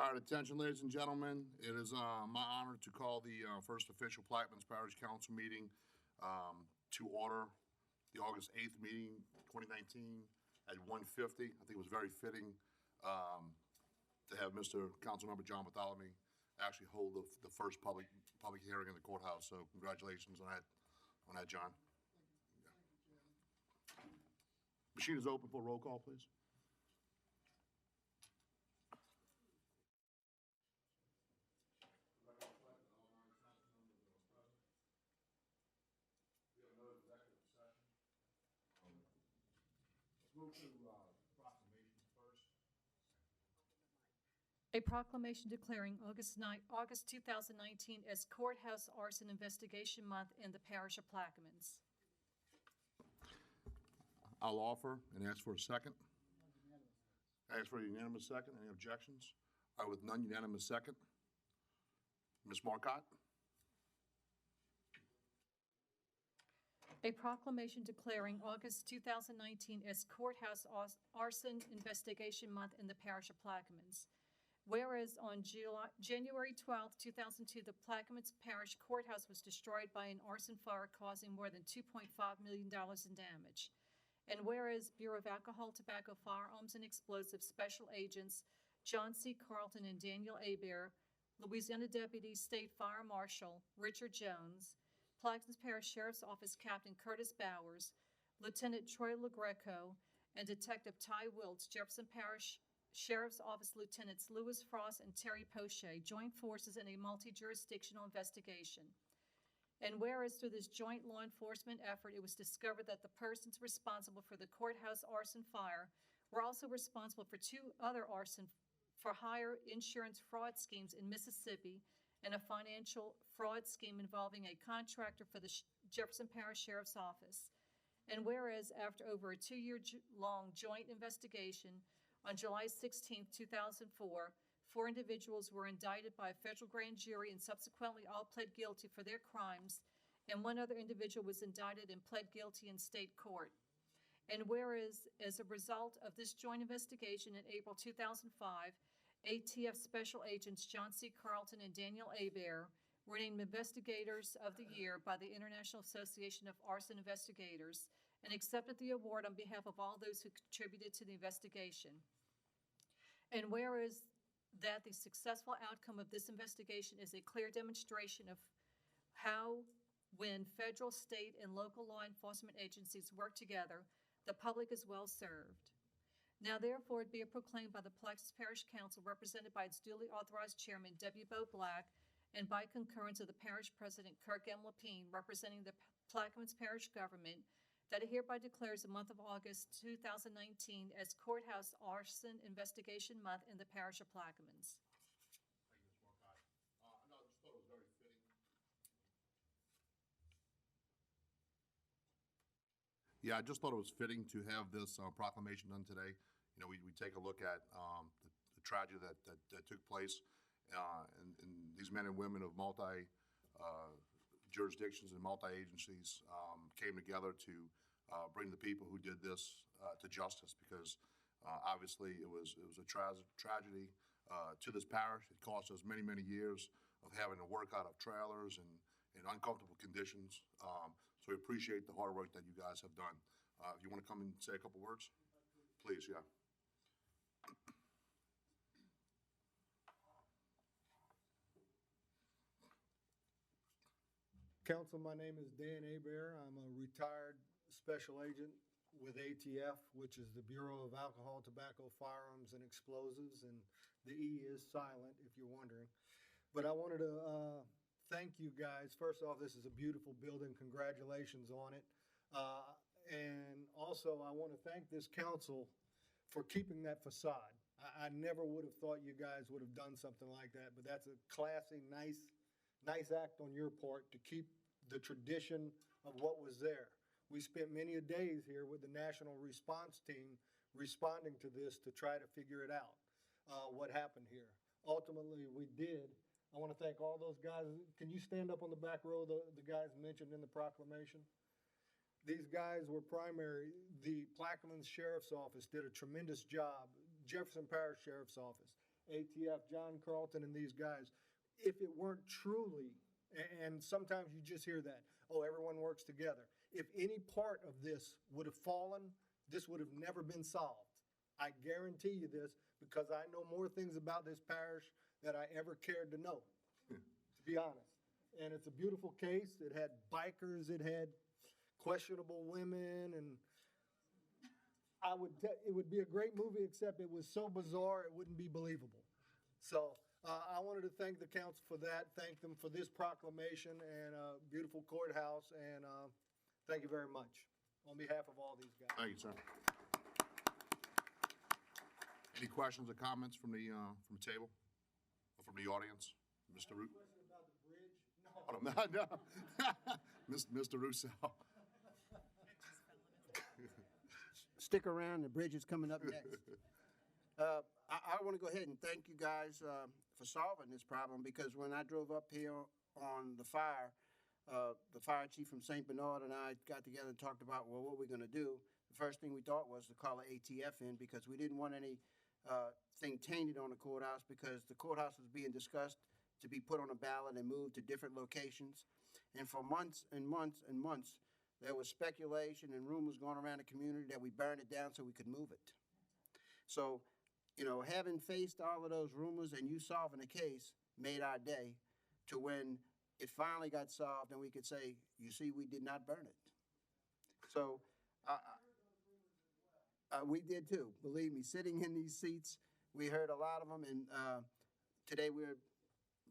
All right, attention, ladies and gentlemen. It is my honor to call the first official Plaquemines Parish Council meeting to order. The August 8th meeting, 2019, at 1:50. I think it was very fitting to have Mr. Councilmember John Bartholomew actually hold the first public hearing in the courthouse. So congratulations on that, John. Yeah. Machine is open for roll call, please. Move to proclamations first. A proclamation declaring August 2019 as Courthouse Arson Investigation Month in the Parish of Plaquemines. I'll offer and ask for a second. Ask for a unanimous second. Any objections? All right, with none, unanimous second. Ms. Marcotte. A proclamation declaring August 2019 as Courthouse Arson Investigation Month in the Parish of Plaquemines. Whereas on January 12, 2002, the Plaquemines Parish Courthouse was destroyed by an arson fire causing more than $2.5 million in damage. And whereas Bureau of Alcohol, Tobacco, Firearms, and Explosives Special Agents John C. Carlton and Daniel Hebert, Louisiana Deputy State Fire Marshal Richard Jones, Plaquemines Parish Sheriff's Office Captain Curtis Bowers, Lieutenant Troy LaGreco, and Detective Ty Wiltz, Jefferson Parish Sheriff's Office Lieutenants Louis Frost and Terry Poche joined forces in a multi-jurisdictional investigation. And whereas through this joint law enforcement effort, it was discovered that the persons responsible for the courthouse arson fire were also responsible for two other arson for hire insurance fraud schemes in Mississippi and a financial fraud scheme involving a contractor for the Jefferson Parish Sheriff's Office. And whereas after over a 2-year-long joint investigation, on July 16, 2004, 4 individuals were indicted by a federal grand jury and subsequently all pled guilty for their crimes, and 1 other individual was indicted and pled guilty in state court. And whereas, as a result of this joint investigation in April 2005, ATF Special Agents John C. Carlton and Daniel Hebert were named Investigators of the Year by the International Association of Arson Investigators and accepted the award on behalf of all those who contributed to the investigation. And whereas that the successful outcome of this investigation is a clear demonstration of how, when federal, state, and local law enforcement agencies work together, the public is well served. Now, therefore, it be it proclaimed by the Plaquemines Parish Council, represented by its duly authorized chairman, W. Bo Black, and by concurrence of the parish president, Kirk M. Lapine, representing the Plaquemines Parish government, that it hereby declares the month of August 2019 as Courthouse Arson Investigation Month in the Parish of Plaquemines. Thank you, Ms. Marcotte. I just thought it was very fitting. Yeah, I just thought it was fitting to have this proclamation done today. You know, we take a look at the tragedy that took place, and these men and women of multi jurisdictions and multi-agencies came together to bring the people who did this to justice, because obviously it was a tragedy to this parish. It cost us many years of having to work out of trailers and in uncomfortable conditions. So we appreciate the hard work that you guys have done. If you want to come and say a couple words, please, yeah. Council, my name is Dan Hebert. I'm a retired special agent with ATF, which is the Bureau of Alcohol, Tobacco, Firearms, and Explosives, and the E is silent if you're wondering. But I wanted to thank you guys. First off, this is a beautiful building. Congratulations on it. And also, I want to thank this council for keeping that facade. I never would have thought you guys would have done something like that, but that's a classy, nice act on your part to keep the tradition of what was there. We spent many days here with the national response team responding to this to try to figure it out, what happened here. Ultimately, we did. I want to thank all those guys. Can you stand up on the back row, the guys mentioned in the proclamation? These guys were primary. The Plaquemines Sheriff's Office did a tremendous job. Jefferson Parish Sheriff's Office, ATF, John Carlton and these guys, if it weren't truly, and sometimes you just hear that, oh, everyone works together. If any part of this would have fallen, this would have never been solved. I guarantee you this because I know more things about this parish than I ever cared to know, to be honest. And it's a beautiful case. It had bikers, it had questionable women, and it would be a great movie, except it was so bizarre it wouldn't be believable. So I wanted to thank the council for that, thank them for this proclamation and beautiful courthouse, and thank you very much on behalf of all these guys. Thank you, sir. Any questions or comments from the table or from the audience? Mr. Root? Question about the bridge? Oh, no. Mr. Russo. Stick around, the bridge is coming up next. I want to go ahead and thank you guys for solving this problem, because when I drove up here on the fire chief from St. Bernard and I got together and talked about, well, what we're going to do. The first thing we thought was to call the ATF in, because we didn't want any thing tainted on the courthouse, because the courthouse was being discussed to be put on a ballot and moved to different locations. And for months and months and months, there was speculation and rumors going around the community that we burned it down so we could move it. So, having faced all of those rumors and you solving the case made our day, to when it finally got solved and we could say, you see, we did not burn it. So we did too. Believe me, sitting in these seats, we heard a lot of them, and today we're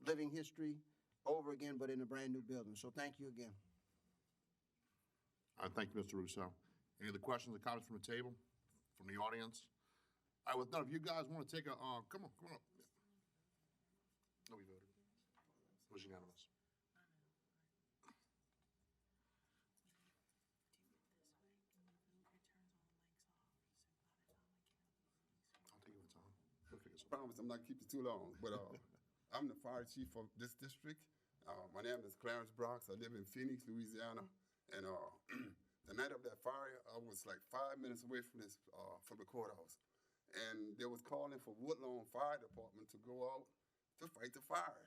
living history over again, but in a brand new building. So thank you again. All right, thank you, Mr. Russo. Any other questions or comments from the table, from the audience? All right, well, none of you guys want to take a, come on up. No, we voted. It was unanimous. I'll take your time. We'll figure something out. Promise I'm not keep you too long, but I'm the fire chief of this district. My name is Clarence Brox. I live in Phoenix, Louisiana, and the night of that fire, I was like 5 minutes away from from the courthouse, and they was calling for Woodlawn Fire Department to go out to fight the fire.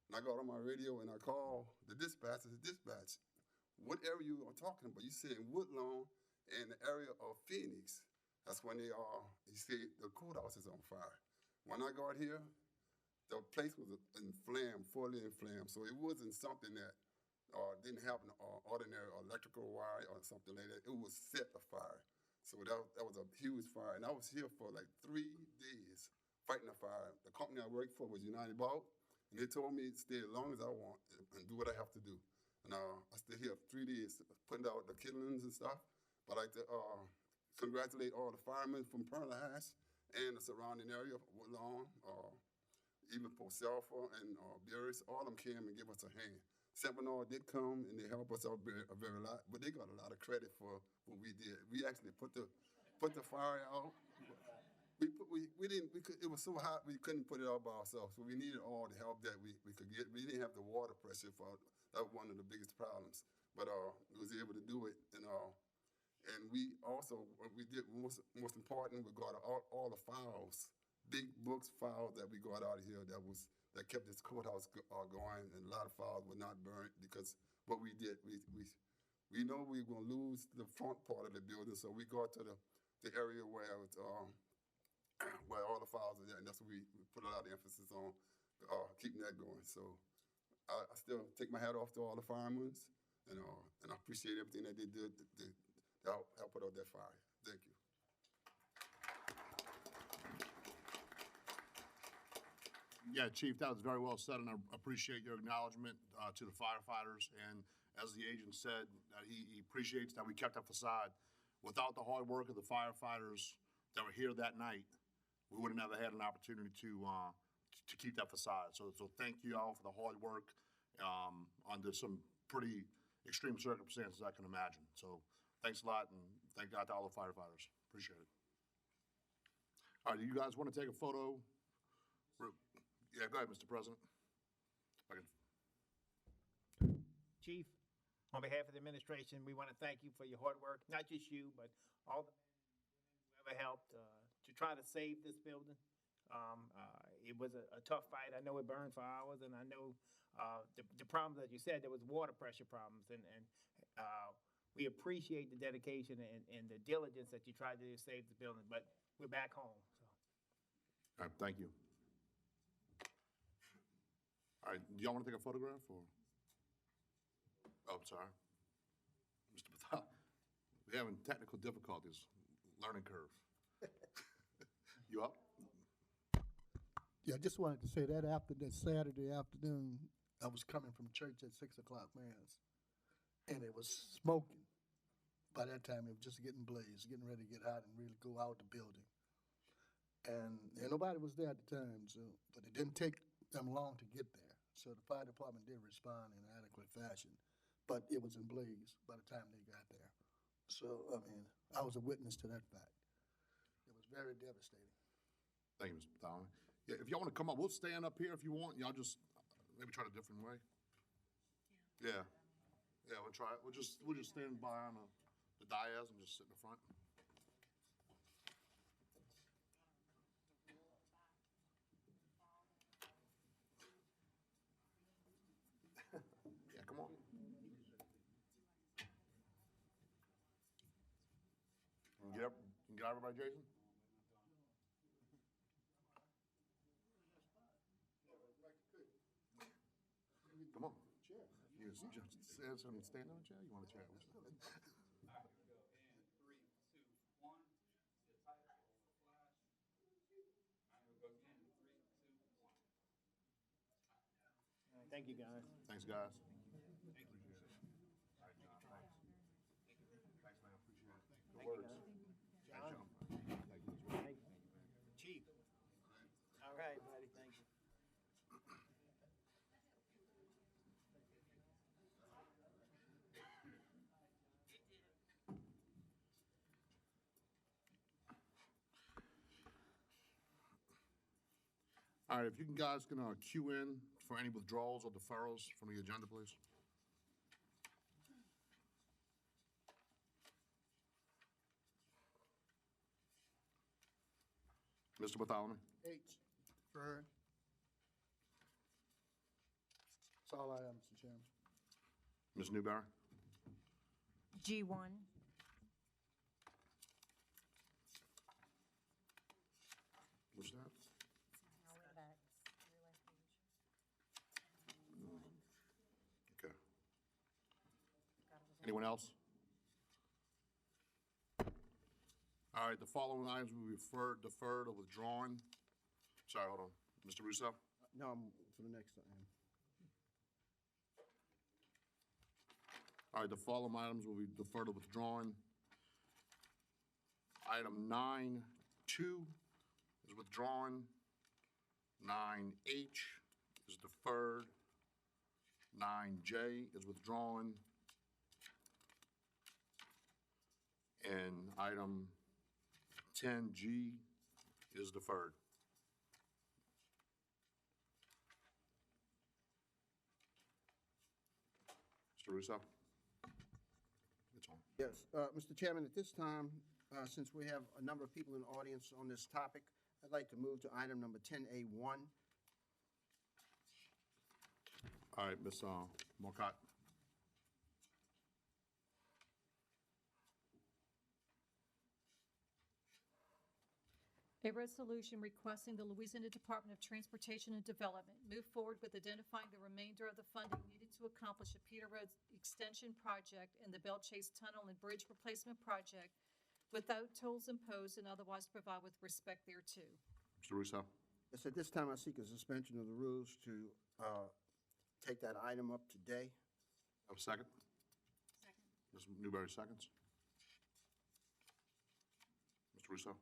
And I got on my radio and I called the dispatch. I said, dispatch, what area you are talking about? You said Woodlawn and the area of Phoenix. That's when they you see the courthouse is on fire. When I got here, the place was inflamed, fully inflamed. So it wasn't something that didn't have an ordinary electrical wire or something like that. It was set afire. So that was a huge fire. And I was here for like 3 days fighting the fire. The company I worked for was United Bulk, and they told me to stay as long as I want and do what I have to do. And I stayed here 3 days putting out the kindlings and stuff. But I'd like to congratulate all the firemen from Pearl Ash and the surrounding area, Woodlawn, even Port Sulphur and Beerus. All of them came and gave us a hand. St. Bernard did come and they helped us out a very lot, but they got a lot of credit for what we did. We actually put the fire out. It was so hot we couldn't put it out by ourselves, so we needed all the help that we could get. We didn't have the water pressure that was one of the biggest problems, but we was able to do it. And we also, what we did most important, we got all the files, big books files that we got out of here that kept this courthouse going, and a lot of files were not burnt because what we did, we know we were gonna lose the front part of the building, so we got to the area where it's where all the files are there, and that's what we put a lot of emphasis on keeping that going. So I still take my hat off to all the firemen, and I appreciate everything that they did to help put out that fire. Thank you. Yeah, Chief, that was very well said, and I appreciate your acknowledgement to the firefighters. And as the agent said, he appreciates that we kept that facade. Without the hard work of the firefighters that were here that night, we would have never had an opportunity to keep that facade. So thank you all for the hard work under some pretty extreme circumstances I can imagine. So thanks a lot, and thank God to all the firefighters. Appreciate it. All right, do you guys want to take a photo? Yeah, go ahead, Mr. President. Chief, on behalf of the administration, we want to thank you for your hard work, not just you, but all the men and women who ever helped to try to save this building. it was a tough fight. I know it burned for hours, and I know the problems that you said, there was water pressure problems, and we appreciate the dedication and the diligence that you tried to do to save the building, but we're back home, so. All right, thank you. All right, do y'all want to take a photograph or? Oh, sorry. Mr. Patel, we're having technical difficulties, learning curve. You up? Yeah, I just wanted to say that after that Saturday afternoon, I was coming from church at 6 o'clock mass, and it was smoking. By that time, it was just getting blazed, getting ready to get hot and really go out the building. And nobody was there at the time, so, but it didn't take them long to get there. So the fire department did respond in an adequate fashion, but it was in blaze by the time they got there. So, I mean, I was a witness to that fact. It was very devastating. Thank you, Mr. Patel. Yeah, if y'all want to come up, we'll stand up here if you want. Y'all just maybe try it a different way. Yeah. Yeah, we'll try it. We'll just stand by on the dais and just sit in the front. Yeah, come on. You can get everybody, Jason? Come on. You just stand on a chair? You want a chair? Thank you, guys. Thanks, guys. Good words. John. Thank you. Thank you. Chief. All right, buddy, thank you. All right, if you guys can cue in for any withdrawals or deferrals from the agenda, please. Mr. Bartholomew? H. Deferred. That's all I have, Mr. Chairman. Ms. Newberry? G1. What's that? Okay. Anyone else? All right, the following items will be deferred or withdrawn. Sorry, hold on. Mr. Russo? No, I'm for the next item. All right, the following items will be deferred or withdrawn. Item 9.2 is withdrawn. 9H is deferred. 9J is withdrawn. And item 10G is deferred. Mr. Russo? It's on. Yes, Mr. Chairman, at this time, since we have a number of people in the audience on this topic, I'd like to move to item number 10A1. All right, Ms. Marcotte. A resolution requesting the Louisiana Department of Transportation and Development move forward with identifying the remainder of the funding needed to accomplish a Peter Road Extension Project and the Bell Chase Tunnel and Bridge Replacement Project without tolls imposed and otherwise provide with respect thereto. Mr. Russo? Yes, at this time, I seek a suspension of the rules to take that item up today. Have a second? Second. Ms. Newberry seconds. Mr. Russo?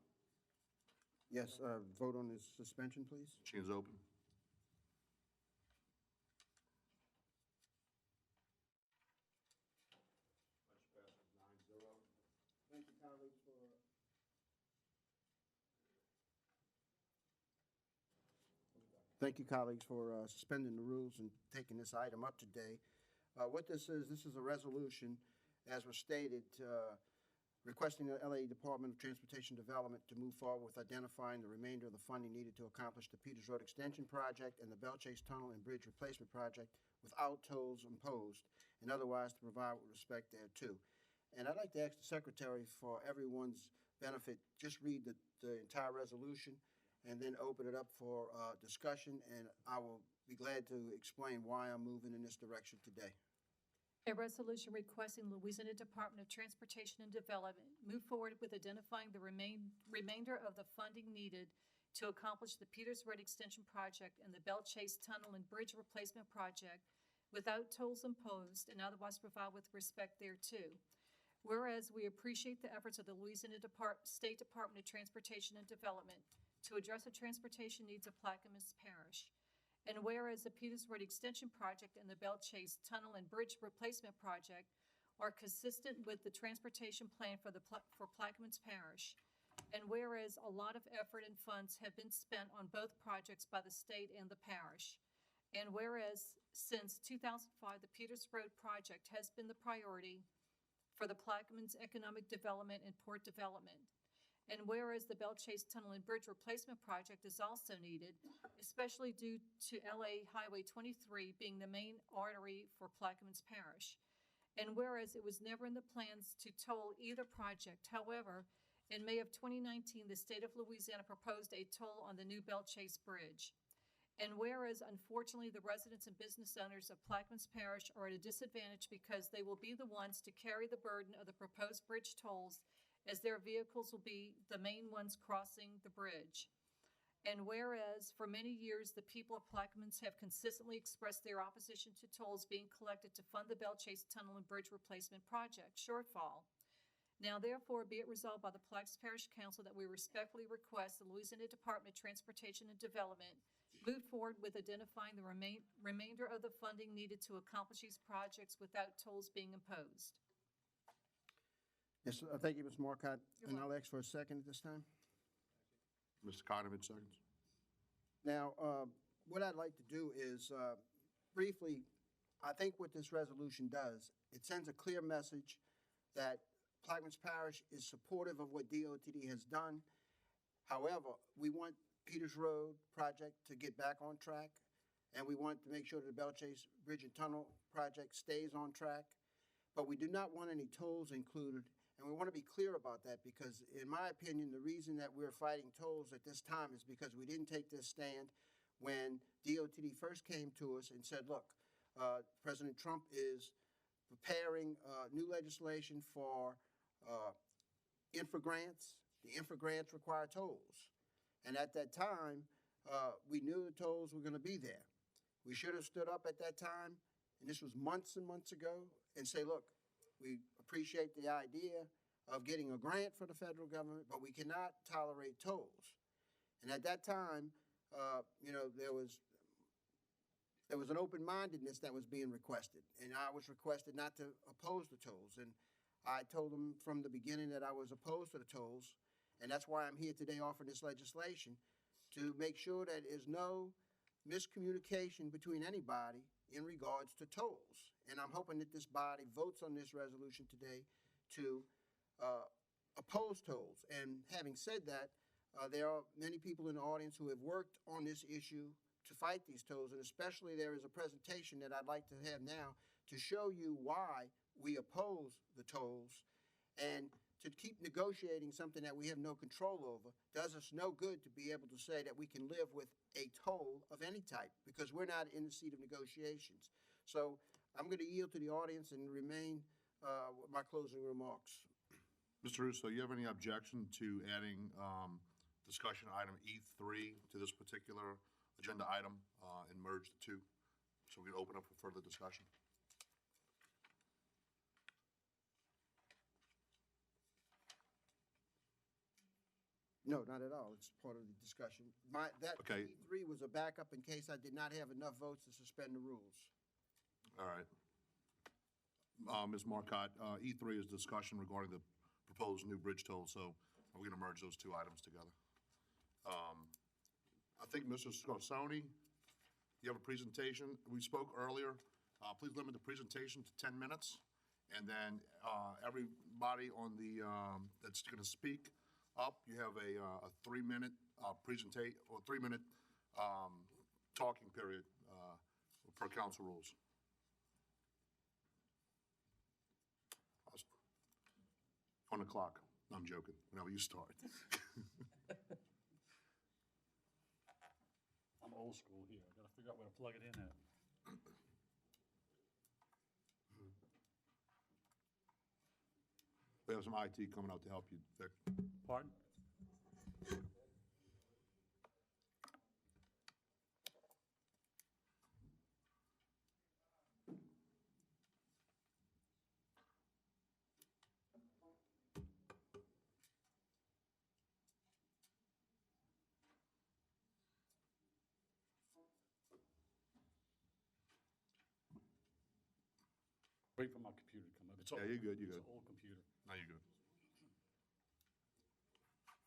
Yes, vote on this suspension, please. Machine is open. Thank you, colleagues, for suspending the rules and taking this item up today. What this is a resolution, as was stated, requesting the LA Department of Transportation Development to move forward with identifying the remainder of the funding needed to accomplish the Peters Road Extension Project and the Bell Chase Tunnel and Bridge Replacement Project without tolls imposed, and otherwise to provide with respect thereto. And I'd like to ask the Secretary, for everyone's benefit, just read the entire resolution and then open it up for discussion, and I will be glad to explain why I'm moving in this direction today. A resolution requesting Louisiana Department of Transportation and Development move forward with identifying the remainder of the funding needed to accomplish the Peters Road Extension Project and the Bell Chase Tunnel and Bridge Replacement Project without tolls imposed and otherwise provide with respect thereto. Whereas we appreciate the efforts of the Louisiana State Department of Transportation and Development to address the transportation needs of Plaquemines Parish. And whereas the Peters Road Extension Project and the Bell Chase Tunnel and Bridge Replacement Project are consistent with the transportation plan for Plaquemines Parish. And whereas a lot of effort and funds have been spent on both projects by the state and the parish. And whereas since 2005, the Peters Road project has been the priority for the Plaquemines economic development and port development. And whereas the Bell Chase Tunnel and Bridge Replacement Project is also needed, especially due to LA Highway 23 being the main artery for Plaquemines Parish. And whereas it was never in the plans to toll either project, however, in May of 2019, the state of Louisiana proposed a toll on the new Bell Chase Bridge. And whereas, unfortunately, the residents and business owners of Plaquemines Parish are at a disadvantage because they will be the ones to carry the burden of the proposed bridge tolls, as their vehicles will be the main ones crossing the bridge. And whereas, for many years, the people of Plaquemines have consistently expressed their opposition to tolls being collected to fund the Bell Chase Tunnel and Bridge Replacement Project shortfall. Now, therefore, be it resolved by the Plaquemines Parish Council that we respectfully request the Louisiana Department of Transportation and Development move forward with identifying the remainder of the funding needed to accomplish these projects without tolls being imposed. Yes, thank you, Ms. Marcotte. You're And I'll ask for a second at this time. Mr. Conover, seconds. Now, what I'd like to do is briefly, I think what this resolution does, it sends a clear message that Plaquemines Parish is supportive of what DOTD has done. However, we want Peters Road project to get back on track, and we want to make sure that the Bell Chase Bridge and Tunnel project stays on track. But we do not want any tolls included, and we want to be clear about that because, in my opinion, the reason that we're fighting tolls at this time is because we didn't take this stand when DOTD first came to us and said, look, President Trump is preparing new legislation for infra-grants. The infra-grants require tolls. And at that time, we knew the tolls were going to be there. We should have stood up at that time, and this was months and months ago, and say, look, we appreciate the idea of getting a grant for the federal government, but we cannot tolerate tolls. And at that time, there was an open-mindedness that was being requested, and I was requested not to oppose the tolls. And I told them from the beginning that I was opposed to the tolls, and that's why I'm here today offering this legislation to make sure that there's no miscommunication between anybody in regards to tolls. And I'm hoping that this body votes on this resolution today to oppose tolls. And having said that, there are many people in the audience who have worked on this issue to fight these tolls, and especially there is a presentation that I'd like to have now to show you why we oppose the tolls. And to keep negotiating something that we have no control over does us no good to be able to say that we can live with a toll of any type, because we're not in the seat of negotiations. So I'm going to yield to the audience and remain with my closing remarks. Mr. Russo, you have any objection to adding discussion item E3 to this particular agenda item and merge the two so we can open up for further discussion? No, not at all. It's part of the discussion. That Okay. E3 was a backup in case I did not have enough votes to suspend the rules. All right. Ms. Marcotte, E3 is discussion regarding the proposed new bridge toll, so we're going to merge those two items together. I think Mr. Scorsoni, you have a presentation. We spoke earlier. Please limit the presentation to 10 minutes, And then everybody on the, that's going to speak up, you have a 3-minute presentation, or 3-minute talking period per council rules. On the clock. I'm joking. Whenever you start. I'm old school here. I gotta figure out where to plug it in at. We have some IT coming out to help you, Vic. Pardon? Wait for my computer to come up. It's Yeah, old. you're good, you're It's good. an old computer. No, you're good. It's crying.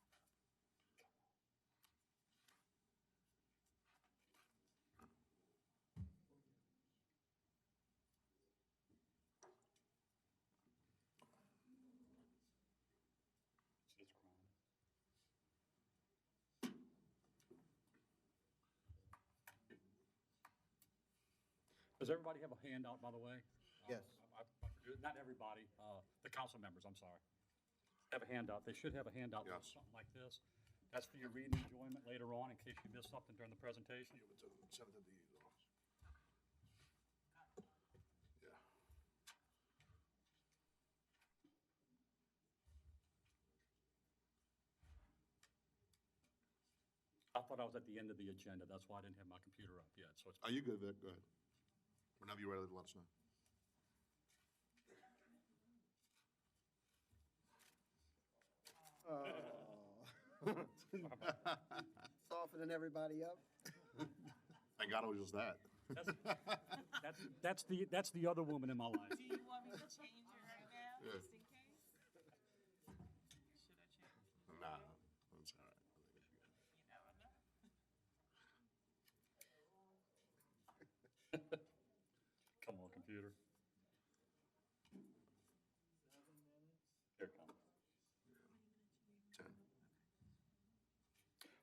Does everybody have a handout, by the way? Yes. Not everybody, the council members, I'm sorry, have a handout. They should have a handout with Yes. something like this. That's for your reading enjoyment later on in case you missed something during the presentation. Send it to the office. Yeah. I thought I was at the end of the agenda. That's why I didn't have my computer up yet. So it's, Are you good, Vic? Go ahead. Whenever you're ready, let us know. Softening everybody up. Thank God it was just that. that's the other woman in my life. Do you want me to change it right now, Yeah. just in case? Should I change? Nah, that's all right. You never know. Come on, computer. Here it comes. 10.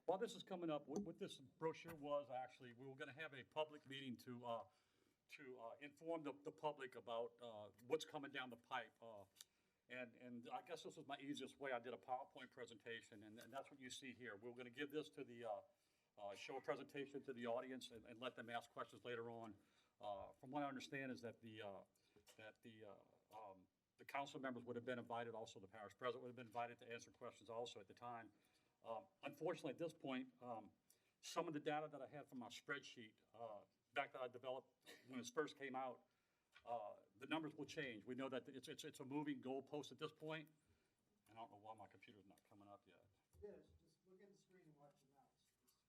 While this is coming up, what this brochure was actually, we were going to have a public meeting to inform the public about what's coming down the pipe. And I guess this was my easiest way. I did a PowerPoint presentation, and that's what you see here. We're going to give this to the, show a presentation to the audience and let them ask questions later on. From what I understand is that the council members would have been invited, also the parish president would have been invited to answer questions also at the time. Unfortunately, at this point, some of the data that I had from my spreadsheet, back that I developed when it first came out, the numbers will change. We know that it's a moving goalpost at this point. And I don't know why my computer's not coming up yet. Yes, just look at the screen and watch your mouse,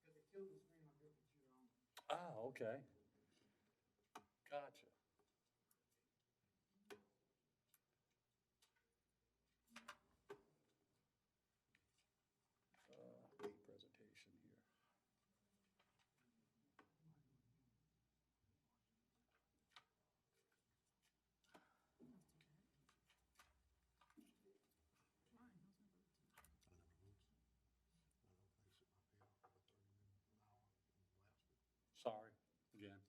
because it killed the screen on your computer only. Ah, okay. Gotcha. Presentation here. Sorry, again.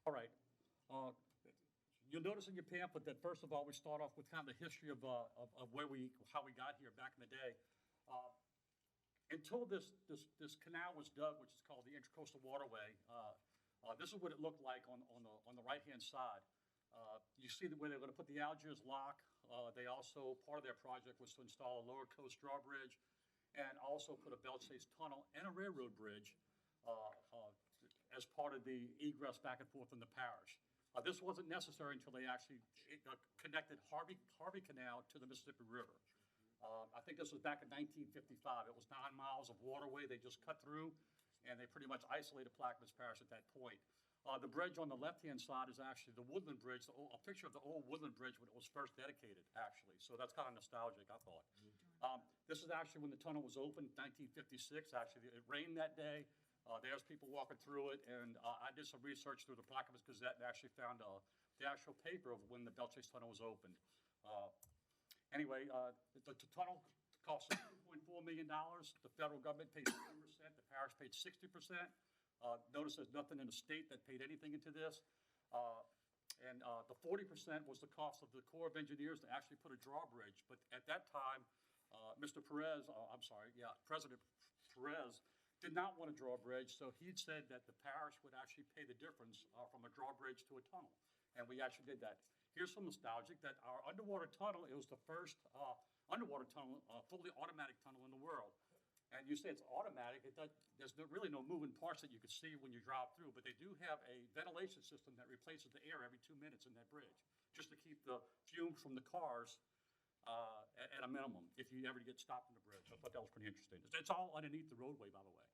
All right. You'll notice in your pamphlet that first of all, we start off with kind of the history of how we got here back in the day. Until this canal was dug, which is called the Intracoastal Waterway, this is what it looked like on the right-hand side. You see that where they're going to put the Algiers lock. They also, part of their project was to install a lower coast drawbridge and also put a belt-shaped tunnel and a railroad bridge as part of the egress back and forth in the parish. This wasn't necessary until they actually connected Harvey Canal to the Mississippi River. I think this was back in 1955. It was 9 miles of waterway they just cut through, and they pretty much isolated Plaquemines Parish at that point. The bridge on the left-hand side is actually the Woodland Bridge, a picture of the old Woodland Bridge when it was first dedicated, actually. So that's kind of nostalgic, I thought. This is actually when the tunnel was opened, 1956. Actually, it rained that day. There's people walking through it, and I did some research through the Plaquemines Gazette and actually found the actual paper of when the Belle Chase Tunnel was opened. Anyway, the tunnel cost us $2.4 million. The federal government paid 10%, the parish paid 60%. Notice there's nothing in the state that paid anything into this. And the 40% was the cost of the Corps of Engineers to actually put a drawbridge. But at that time, Mr. Perez, President Perez did not want a drawbridge, so he'd said that the parish would actually pay the difference from a drawbridge to a tunnel. And we actually did that. Here's some nostalgic that our underwater tunnel, it was the first underwater tunnel, fully automatic tunnel in the world. And you say it's automatic, there's really no moving parts that you can see when you drive through, but they do have a ventilation system that replaces the air every 2 minutes in that bridge, just to keep the fumes from the cars at a minimum if you ever get stopped on the bridge. I thought that was pretty interesting. It's all underneath the roadway, by the way.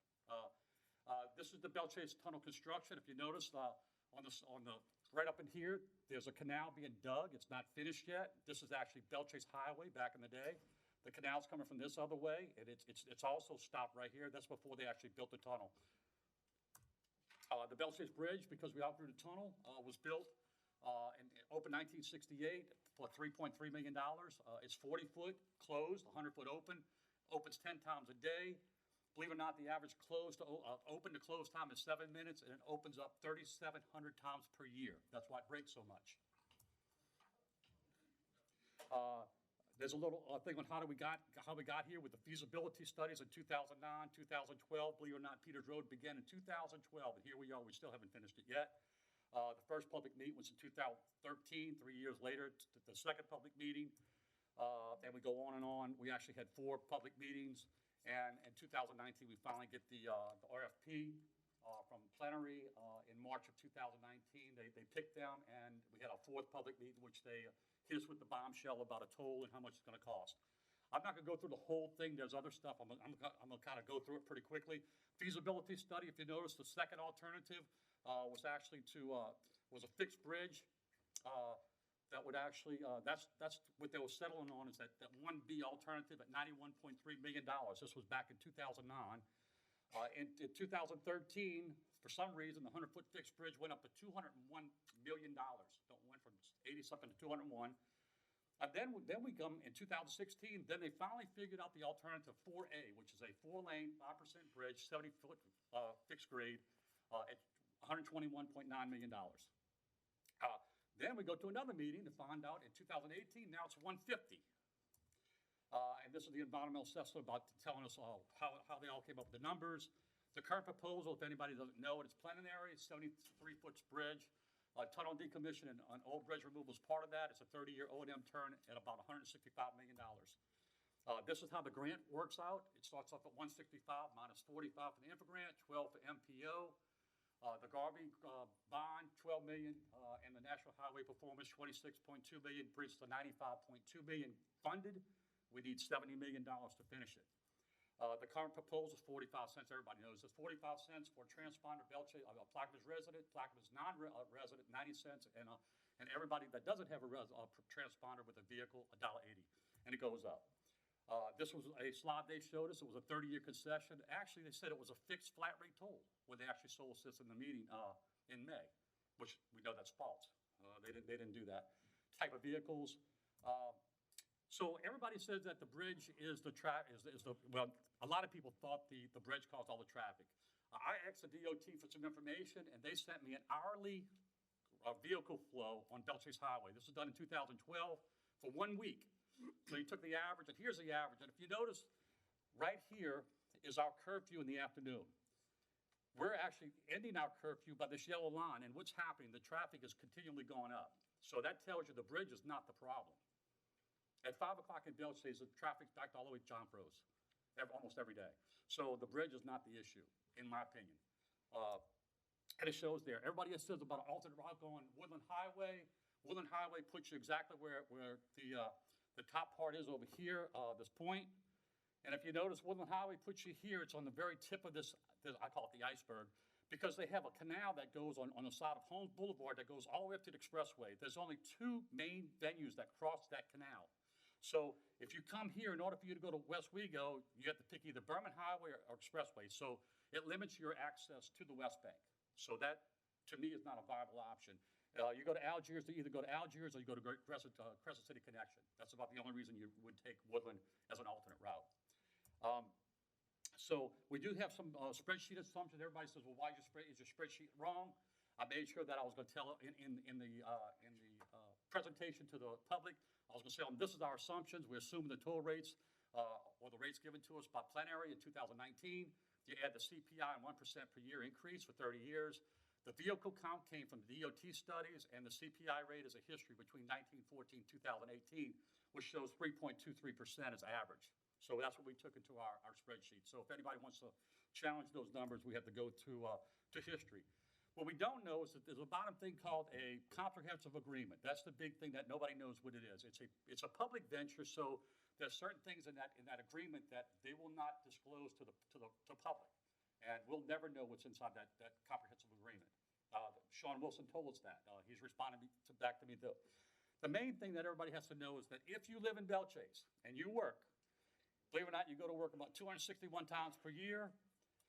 This is the Belle Chase Tunnel construction. If you notice, right up in here, there's a canal being dug. It's not finished yet. This is actually Belle Chase Highway back in the day. The canal's coming from this other way, and it's also stopped right here. That's before they actually built the tunnel. The Belle Chase Bridge, because we outgrew the tunnel, was built and opened 1968 for $3.3 million. It's 40 foot closed, 100 foot open. Opens 10 times a day. Believe it or not, the average open to close time is 7 minutes, and it opens up 3,700 times per year. That's why it breaks so much. There's a little thing on how we got here with the feasibility studies in 2009, 2012. Believe it or not, Peters Road began in 2012, and here we are. We still haven't finished it yet. The first public meeting was in 2013. 3 years later, the second public meeting. And we go on and on. We actually had 4 public meetings. And in 2019, we finally get the RFP from Plenary in March of 2019. They picked them, and we had our 4th public meeting, which they hit us with the bombshell about a toll and how much it's going to cost. I'm not going to go through the whole thing. There's other stuff. I'm going to kind of go through it pretty quickly. Feasibility study, if you notice, the second alternative was actually was a fixed bridge. That would actually, that's what they were settling on, is that 1B alternative at $91.3 million. This was back in 2009. In 2013, for some reason, the 100-foot fixed bridge went up to $201 million. It went from 80-something to 201. And then we come in 2016, then they finally figured out the alternative 4A, which is a 4-lane, 5% bridge, 70-foot fixed grade at $121.9 million. Then we go to another meeting to find out in 2018, now it's 150. And this is the environmental assessor telling us how they all came up with the numbers. The current proposal, if anybody doesn't know it, it's plenary, it's 73-foot bridge. Tunnel decommission and old bridge removal is part of that. It's a 30-year O&M term at about $165 million. This is how the grant works out. It starts off at 165 minus 45 for the infra grant, 12 for MPO. The Garvey bond, $12 million, and the National Highway Performance, $26.2 million, brings to $95.2 million funded. We need $70 million to finish it. The current proposal is 45 cents. Everybody knows this. 45 cents for a transponder, Plaquemines resident, Plaquemines non-resident, 90 cents, and everybody that doesn't have a transponder with a vehicle, $1.80, and it goes up. This was a slide they showed us. It was a 30-year concession. Actually, they said it was a fixed flat rate toll when they actually sold us in the meeting in May, which we know that's false. They didn't do that. Type of vehicles. So everybody says that the bridge is well, a lot of people thought the bridge caused all the traffic. I asked the DOT for some information, and they sent me an hourly vehicle flow on Belle Chase Highway. This was done in 2012 for 1 week. So you took the average, and here's the average. And if you notice, right here is our curfew in the afternoon. We're actually ending our curfew by this yellow line, and what's happening? The traffic is continually going up. So that tells you the bridge is not the problem. At 5 o'clock in Belle Chase, the traffic's backed all the way to John Froze, almost every day. So the bridge is not the issue, in my opinion. And it shows there. Everybody else says about an alternate route going Woodland Highway. Woodland Highway puts you exactly where the top part is over here, this point. And if you notice, Woodland Highway puts you here. It's on the very tip of this, I call it the iceberg, because they have a canal that goes on the side of Holmes Boulevard that goes all the way up to the expressway. There's only 2 main venues that cross that canal. So if you come here, in order for you to go to West Wego, you have to pick either Berman Highway or Expressway. So it limits your access to the West Bank. So that, to me, is not a viable option. You go to Algiers, you either go to Algiers or you go to Crescent City Connection. That's about the only reason you would take Woodland as an alternate route. So we do have some spreadsheet assumptions. Everybody says, well, why is your spreadsheet wrong? I made sure that I was going to tell in the presentation to the public, I was going to say, this is our assumptions. We're assuming the toll rates or the rates given to us by plenary in 2019. You add the CPI and 1% per year increase for 30 years. The vehicle count came from the DOT studies, and the CPI rate is a history between 1914 and 2018, which shows 3.23% as average. So that's what we took into our spreadsheet. So if anybody wants to challenge those numbers, we have to go to history. What we don't know is that there's a bottom thing called a comprehensive agreement. That's the big thing that nobody knows what it is. It's a public venture, so there's certain things in that agreement that they will not disclose to the public, and we'll never know what's inside that comprehensive agreement. Sean Wilson told us that. He's responding back to me though. The main thing that everybody has to know is that if you live in Bellchase and you work, believe it or not, you go to work about 261 times per year.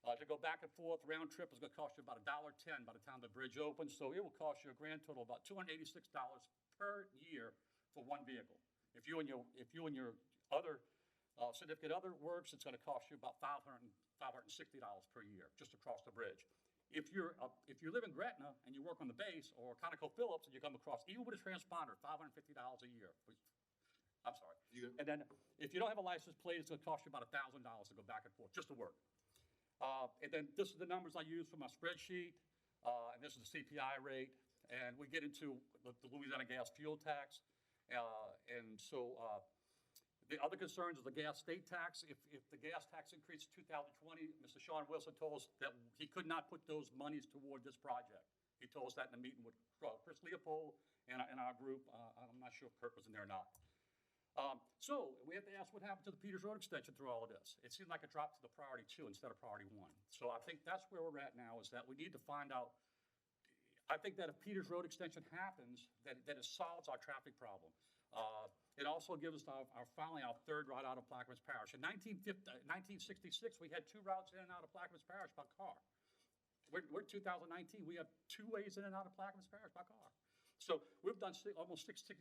To go back and forth, round trip is going to cost you about $1.10 by the time the bridge opens. So it will cost you a grand total of about $286 per year for one vehicle. If you and your other significant other works, it's going to cost you about $560 per year just across the bridge. If you live in Gretna and you work on the base or ConocoPhillips and you come across, even with a transponder, $550 a year. I'm sorry. And then if you don't have a license plate, it's going to cost you about $1,000 to go back and forth just to work. And then this is the numbers I use for my spreadsheet, and this is the CPI rate, and we get into the Louisiana gas fuel tax. And so the other concerns is the gas state tax. If the gas tax increased in 2020, Mr. Sean Wilson told us that he could not put those monies toward this project. He told us that in a meeting with Chris Leopold and our group. I'm not sure if Kirk was in there or not. So we have to ask what happened to the Peters Road extension through all of this. It seemed like it dropped to the priority 2 instead of priority 1. So I think that's where we're at now, is that we need to find out. I think that if Peters Road extension happens, that it solves our traffic problem. It also gives us finally our third route out of Plaquemines Parish. In 1966, we had 2 routes in and out of Plaquemines Parish by car. We're 2019, we have 2 ways in and out of Plaquemines Parish by car. So we've done almost 60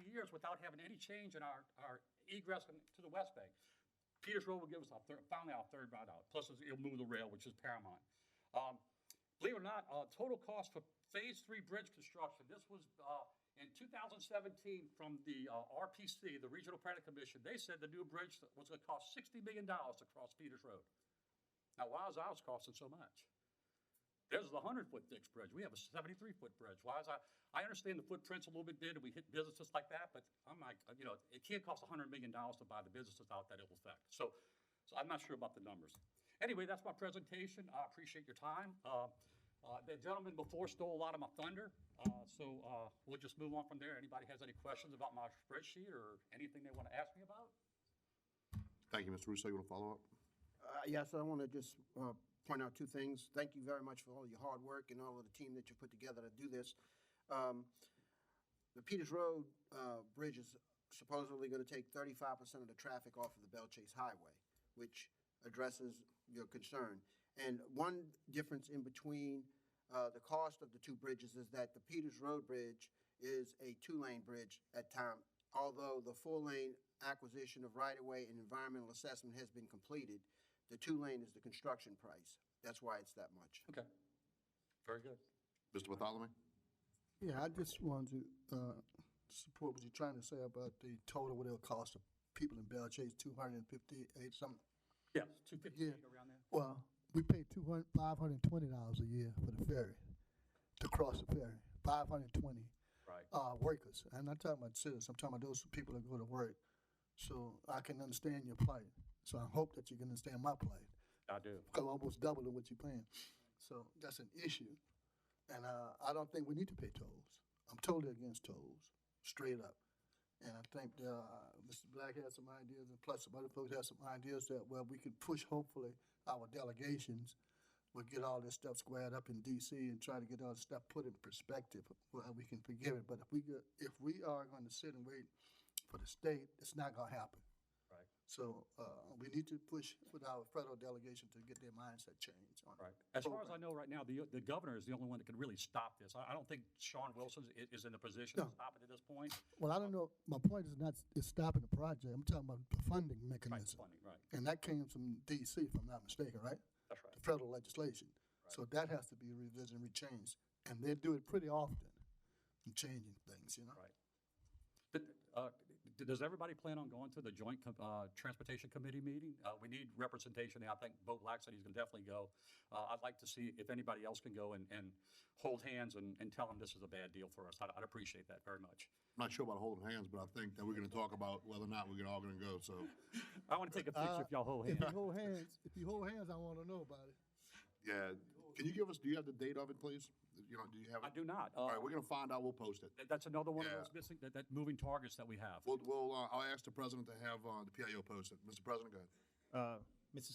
years without having any change in our egress to the West Bank. Peters Road will give us finally our third route out. Plus, it'll move the rail, which is paramount. Believe it or not, total cost for Phase 3 bridge construction. This was in 2017 from the RPC, the Regional Planning Commission. They said the new bridge was going to cost $60 million to cross Peters Road. Now, why is ours costing so much? There's a 100-foot thick bridge. We have a 73-foot bridge. Why is I understand the footprint's a little bit big and we hit businesses like that, but I'm like, it can't cost $100 million to buy the businesses out that it will affect. So I'm not sure about the numbers. Anyway, that's my presentation. I appreciate your time. The gentleman before stole a lot of my thunder, so we'll just move on from there. Anybody has any questions about my spreadsheet or anything they want to ask me about? Thank you, Mr. Russo. You want to follow up? Yes, I want to just point out 2 things. Thank you very much for all your hard work and all of the team that you put together to do this. The Peters Road bridge is supposedly going to take 35% of the traffic off of the Bellchase Highway, which addresses your concern. And one difference in between the cost of the 2 bridges is that the Peters Road bridge is a 2-lane bridge at time. Although the 4-lane acquisition of right-of-way and environmental assessment has been completed, the 2-lane is the construction price. That's why it's that much. Okay. Very good. Mr. Bartholomew? Yeah, I just wanted to support what you're trying to say about the total, what it'll cost of people in Bellchase, 258 something. Yeah, 258 Yeah. around there. Well, we pay $520 a year for the ferry, to cross the ferry, 520. Right. Workers. I'm not talking about citizens. I'm talking about those people that go to work. So I can understand your plight. So I hope that you can understand my plight. I do. Because almost double of what you're paying. So that's an issue. And I don't think we need to pay tolls. I'm totally against tolls, straight up. And I think Mr. Black has some ideas, and plus some other folks have some ideas that, well, we could push, hopefully, our delegations will get all this stuff squared up in D.C. and try to get all this stuff put in perspective where we can forgive it. But if we are going to sit and wait for the state, it's not gonna happen. Right. So, we need to push with our federal delegation to get their mindset changed on. Right. As far as I program. know right now, the governor is the only one that can really stop this. I don't think Sean Wilson is in the position to No. stop it at this point. Well, I don't know, my point is not, is stopping the project, I'm talking about the funding Right, mechanism. funding, right. And that came from DC, if I'm not mistaken, right? That's right. The federal legislation. So that has to be revisited and rechanged, and they do it pretty often, in changing things, you know? Right. Does everybody plan on going to the Joint Transportation Committee meeting? We need representation, and I think Bo Black said he's going to definitely go. I'd like to see if anybody else can go and hold hands and tell them this is a bad deal for us. I'd appreciate that very much. I'm not sure about holding hands, but I think that we're gonna talk about whether or not we're all gonna go, so. I want to take a picture if y'all hold hands. If you hold hands, I wanna know about it. Yeah, can you do you have the date of it, please? You know, do you have I it? do not. All right, we're gonna find out, we'll post it. That's another one of Yeah. those missing, that moving targets that we have. I'll ask the president to have, the PIO post it. Mr. President, go ahead. Mr.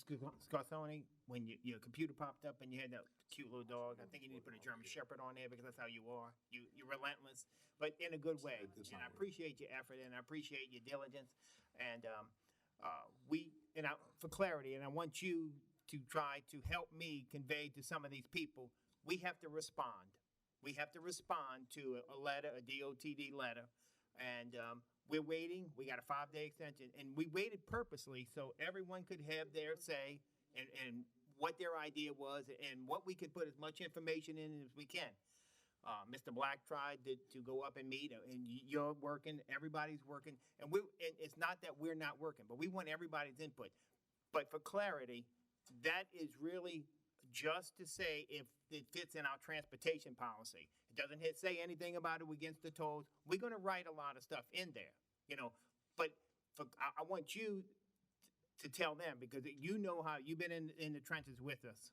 Scarsoni, when your computer popped up and you had that cute little dog, I think you need to put a German Shepherd on there because that's how you are. You're relentless, but in a good way. It's And not I appreciate your effort and I appreciate your diligence. And for clarity, and I want you to try to help me convey to some of these people, we have to respond. We have to respond to a letter, a DOTD letter, and we're waiting. We got a 5-day extension, and we waited purposely so everyone could have their say and what their idea was and what we could put as much information in as we can. Mr. Black tried to go up and meet, and you're working, everybody's working, and it's not that we're not working, but we want everybody's input. But for clarity, that is really just to say if it fits in our transportation policy. It doesn't say anything about it against the tolls. We're going to write a lot of stuff in there, but I want you to tell them because you know how you've been in the trenches with us.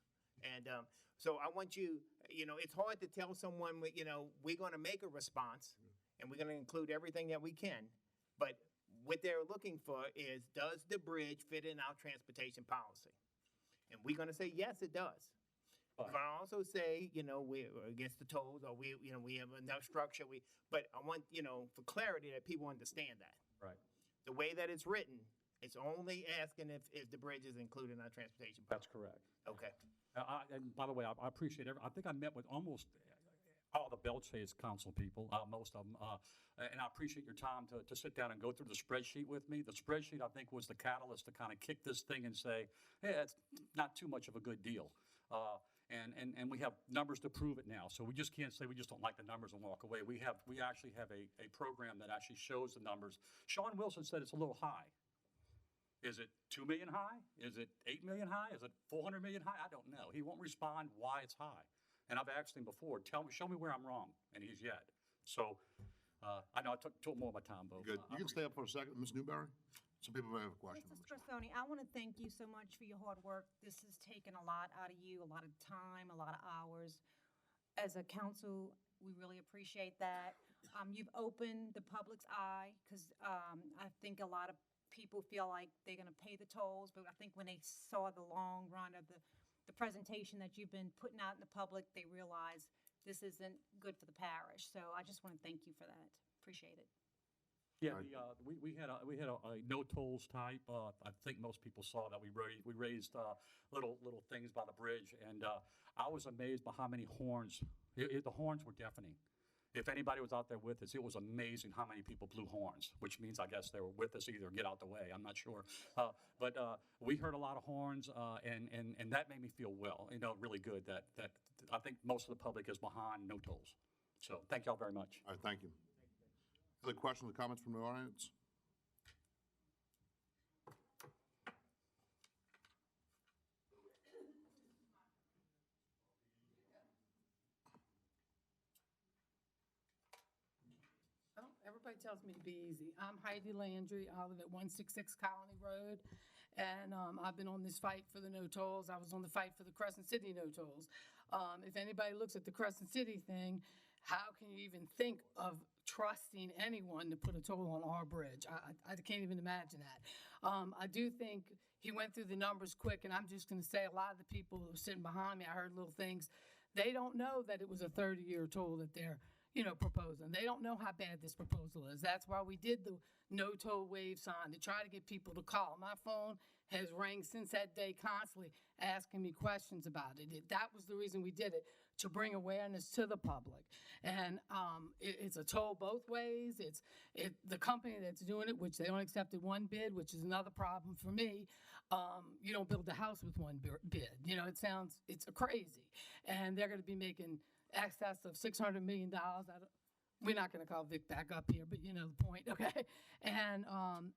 And so I want you, it's hard to tell someone, we're going to make a response and we're going to include everything that we can. But what they're looking for is, does the bridge fit in our transportation policy? And we're going to say, yes, it does. But- But I also say, we're against the tolls or we have enough structure. But I want, for clarity that people understand that. Right. The way that it's written, it's only asking if the bridge is included in our transportation policy. That's correct. Okay. And by the way, I appreciate I think I met with almost all the Belchase Council people, most of them, and I appreciate your time to sit down and go through the spreadsheet with me. The spreadsheet, I think, was the catalyst to kind of kick this thing and say, hey, it's not too much of a good deal. And we have numbers to prove it now. So we just can't say we just don't like the numbers and walk away. We actually have a program that actually shows the numbers. Sean Wilson said it's a little high. Is it 2 million high? Is it 8 million high? Is it 400 million high? I don't know. He won't respond why it's high. And I've asked him before, show me where I'm wrong, and he's yet. So I know I took more of my time, Bo. Good. You can stay up for a second, Ms. Newberry? Some people may have a question. Mr. Scarsoni, I want to thank you so much for your hard work. This has taken a lot out of you, a lot of time, a lot of hours. As a council, we really appreciate that. You've opened the public's eye because I think a lot of people feel like they're going to pay the tolls, but I think when they saw the long run of the presentation that you've been putting out in the public, they realize this isn't good for the parish. So I just want to thank you for that. Appreciate it. Yeah, we had a no tolls type. I think most people saw that we raised little things by the bridge, and I was amazed by how many horns. The horns were deafening. If anybody was out there with us, it was amazing how many people blew horns, which means I guess they were with us either get out the way. I'm not sure, but we heard a lot of horns, and that made me feel really good. That I think most of the public is behind no tolls. So thank y'all very much. All right, thank you. Other questions or comments from the audience? Oh, everybody tells me to be easy. I'm Heidi Landry. I live at 166 Colony Road, and I've been on this fight for the no tolls. I was on the fight for the Crescent City no tolls. If anybody looks at the Crescent City thing, how can you even think of trusting anyone to put a toll on our bridge? I can't even imagine that. I do think he went through the numbers quick, and I'm just going to say a lot of the people who are sitting behind me, I heard little things. They don't know that it was a 30-year toll that they're proposing. They don't know how bad this proposal is. That's why we did the no toll wave sign, to try to get people to call. My phone has rang since that day constantly asking me questions about it. That was the reason we did it, to bring awareness to the public. And it's a toll both ways. The company that's doing it, which they only accepted one bid, which is another problem for me. You don't build a house with one bid. It's crazy. And they're going to be making excess of $600 million. We're not going to call Vic back up here, but you know the point, okay? And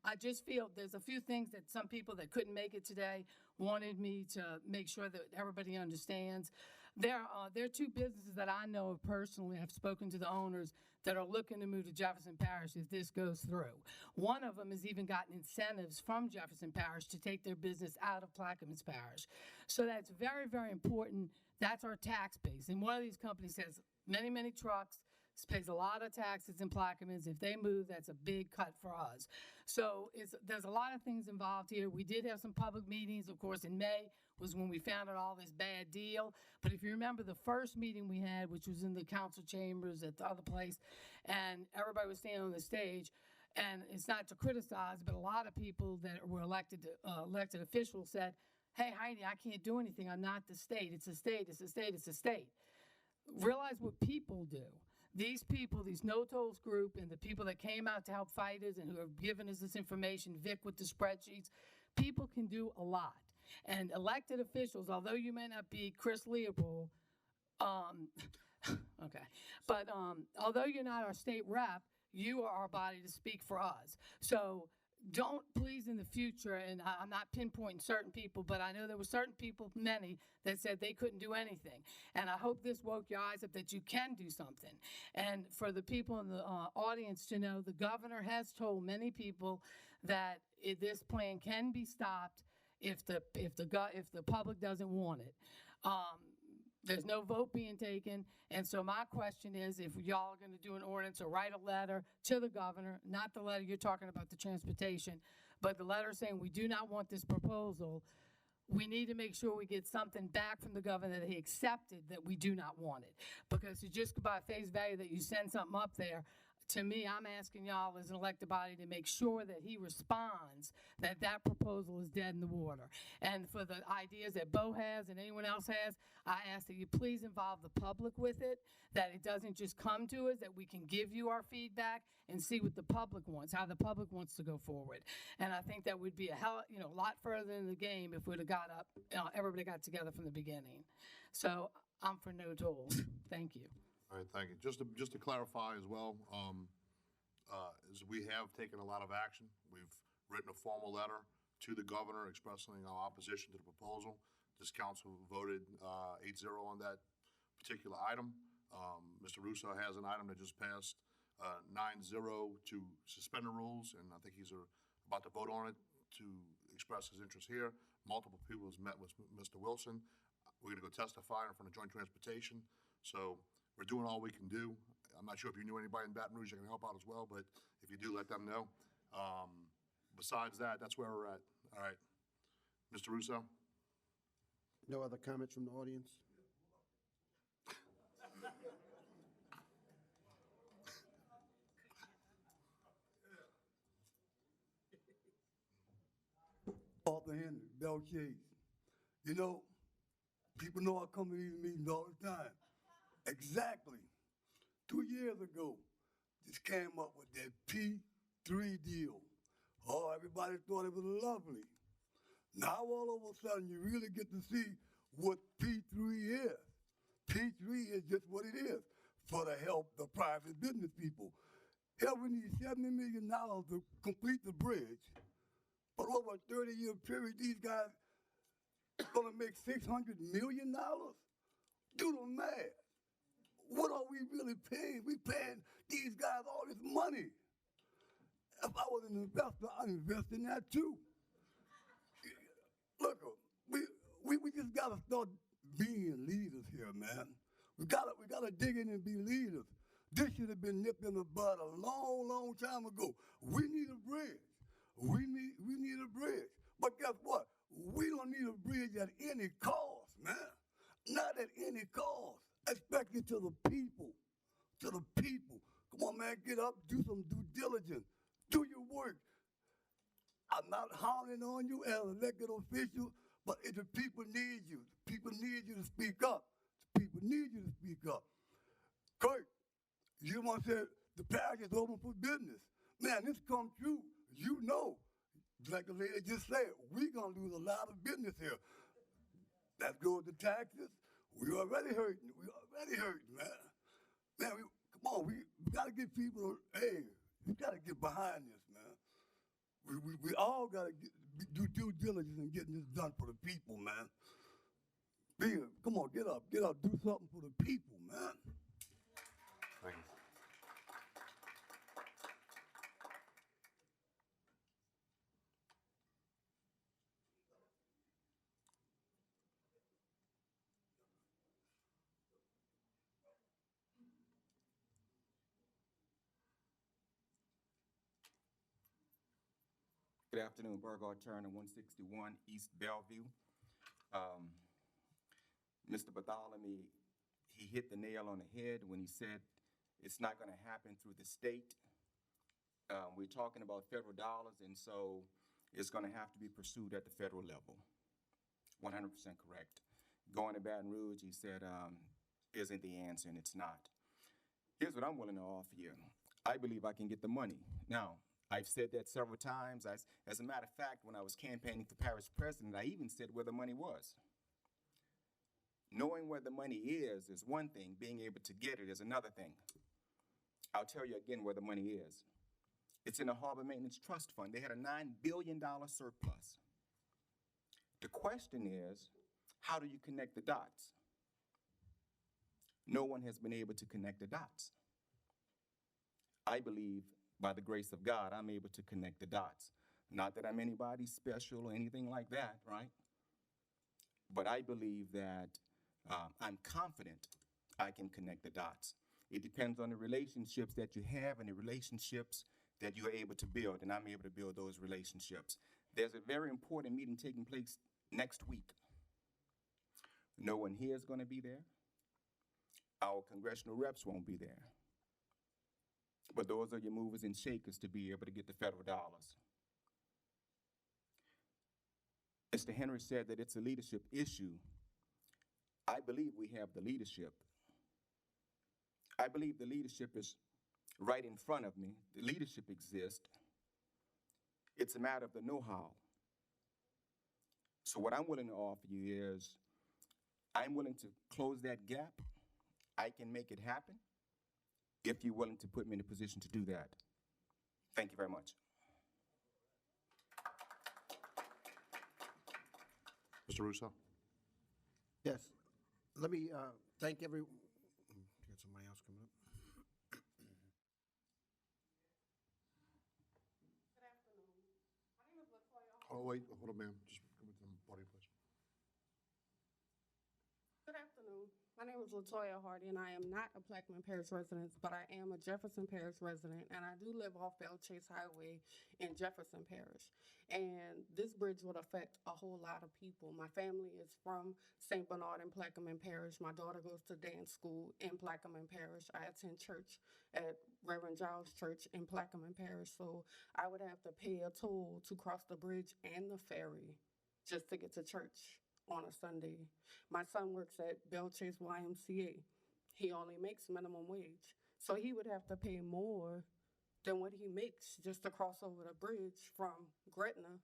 I just feel there's a few things that some people that couldn't make it today wanted me to make sure that everybody understands. There are two businesses that I know of personally. I've spoken to the owners that are looking to move to Jefferson Parish if this goes through. One of them has even gotten incentives from Jefferson Parish to take their business out of Plaquemines Parish. So that's very, very important. That's our tax base. And one of these companies has many, many trucks, pays a lot of taxes in Plaquemines. If they move, that's a big cut for us. So there's a lot of things involved here. We did have some public meetings. Of course, in May was when we found out all this bad deal. But if you remember the first meeting we had, which was in the council chambers at the other place, and everybody was standing on the stage, and it's not to criticize, but a lot of people that were elected officials said, hey, Heidi, I can't do anything. I'm not the state. It's a state. It's a state. It's a state. Realize what people do. These people, these no-tolls group, and the people that came out to help fight us and who have given us this information, Vic with the spreadsheets, people can do a lot. And elected officials, although you may not be Chris Leopold, okay, but although you're not our state rep, you are our body to speak for us. So don't please in the future, and I'm not pinpointing certain people, but I know there were certain people, many, that said they couldn't do anything. And I hope this woke your eyes up that you can do something. And for the people in the audience to know, the governor has told many people that this plan can be stopped if the public doesn't want it. There's no vote being taken. And so my question is, if y'all are going to do an ordinance or write a letter to the governor, not the letter you're talking about, the transportation, but the letter saying we do not want this proposal, we need to make sure we get something back from the governor that he accepted that we do not want it. Because just by face value that you send something up there, to me, I'm asking y'all as an elected body to make sure that he responds, that that proposal is dead in the water. And for the ideas that Bo has and anyone else has, I ask that you please involve the public with it, that it doesn't just come to us, that we can give you our feedback and see what the public wants, how the public wants to go forward. And I think that would be a lot further in the game if we'd have got up, everybody got together from the beginning. So I'm for no toll. Thank you. All right, thank you. Just to clarify as well, is we have taken a lot of action. We've written a formal letter to the governor expressing our opposition to the proposal. This council voted 8-0 on that particular item. Mr. Russo has an item that just passed 9-0 to suspend the rules, and I think he's about to vote on it to express his interest here. Multiple people has met with Mr. Wilson. We're going to go testify in front of Joint Transportation. So we're doing all we can do. I'm not sure if you knew anybody in Baton Rouge that can help out as well, but if you do, let them know. Besides that, that's where we're at. All right. Mr. Russo? No other comments from the audience? Arthur Henry, Bell Chase. People know I come to these meetings all the time. Exactly 2 years ago, this came up with that P3 deal. Oh, everybody thought it was lovely. Now all of a sudden you really get to see what P3 is. P3 is just what it is for the help of private business people. Here we need $70 million to complete the bridge. But over a 30-year period, these guys are gonna make $600 million? Do the math. What are we really paying? We paying these guys all this money. If I was an investor, I'd invest in that too. Look, we just gotta start being leaders here, man. We gotta dig in and be leaders. This should have been nipped in the bud a long, long time ago. We need a bridge. We need a bridge. But guess what? We don't need a bridge at any cost, man. Not at any cost. Especially to the people. to the people. Come on, man, get up, do some due diligence, do your work. I'm not hounding on you as an elected official, but if the people need you, the people need you to speak up. The people need you to speak up. Kurt, you want to say the parish is open for business. Man, this come true. You know, like the lady just said, we gonna lose a lot of business here. That goes to taxes. We already hurting. We already hurting, man. Man, come on, we gotta get people, hey, we gotta get behind this, man. We all gotta do due diligence in getting this done for the people, man. Come on, get up, do something for the people, man. Thank you. Good afternoon, Burgard Turner, 161 East Bellevue. Mr. Bartholomew, he hit the nail on the head when he said it's not going to happen through the state. We're talking about federal dollars, and so it's going to have to be pursued at the federal level. 100% correct. Going to Baton Rouge, he said, isn't the answer, and it's not. Here's what I'm willing to offer you. I believe I can get the money. Now, I've said that several times. As a matter of fact, when I was campaigning for parish president, I even said where the money was. Knowing where the money is one thing. Being able to get it is another thing. I'll tell you again where the money is. It's in the Harbor Maintenance Trust Fund. They had a $9 billion surplus. The question is, how do you connect the dots? No one has been able to connect the dots. I believe by the grace of God, I'm able to connect the dots. Not that I'm anybody special or anything like that, right? But I believe that I'm confident I can connect the dots. It depends on the relationships that you have and the relationships that you're able to build, and I'm able to build those relationships. There's a very important meeting taking place next week. No one here is going to be there. Our congressional reps won't be there. But those are your movers and shakers to be able to get the federal dollars. Mr. Henry said that it's a leadership issue. I believe we have the leadership. I believe the leadership is right in front of me. The leadership exists. It's a matter of the know-how. So what I'm willing to offer you is I'm willing to close that gap. I can make it happen if you're willing to put me in a position to do that. Thank you very much. Mr. Russo? Yes. Let me thank everyone. Got somebody else coming up. Good afternoon. My name is LaToya. Oh, wait, hold on, ma'am. Just come with the podium, please. Good afternoon. My name is LaToya Hardy, and I am not a Plaquemine Parish resident, but I am a Jefferson Parish resident, and I do live off Belle Chase Highway in Jefferson Parish. And this bridge would affect a whole lot of people. My family is from St. Bernard in Plaquemine Parish. My daughter goes to dance school in Plaquemine Parish. I attend church at Reverend Giles Church in Plaquemine Parish, so I would have to pay a toll to cross the bridge and the ferry just to get to church on a Sunday. My son works at Belle Chase YMCA. He only makes minimum wage. So he would have to pay more than what he makes just to cross over the bridge from Gretna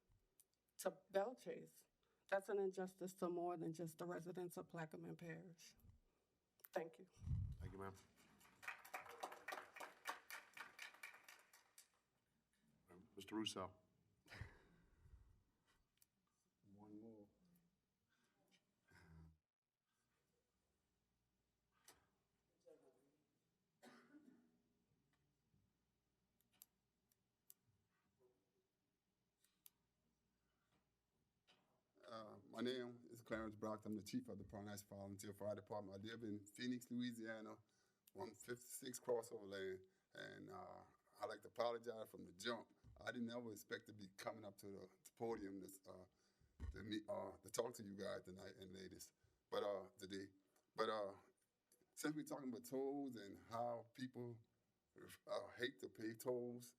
to Belle Chase. That's an injustice to more than just the residents of Plaquemine Parish. Thank you. Thank you, ma'am. Mr. Russo? One more. My name is Clarence Brock. I'm the chief of the Parnasse Volunteer Fire Department. I live in Phoenix, Louisiana, 156 crossover lane, and I'd like to apologize from the jump. I didn't ever expect to be coming up to the podium to talk to you guys tonight and ladies, but today. But since we're talking about tolls and how people hate to pay tolls,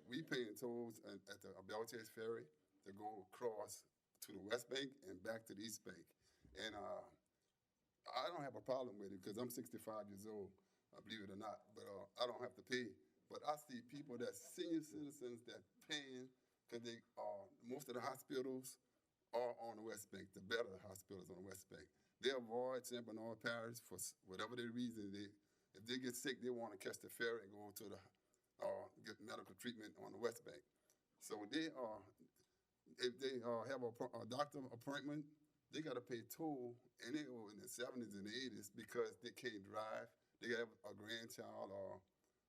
we paying tolls at the Belchase Ferry to go across to the West Bank and back to the East Bank. And I don't have a problem with it because I'm 65 years old, believe it or not, but I don't have to pay. But I see people that senior citizens that paying because they most of the hospitals are on the West Bank, the better hospitals on the West Bank. They avoid St. Bernard Parish for whatever their reason. If they get sick, they want to catch the ferry and go to the get medical treatment on the West Bank. So if they have a doctor appointment, they got to pay toll, and they were in the 70s and the 80s because they can't drive. They have a grandchild or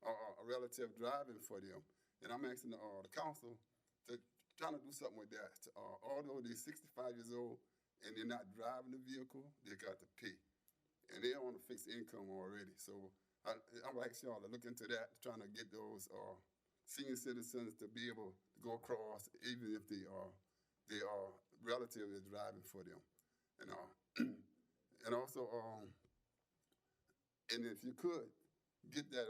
a relative driving for them. And I'm asking the council to trying to do something with that. Although they're 65 years old and they're not driving the vehicle, they got to pay. And they're on a fixed income already. So I'm asking y'all to look into that, trying to get those senior citizens to be able to go across, even if their relative is driving for them. And and also, and if you could get that,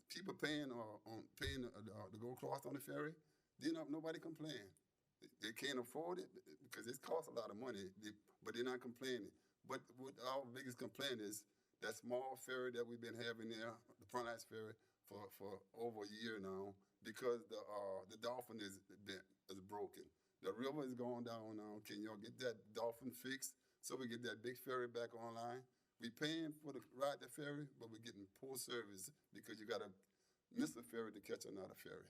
people paying to go across on the ferry, then nobody complain. They can't afford it because it costs a lot of money, but they're not complaining. But what our biggest complaint is that small ferry that we've been having there, the Frontenac Ferry, for over a year now, because the dolphin is broken. The river is going down now. Can y'all get that dolphin fixed so we get that big ferry back online? We're paying for the ride the ferry, but we're getting poor service because you got to miss a ferry to catch another ferry,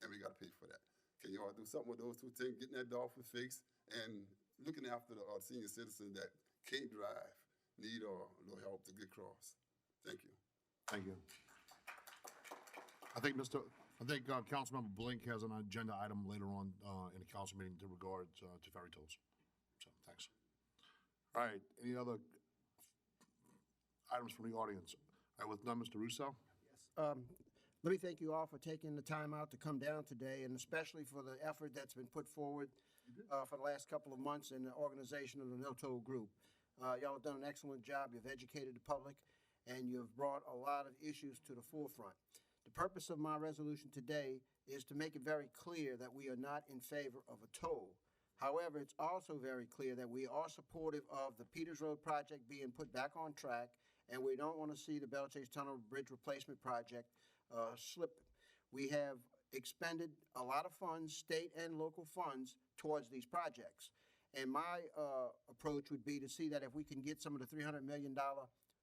and we got to pay for that. Can y'all do something with those two things, getting that dolphin fixed and looking after the senior citizens that can't drive, need a little help to get across? Thank you. Thank you. I think Councilmember Blink has an agenda item later on in the council meeting in regards to ferry tolls. So thanks. All right. Any other items from the audience? All right, with none, Mr. Russo. Yes. Let me thank you all for taking the time out to come down today, and especially for the effort that's been put forward for the last couple of months in the organization of the No Toll Group. Y'all have done an excellent job. You've educated the public, and you've brought a lot of issues to the forefront. The purpose of my resolution today is to make it very clear that we are not in favor of a toll. However, it's also very clear that we are supportive of the Peters Road project being put back on track, and we don't want to see the Belchase Tunnel Bridge Replacement Project slip. We have expended a lot of funds, state and local funds, towards these projects. And my approach would be to see that if we can get some of the $300 million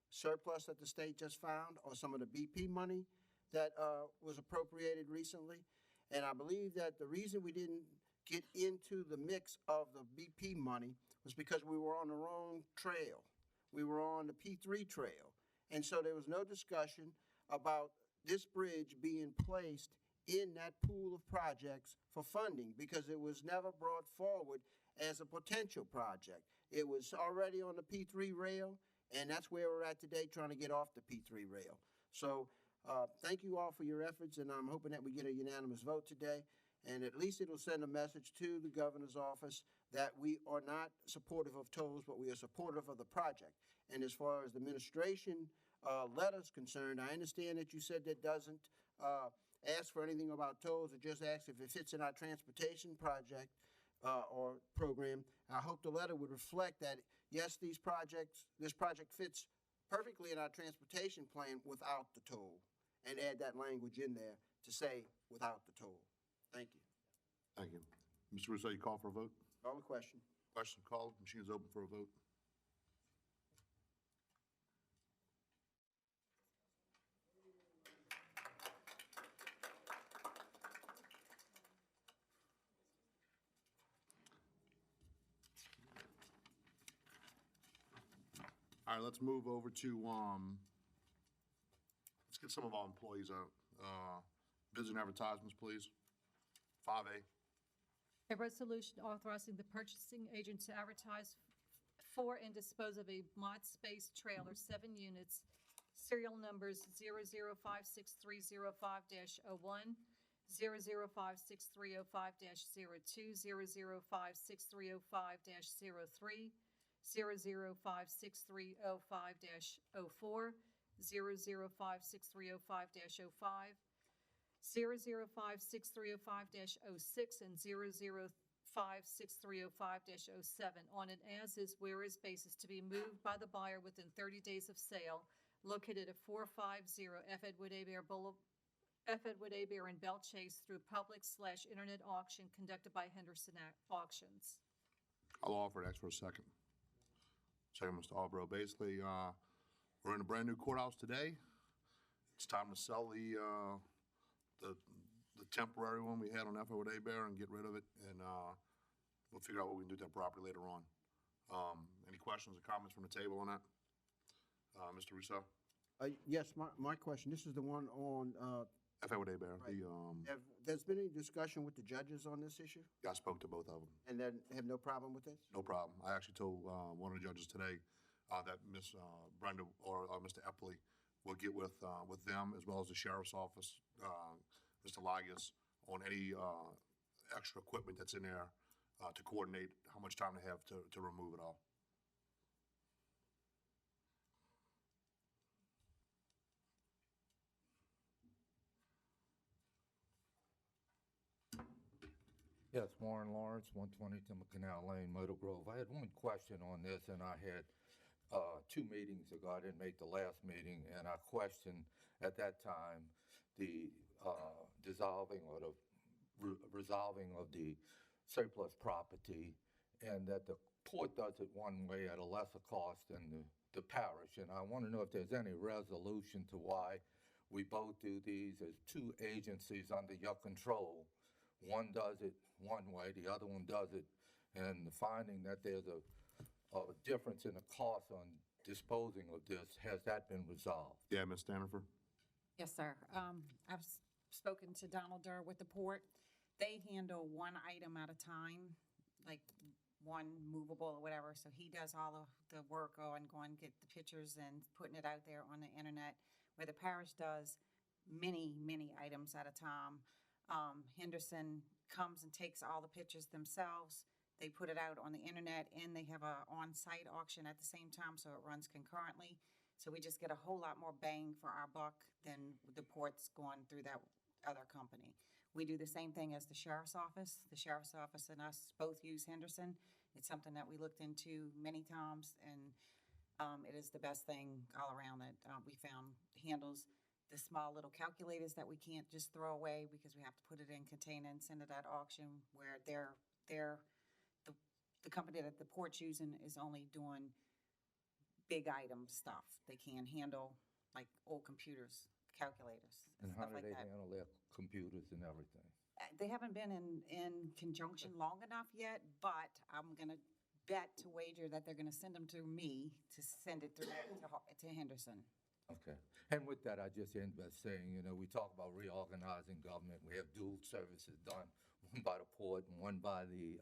surplus that the state just found, or some of the BP money that was appropriated recently. And I believe that the reason we didn't get into the mix of the BP money was because we were on the wrong trail. We were on the P3 trail. And so there was no discussion about this bridge being placed in that pool of projects for funding, because it was never brought forward as a potential project. It was already on the P3 rail, and that's where we're at today, trying to get off the P3 rail. So thank you all for your efforts, and I'm hoping that we get a unanimous vote today, and at least it'll send a message to the governor's office that we are not supportive of tolls, but we are supportive of the project. And as far as the administration letter's concerned, I understand that you said that doesn't ask for anything about tolls. It just asks if it fits in our transportation project or program. I hope the letter would reflect that, yes, this project fits perfectly in our transportation plan without the toll, and add that language in there to say without the toll. Thank you. Thank you. Mr. Russo, you call for a vote? Call the question. Question called. Machine is open for a vote. All right, let's move over to, let's get some of our employees out. Bids and advertisements, please. 5A. A resolution authorizing the purchasing agent to advertise for and dispose of a mod space trailer, 7 units, serial numbers 0056305-01, 0056305-02, 0056305-03, 0056305-04, 0056305-05, 0056305-06, and 0056305-07 on an as-is whereas basis to be moved by the buyer within 30 days of sale, located at 450 F. Edward Abear in Belle Chase through public/internet auction conducted by Henderson Auctions. I'll offer it. Ask for a second. Second, Mr. Albro. Basically, we're in a brand new courthouse today. It's time to sell the temporary one we had on F. Edward Abear and get rid of it, and we'll figure out what we can do with that property later on. Any questions or comments from the table on that? Mr. Rousseau? Yes, my question, this is the one on, F. Edward Abear. Right. There's been any discussion with the judges on this issue? Yeah, I spoke to both of them. And they have no problem with this? No problem. I actually told one of the judges today that Miss Brenda or Mr. Epley will get with them as well as the sheriff's office, Mr. Ligas, on any extra equipment that's in there to coordinate how much time they have to remove it all. Yes, Warren Lawrence, 120 Timber Canal Lane, Myrtle Grove. I had one question on this, and I had 2 meetings ago. I didn't make the last meeting, and I questioned at that time the dissolving or the resolving of the surplus property, and that the port does it one way at a lesser cost than the parish. And I want to know if there's any resolution to why we both do these as 2 agencies under your control. One does it one way, the other one does it, and finding that there's a difference in the cost on disposing of this, has that been resolved? Yeah, Ms. Stanford? Yes, sir. I've spoken to Donald Durr with the port. They handle one item at a time, like one movable or whatever. So he does all of the work on going get the pictures and putting it out there on the internet, where the parish does many, many items at a time. Henderson comes and takes all the pictures themselves. They put it out on the internet, and they have a on-site auction at the same time, so it runs concurrently. So we just get a whole lot more bang for our buck than the ports going through that other company. We do the same thing as the sheriff's office. The sheriff's office and us both use Henderson. It's something that we looked into many times, and it is the best thing all around that we found handles the small little calculators that we can't just throw away because we have to put it in container and send it at auction, where the company that the port's using is only doing big item stuff. They can't handle like old computers, calculators, And stuff how do like they that. handle their computers and everything? They haven't been in conjunction long enough yet, but I'm gonna bet to wager that they're gonna send them to me to send it through to Henderson. Okay. And with that, I just end by saying, we talk about reorganizing government. We have dual services done, one by the port and one by the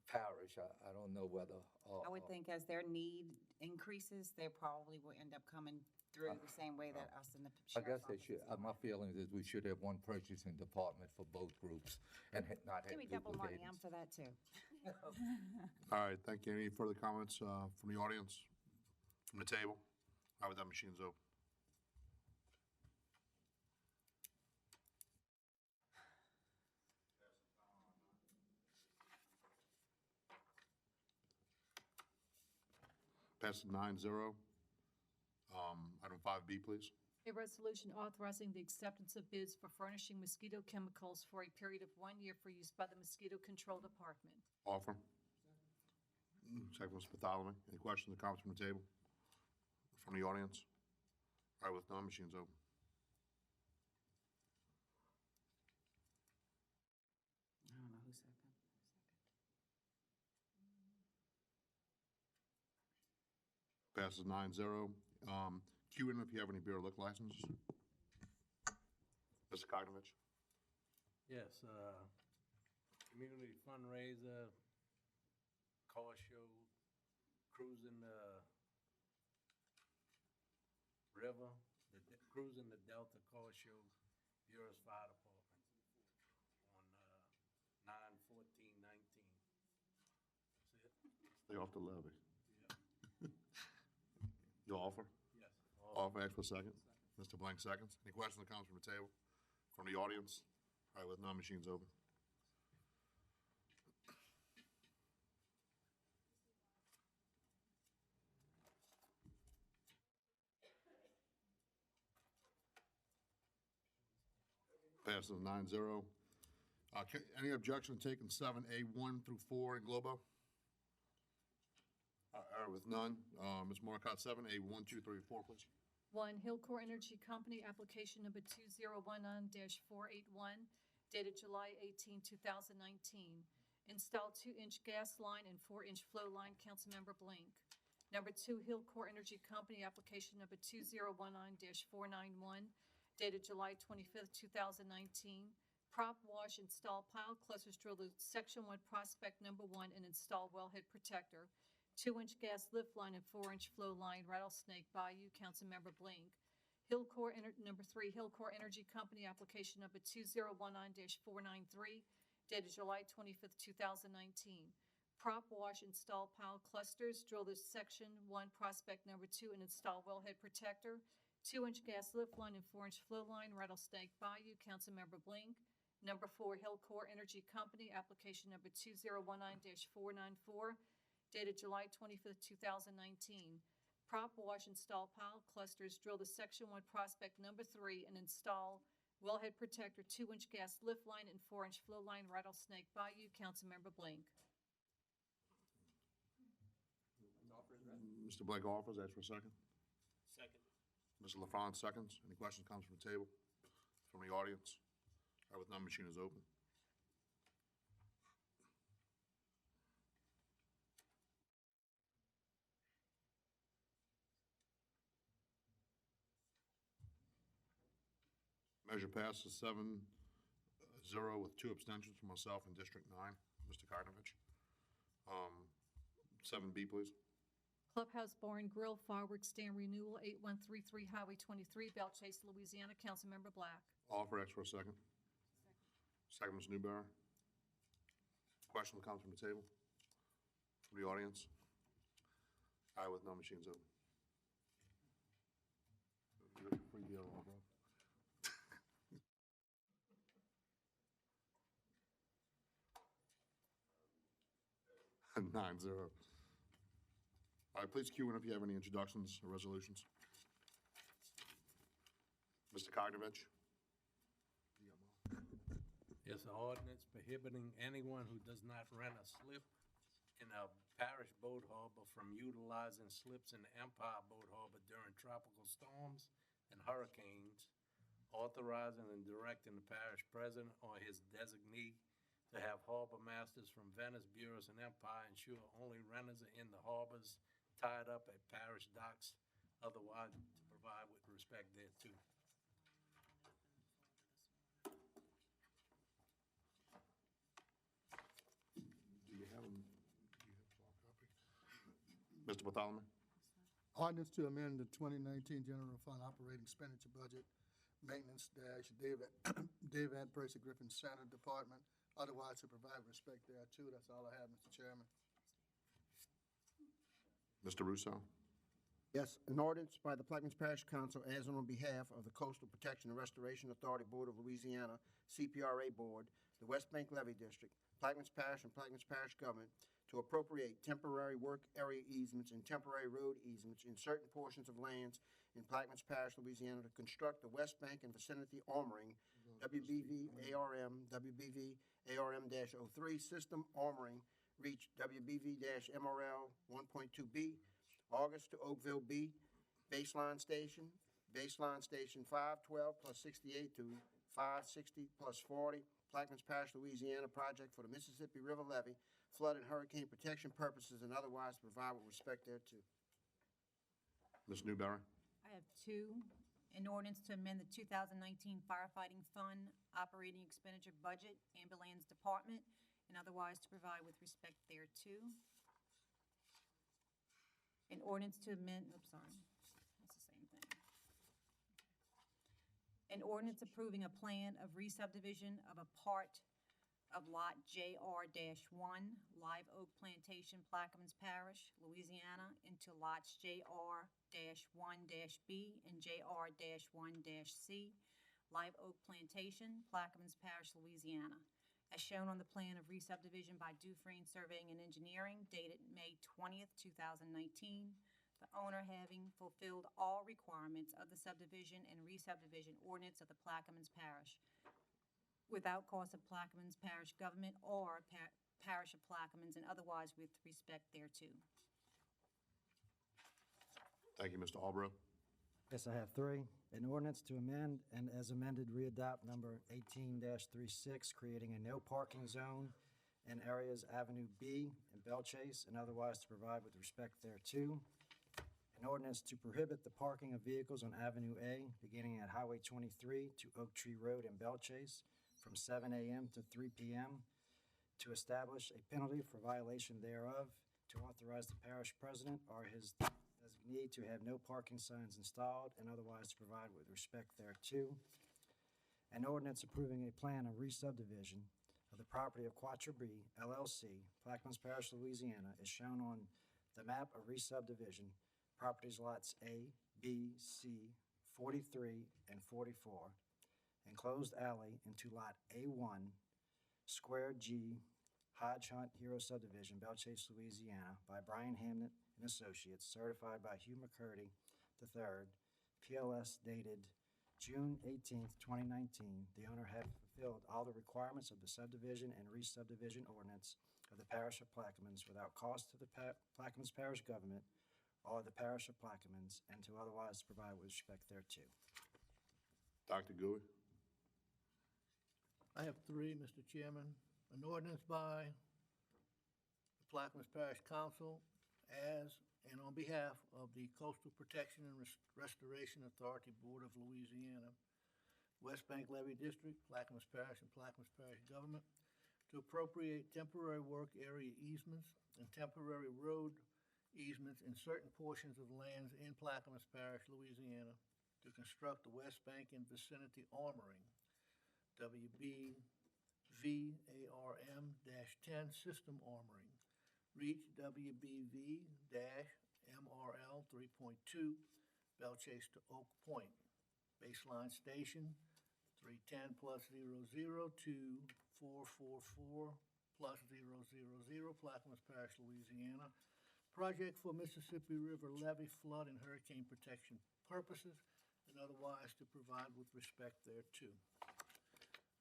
parish. I don't know whether. I would think as their need increases, they probably will end up coming through the same way that us and the I guess sheriff's they office should. is doing. My feeling is we should have one purchasing department for both groups and not have Give me double money, duplicated. I'm for that too. All right, thank you. Any further comments from the audience, from the table? All right, with that, machine's open. Passes 9-0. Item 5B, please. A resolution authorizing the acceptance of bids for furnishing mosquito chemicals for a period of 1 year for use by the Mosquito Control Department. Offer. Second, Mr. Bartholomew. Any questions or comments from the table? From the audience? All right, with none, machine's open. I don't know who said that. Passes 9-0. Cue in if you have any beer or liquor licenses. Mr. Kognovich? Yes, community fundraiser, car show, cruising the river, cruising the Delta car show, Bureau's Fire Department on 9/14/19. That's it. They off the levy. You offer? Yes. Offer, ask for a second. Mr. Blank seconds. Any questions or comments from the table? From the audience? All right, with none, machines open. Passes 9-0. Any objection to taking 7A1 through 4 in Globo? All right, with none, Ms. Marcotte, 7A1, 2, 3, 4, please. 1, Hillcore Energy Company, application number 2019-481, dated July 18, 2019. Install 2-inch gas line and 4-inch flow line, Councilmember Blank. Number 2, Hillcore Energy Company, application number 2019-491, dated July 25, 2019. Prop wash, install pile clusters, drill the section 1 prospect number 1, and install wellhead protector. 2-inch gas lift line and 4-inch flow line, Rattlesnake Bayou, Councilmember Blank. Number 3, Hillcore Energy Company, application number 2019-493, dated July 25th, 2019. Prop wash, install pile clusters, drill the section 1 prospect number 2, and install wellhead protector. 2-inch gas lift line and 4-inch flow line, Rattlesnake Bayou, Councilmember Blank. Number 4, Hillcore Energy Company, application number 2019-494, dated July 25th, 2019. Prop wash, install pile clusters, drill the section 1 prospect number 3, and install wellhead protector, 2-inch gas lift line and 4-inch flow line, Rattlesnake Bayou, Councilmember Blank. Mr. Blank offers, ask for a second. Second. Mr. LaFrance seconds. Any questions, comments from the table? From the audience? All right, with none, machine is open. Measure passes 7-0 with 2 abstentions for myself in District 9. Mr. Karnovich. 7B, please. Clubhouse Bar and Grill Fireworks Stand Renewal, 8133 Highway 23, Belle Chase, Louisiana, Councilmember Black. Offer, ask for a second. Second, Ms. Newberry. Question or comment from the table? From the audience? All right, with no machines open. You got your free deal, bro. 9-0. All right, please cue in if you have any introductions or resolutions. Mr. Karnovich. It's an ordinance prohibiting anyone who does not rent a slip in a parish boat harbor from utilizing slips in the Empire Boat Harbor during tropical storms and hurricanes, authorizing and directing the parish president or his designee to have harbor masters from Venice, Buras, and Empire ensure only renters are in the harbors tied up at parish docks, otherwise to provide with respect thereto. Do you have a copy? Mr. Bartholomew? Ordinance to amend the 2019 General Fund Operating Expenditure Budget, Maintenance dash Dave Ann Percy Griffin Center Department, otherwise to provide respect thereto. That's all I have, Mr. Chairman. Mr. Russo? Yes, an ordinance by the Plaquemines Parish Council as on behalf of the Coastal Protection and Restoration Authority Board of Louisiana, CPRA Board, the West Bank Levee District, Plaquemines Parish and Plaquemines Parish Government to appropriate temporary work area easements and temporary road easements in certain portions of lands in Plaquemines Parish, Louisiana to construct the West Bank and vicinity armoring, WBV ARM, WBV ARM-03 system armoring, reach WBV-MRL 1.2B, August to Oakville B, baseline station 512 plus 68 to 560 plus 40, Plaquemines Parish, Louisiana, project for the Mississippi River levee, flood and hurricane protection purposes and otherwise provide with respect thereto. Ms. Newberry? I have 2. An ordinance to amend the 2019 firefighting fund operating expenditure budget, ambulance department, and otherwise to provide with respect thereto. An ordinance to amend, oops, sorry, that's the same thing. An ordinance approving a plan of re-subdivision of a part of Lot JR-1, Live Oak Plantation, Plaquemines Parish, Louisiana, into lots JR-1-B and JR-1-C, Live Oak Plantation, Plaquemines Parish, Louisiana, as shown on the plan of re-subdivision by Dufresne Surveying and Engineering dated May 20th, 2019, the owner having fulfilled all requirements of the subdivision and re-subdivision ordinance of the Plaquemines Parish, without cost of Plaquemines Parish government or Parish of Plaquemines, and otherwise with respect thereto. Thank you, Mr. Albro. Yes, I have three. An ordinance to amend and as amended readopt number 18-36, creating a no parking zone in areas Avenue B and Bell Chase and otherwise to provide with respect thereto. An ordinance to prohibit the parking of vehicles on Avenue A beginning at Highway 23 to Oak Tree Road in Bell Chase from 7 a.m. to 3 p.m. To establish a penalty for violation thereof, to authorize the parish president or his designee to have no parking signs installed and otherwise to provide with respect thereto. An ordinance approving a plan of re-subdivision of the property of Quattro B LLC, Plaquemines Parish, Louisiana, is shown on the map of re-subdivision, properties lots A, B, C, 43, and 44, enclosed alley into lot A1, Square G, Hodge Hunt Hero Subdivision, Bell Chase, Louisiana, by Brian Hamnet and Associates, certified by Hugh McCurdy III, PLS dated June 18th, 2019. The owner having fulfilled all the requirements of the subdivision and re-subdivision ordinance of the Parish of Plaquemines without cost to the Plaquemines Parish government or the Parish of Plaquemines, and to otherwise provide with respect thereto. Dr. Gui. I have three, Mr. Chairman. An ordinance by the Plaquemines Parish Council as and on behalf of the Coastal Protection and Restoration Authority Board of Louisiana, West Bank Levee District, Plaquemines Parish, and Plaquemines Parish Government to appropriate temporary work area easements and temporary road easements in certain portions of lands in Plaquemines Parish, Louisiana, to construct the West Bank and vicinity armoring, WBVARM-10 system armoring, reach WBV-MRL 3.2, Bell Chase to Oak Point, baseline station 310 plus 00 to 444 plus 000, Plaquemines Parish, Louisiana. Project for Mississippi River levee flood and hurricane protection purposes and otherwise to provide with respect thereto.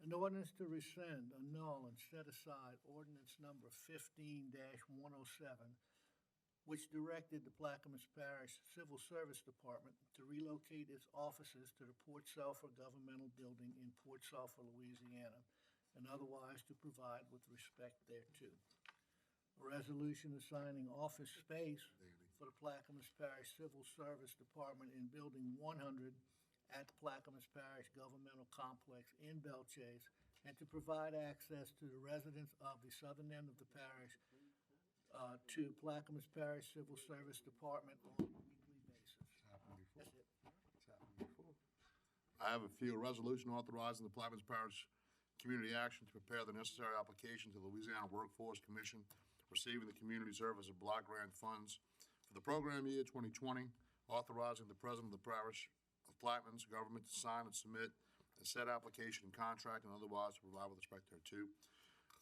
An ordinance to rescind, annul, and set aside ordinance number 15-107, which directed the Plaquemines Parish Civil Service Department to relocate its offices to the Port Sulphur Governmental Building in Port Sulphur, Louisiana, and otherwise to provide with respect thereto. A resolution assigning office space for the Plaquemines Parish Civil Service Department in Building 100 at the Plaquemines Parish Governmental Complex in Bell Chase, and to provide access to the residents of the southern end of the parish to Plaquemines Parish Civil Service Department on a weekly basis. That's it. I have a few. A resolution authorizing the Plaquemines Parish Community Action to prepare the necessary application to the Louisiana Workforce Commission receiving the Community Service of Block Grant Funds for the program year 2020, authorizing the President of the Parish of Plaquemines government to sign and submit a said application and contract and otherwise to provide with respect thereto.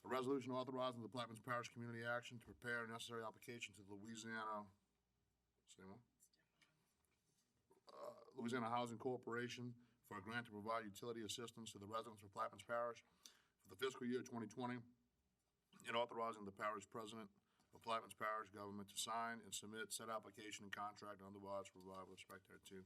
A resolution authorizing the Plaquemines Parish Community Action to prepare a necessary application to the Louisiana Housing Corporation for a grant to provide utility assistance to the residents of Plaquemines Parish for the fiscal year 2020, and authorizing the parish president of Plaquemines Parish government to sign and submit said application and contract and otherwise provide with respect thereto.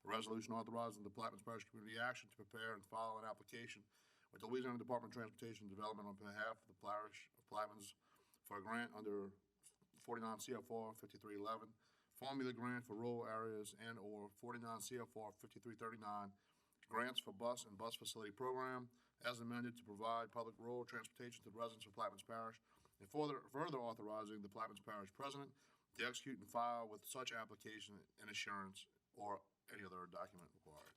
A resolution authorizing the Plaquemines Parish Community Action to prepare and file an application with the Louisiana Department of Transportation and Development on behalf of the parish of Plaquemines for a grant under 49 CFR 5311, formula grant for rural areas and or 49 CFR 5339, grants for bus and bus facility program as amended to provide public rural transportation to the residents of Plaquemines Parish, and further authorizing the Plaquemines Parish president to execute and file with such application and assurance or any other document required.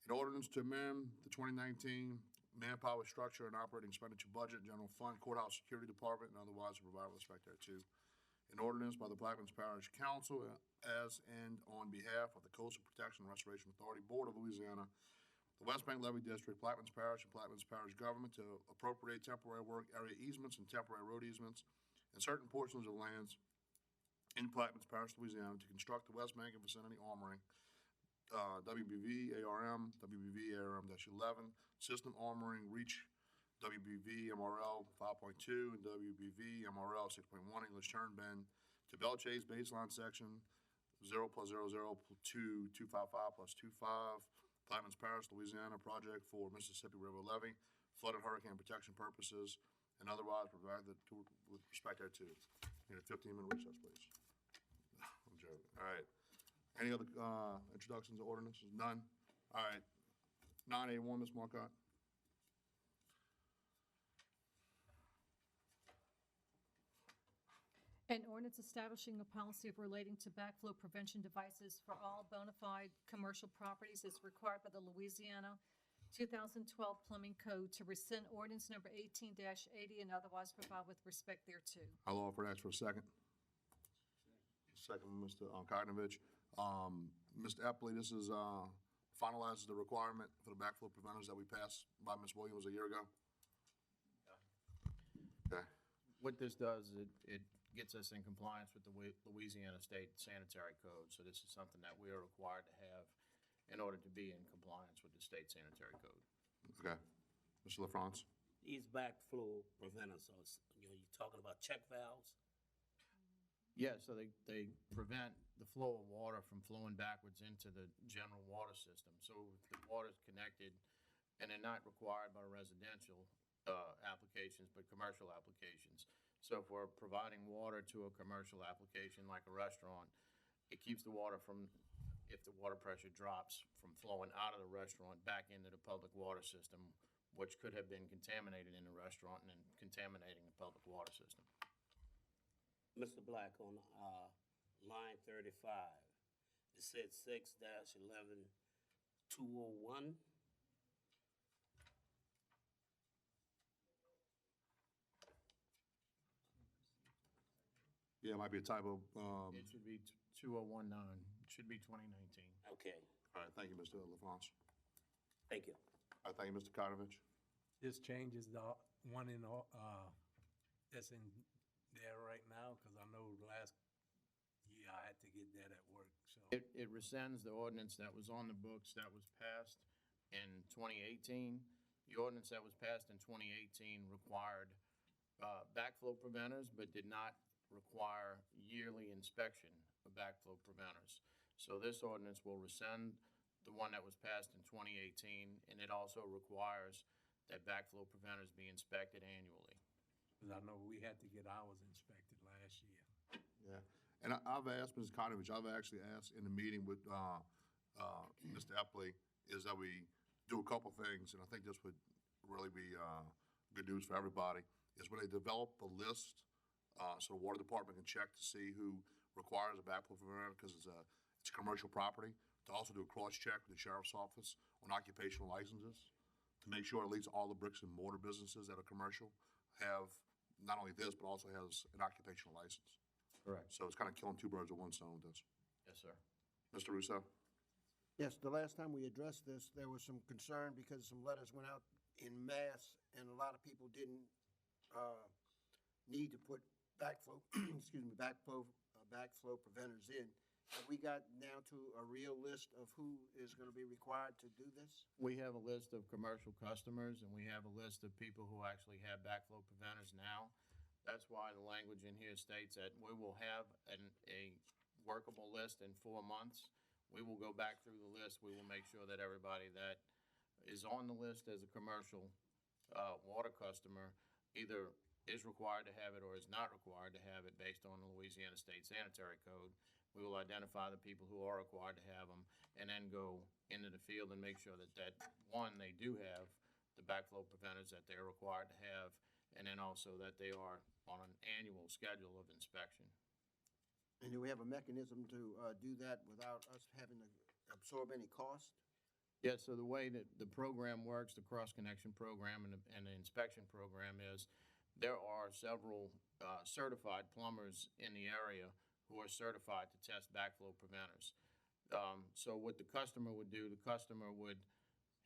An ordinance to amend the 2019 manpower structure and operating expenditure budget, general fund, courthouse security department, and otherwise to provide with respect thereto. An ordinance by the Plaquemines Parish Council as and on behalf of the Coastal Protection and Restoration Authority Board of Louisiana, the West Bank Levy District, Plaquemines Parish, and Plaquemines Parish government to appropriate temporary work area easements and temporary road easements and certain portions of lands in Plaquemines Parish, Louisiana, to construct the West Bank and vicinity armoring, WBV ARM, WBV ARM-11, system armoring, reach WBV MRL 5.2, and WBV MRL 6.1, English turn bend to Bell Chase baseline section 0 + 0 0 to 255 + 25, Plaquemines Parish, Louisiana, project for Mississippi River levee, flood and hurricane protection purposes, and otherwise provided with respect thereto. Need a 15-minute recess, please. I'm joking. All right. Any other introductions or ordinances? None? All right. 9A1, Ms. Marcotte. An ordinance establishing a policy of relating to backflow prevention devices for all bona fide commercial properties is required by the Louisiana 2012 Plumbing Code to rescind ordinance number 18-80 and otherwise provide with respect thereto. I'll offer that for a second. Second, Mr. Koknovich. Mr. Epley, this is finalizes the requirement for the backflow preventers that we passed by Ms. Williams a year ago. Okay. What this does, it gets us in compliance with the Louisiana State Sanitary Code. So this is something that we are required to have in order to be in compliance with the State Sanitary Code. Okay. Mr. LaFrance? These backflow preventers, so you're talking about check valves? Yeah, so they prevent the flow of water from flowing backwards into the general water system. So if the water's connected, and they're not required by residential applications, but commercial applications. So if we're providing water to a commercial application like a restaurant, it keeps the water from, if the water pressure drops, from flowing out of the restaurant back into the public water system, which could have been contaminated in the restaurant and then contaminating the public water system. Mr. Black, on line 35, it said 6-11-201. Yeah, it might be a typo. It should be 2019. It should be 2019. Okay. All right, thank you, Mr. LaFrance. Thank you. All right, thank you, Mr. Koknovich. This changes the one in, that's in there right now, because I know last year I had to get that at work, so. It rescinds the ordinance that was on the books that was passed in 2018. The ordinance that was passed in 2018 required backflow preventers, but did not require yearly inspection of backflow preventers. So this ordinance will rescind the one that was passed in 2018, and it also requires that backflow preventers be inspected annually. Because I know we had to get ours inspected last year. Yeah, and I've asked Ms. Koknovich, I've actually asked in the meeting with Mr. Epley, is that we do a couple things, and I think this would really be good news for everybody, is when they develop a list, so the water department can check to see who requires a backflow preventer, because it's a commercial property, to also do a cross-check with the sheriff's office on occupational licenses, to make sure at least all the bricks and mortar businesses that are commercial have not only this, but also has an occupational license. Correct. So it's kind of killing two birds with one stone with this. Yes, sir. Mr. Russo? Yes, the last time we addressed this, there was some concern because some letters went out in mass, and a lot of people didn't need to put backflow, backflow preventers in. Have we got down to a real list of who is going to be required to do this? We have a list of commercial customers, and we have a list of people who actually have backflow preventers now. That's why the language in here states that we will have a workable list in 4 months. We will go back through the list. We will make sure that everybody that is on the list as a commercial water customer either is required to have it or is not required to have it based on the Louisiana State Sanitary Code. We will identify the people who are required to have them and then go into the field and make sure that one, they do have the backflow preventers that they're required to have, and then also that they are on an annual schedule of inspection. And do we have a mechanism to do that without us having to absorb any cost? Yeah, so the way that the program works, the cross-connection program and the inspection program is, there are several certified plumbers in the area who are certified to test backflow preventers. So what the customer would do, the customer would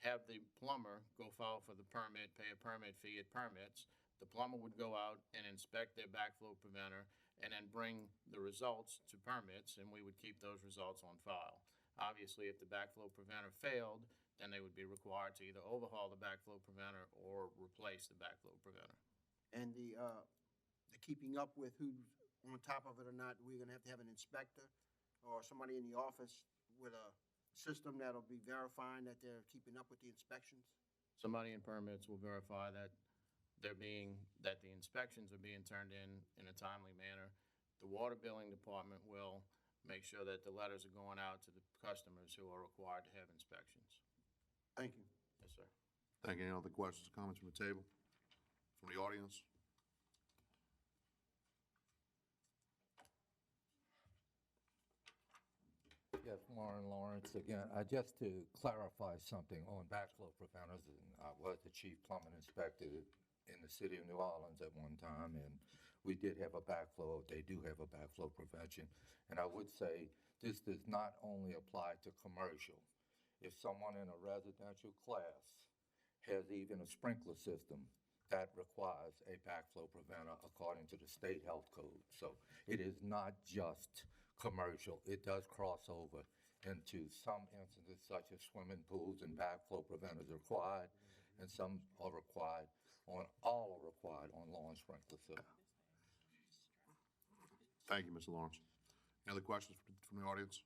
have the plumber go file for the permit, pay a permit fee at permits. The plumber would go out and inspect their backflow preventer and then bring the results to permits, and we would keep those results on file. Obviously, if the backflow preventer failed, then they would be required to either overhaul the backflow preventer or replace the backflow preventer. And the keeping up with who's on top of it or not, we're gonna have an inspector or somebody in the office with a system that'll be verifying that they're keeping up with the inspections? Somebody in permits will verify that that the inspections are being turned in a timely manner. The water billing department will make sure that the letters are going out to the customers who are required to have inspections. Thank you. Yes, sir. Thank you. Any other questions or comments from the table? From the audience? Yes, Warren Lawrence again. Just to clarify something on backflow preventers, and I was the chief plumbing inspector in the city of New Orleans at one time, and we did have a backflow. They do have a backflow prevention. And I would say this does not only apply to commercial. If someone in a residential class has even a sprinkler system, that requires a backflow preventer according to the state health code. So it is not just commercial. It does cross over into some instances such as swimming pools, and backflow preventers are required, and some are required all are required on lawn sprinkler systems. Thank you, Mr. Lawrence. Any other questions from the audience?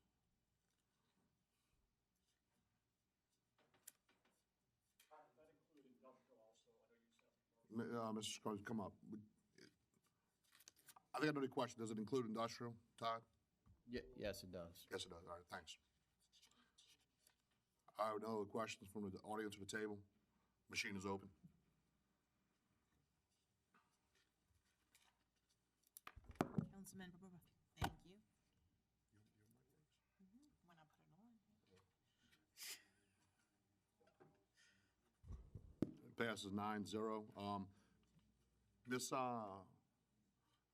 Mr. Scruggs, come up. I think I know the question. Does it include industrial, Todd? Yes, it does. Yes, it does. All right, thanks. All right, no other questions from the audience or the table? Machine is open. Councilman Barber, thank you. When I put it on. It passes 9-0. I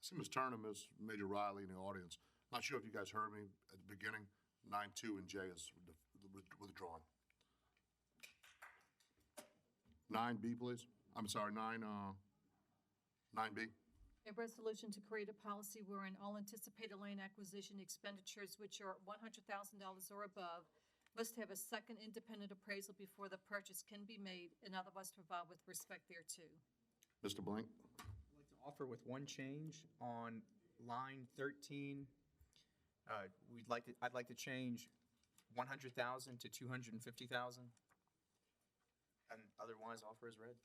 see Ms. Turner, Ms. Major Riley in the audience. Not sure if you guys heard me at the beginning. 9-2 and J is withdrawn. 9B, please. I'm sorry, 9B. A resolution to create a policy wherein all anticipated land acquisition expenditures which are $100,000 or above must have a second independent appraisal before the purchase can be made and otherwise provide with respect thereto. Mr. Blank. I'd like to offer with one change on line 13. I'd like to change 100,000 to 250,000, and otherwise offer as read.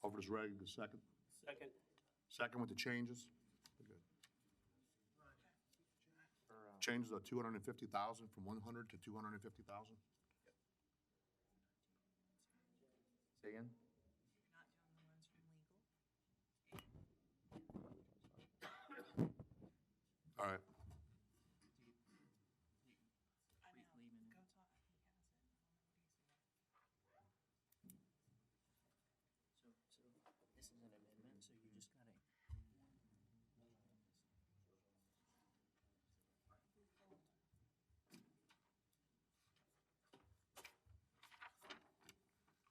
Offer is ready. The second. Second. Second with the changes. Good. Changes are 250,000 from 100 to 250,000. Say again? All right. This is an amendment, so you just gotta.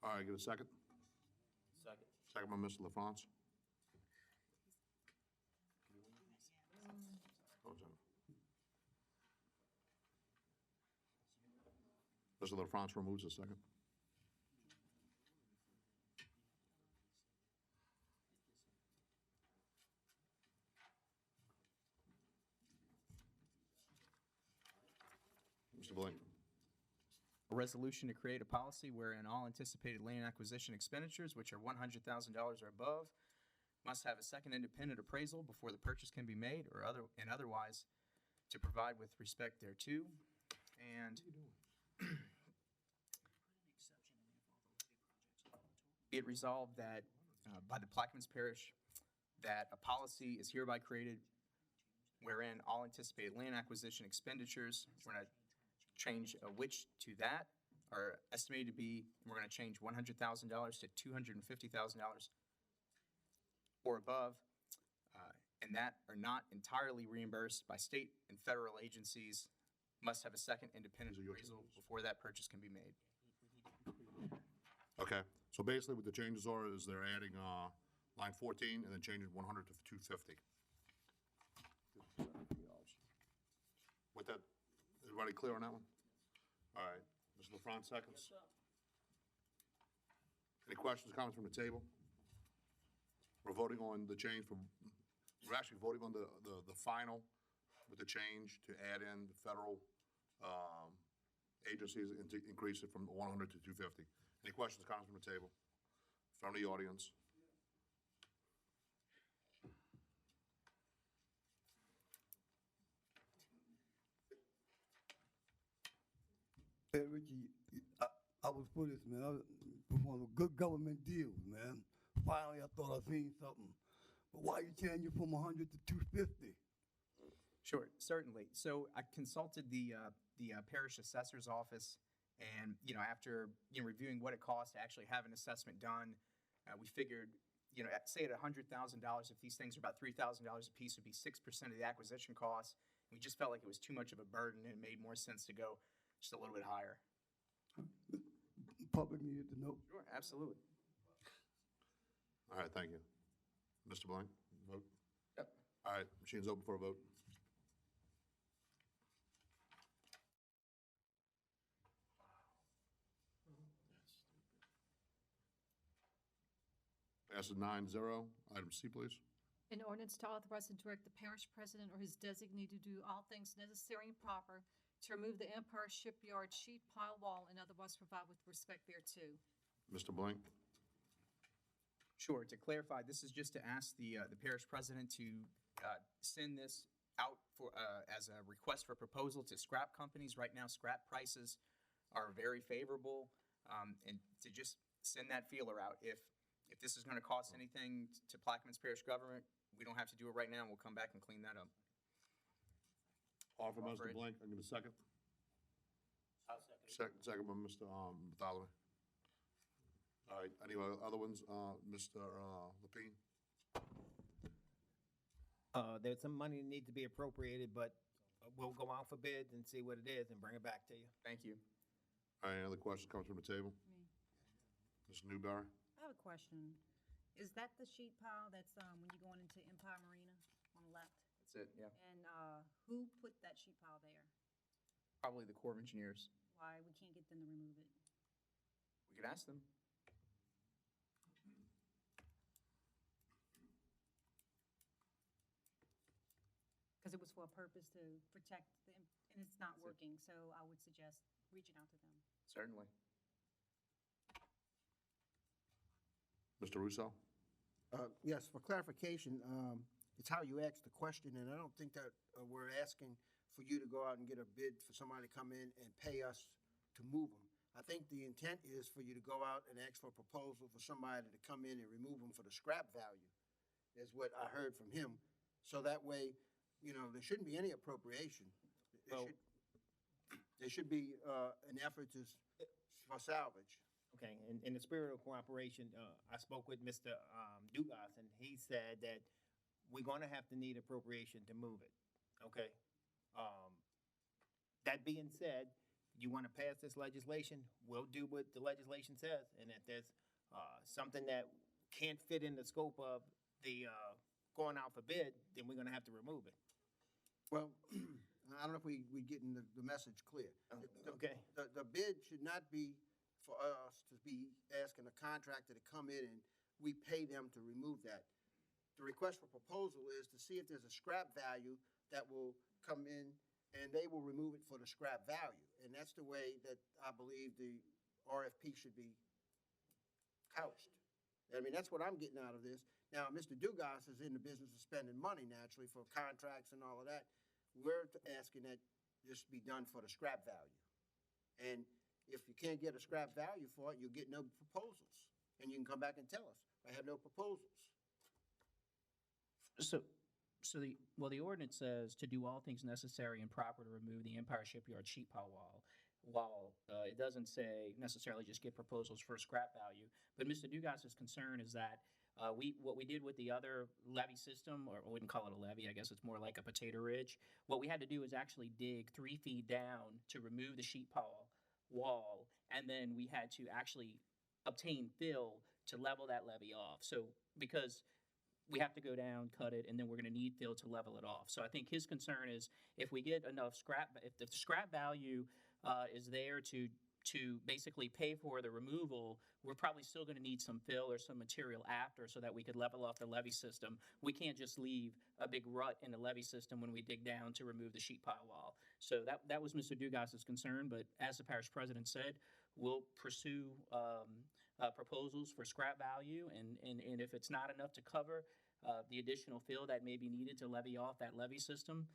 All right, get a second. Second. Second by Mr. LaFrance. Mr. LaFrance removes a second. Mr. Blank. A resolution to create a policy wherein all anticipated land acquisition expenditures, which are $100,000 or above, must have a second independent appraisal before the purchase can be made or otherwise to provide with respect thereto. And be it resolved that by the Plaquemines Parish that a policy is hereby created wherein all anticipated land acquisition expenditures, we're going to change which to that are estimated to be, we're going to change $100,000 to $250,000 or above, and that are not entirely reimbursed by state and federal agencies, must have a second independent appraisal before that purchase can be made. Okay, so basically what the changes are is they're adding, line 14 and then changing 100 to 250. With that, everybody clear on that one? All right, Mr. LaFrance, seconds. Any questions, comments from the table? We're voting on the change from, we're actually voting on the final with the change to add in the federal agencies and to increase it from 100 to 250. Any questions, comments from the table? From the audience? Hey, Ricky, I was for this, man. I was for one of the good government deals, man. Finally, I thought I seen something. But why you changing it from 100 to 250? Sure, certainly. So I consulted the parish assessor's office, and after reviewing what it costs to actually have an assessment done, we figured, say at $100,000, if these things are about $3,000 a piece, would be 6% of the acquisition cost. We just felt like it was too much of a burden, and it made more sense to go just a little bit higher. Public needed to know. Sure, absolutely. All right, thank you. Mr. Blank, vote? Yep. All right, machine's open for a vote. Passes 9-0. Item C, please. An ordinance to authorize and direct the parish president or his designee to do all things necessary and proper to remove the Empire Shipyard sheet pile wall and otherwise provide with respect thereto. Mr. Blank? Sure. To clarify, this is just to ask the parish president to send this out for as a request for proposal to scrap companies. Right now, scrap prices are very favorable, and to just send that feeler out. If this is going to cost anything to Plaquemines Parish government, we don't have to do it right now. We'll come back and clean that up. Offer by Mr. Blank. I'm going to second. I'll second. Second by Mr. Bartholomew. All right, any other ones? Mr. Lapine? There's some money that needs to be appropriated, but we'll go out for bids and see what it is and bring it back to you. Thank you. All right, any other questions coming from the table? Me. Ms. Newberry? I have a question. Is that the sheet pile that's when you're going into Empire Marina on the left? That's it, yeah. And who put that sheet pile there? Probably the Corps of Engineers. Why we can't get them to remove it? We could ask them. Because it was for a purpose to protect them, and it's not working, so I would suggest reaching out to them. Certainly. Mr. Russo? Yes, for clarification, it's how you ask the question, and I don't think that we're asking for you to go out and get a bid for somebody to come in and pay us to move them. I think the intent is for you to go out and ask for a proposal for somebody to come in and remove them for the scrap value, is what I heard from him. So that way, there shouldn't be any appropriation. There should be an effort for salvage. Okay, in the spirit of cooperation, I spoke with Mr. Dugas, and he said that we're going to have to need appropriation to move it, okay? That being said, you want to pass this legislation, we'll do what the legislation says, and if there's something that can't fit in the scope of the going out for bid, then we're going to have to remove it. Well, I don't know if we're getting the message clear. Okay. The bid should not be for us to be asking a contractor to come in and we pay them to remove that. The request for proposal is to see if there's a scrap value that will come in and they will remove it for the scrap value. And that's the way that I believe the RFP should be couched. I mean, that's what I'm getting out of this. Now, Mr. Dugas is in the business of spending money naturally for contracts and all of that. We're asking that this be done for the scrap value. And if you can't get a scrap value for it, you'll get no proposals. And you can come back and tell us, I have no proposals. So So the ordinance says to do all things necessary and proper to remove the Empire Shipyard sheet pile wall. While it doesn't say necessarily just get proposals for scrap value, but Mr. Dugas's concern is that what we did with the other levee system, or I wouldn't call it a levee, I guess it's more like a potato ridge. What we had to do is actually dig 3 feet down to remove the sheet pile wall, and then we had to actually obtain fill to level that levee off. So because we have to go down, cut it, and then we're going to need fill to level it off. So I think his concern is if we get enough scrap, if the scrap value is there to basically pay for the removal, we're probably still going to need some fill or some material after so that we could level off the levee system. We can't just leave a big rut in the levee system when we dig down to remove the sheet pile wall. So that was Mr. Dugas's concern, but as the parish president said, we'll pursue proposals for scrap value, and if it's not enough to cover the additional fill that may be needed to levy off that levee system,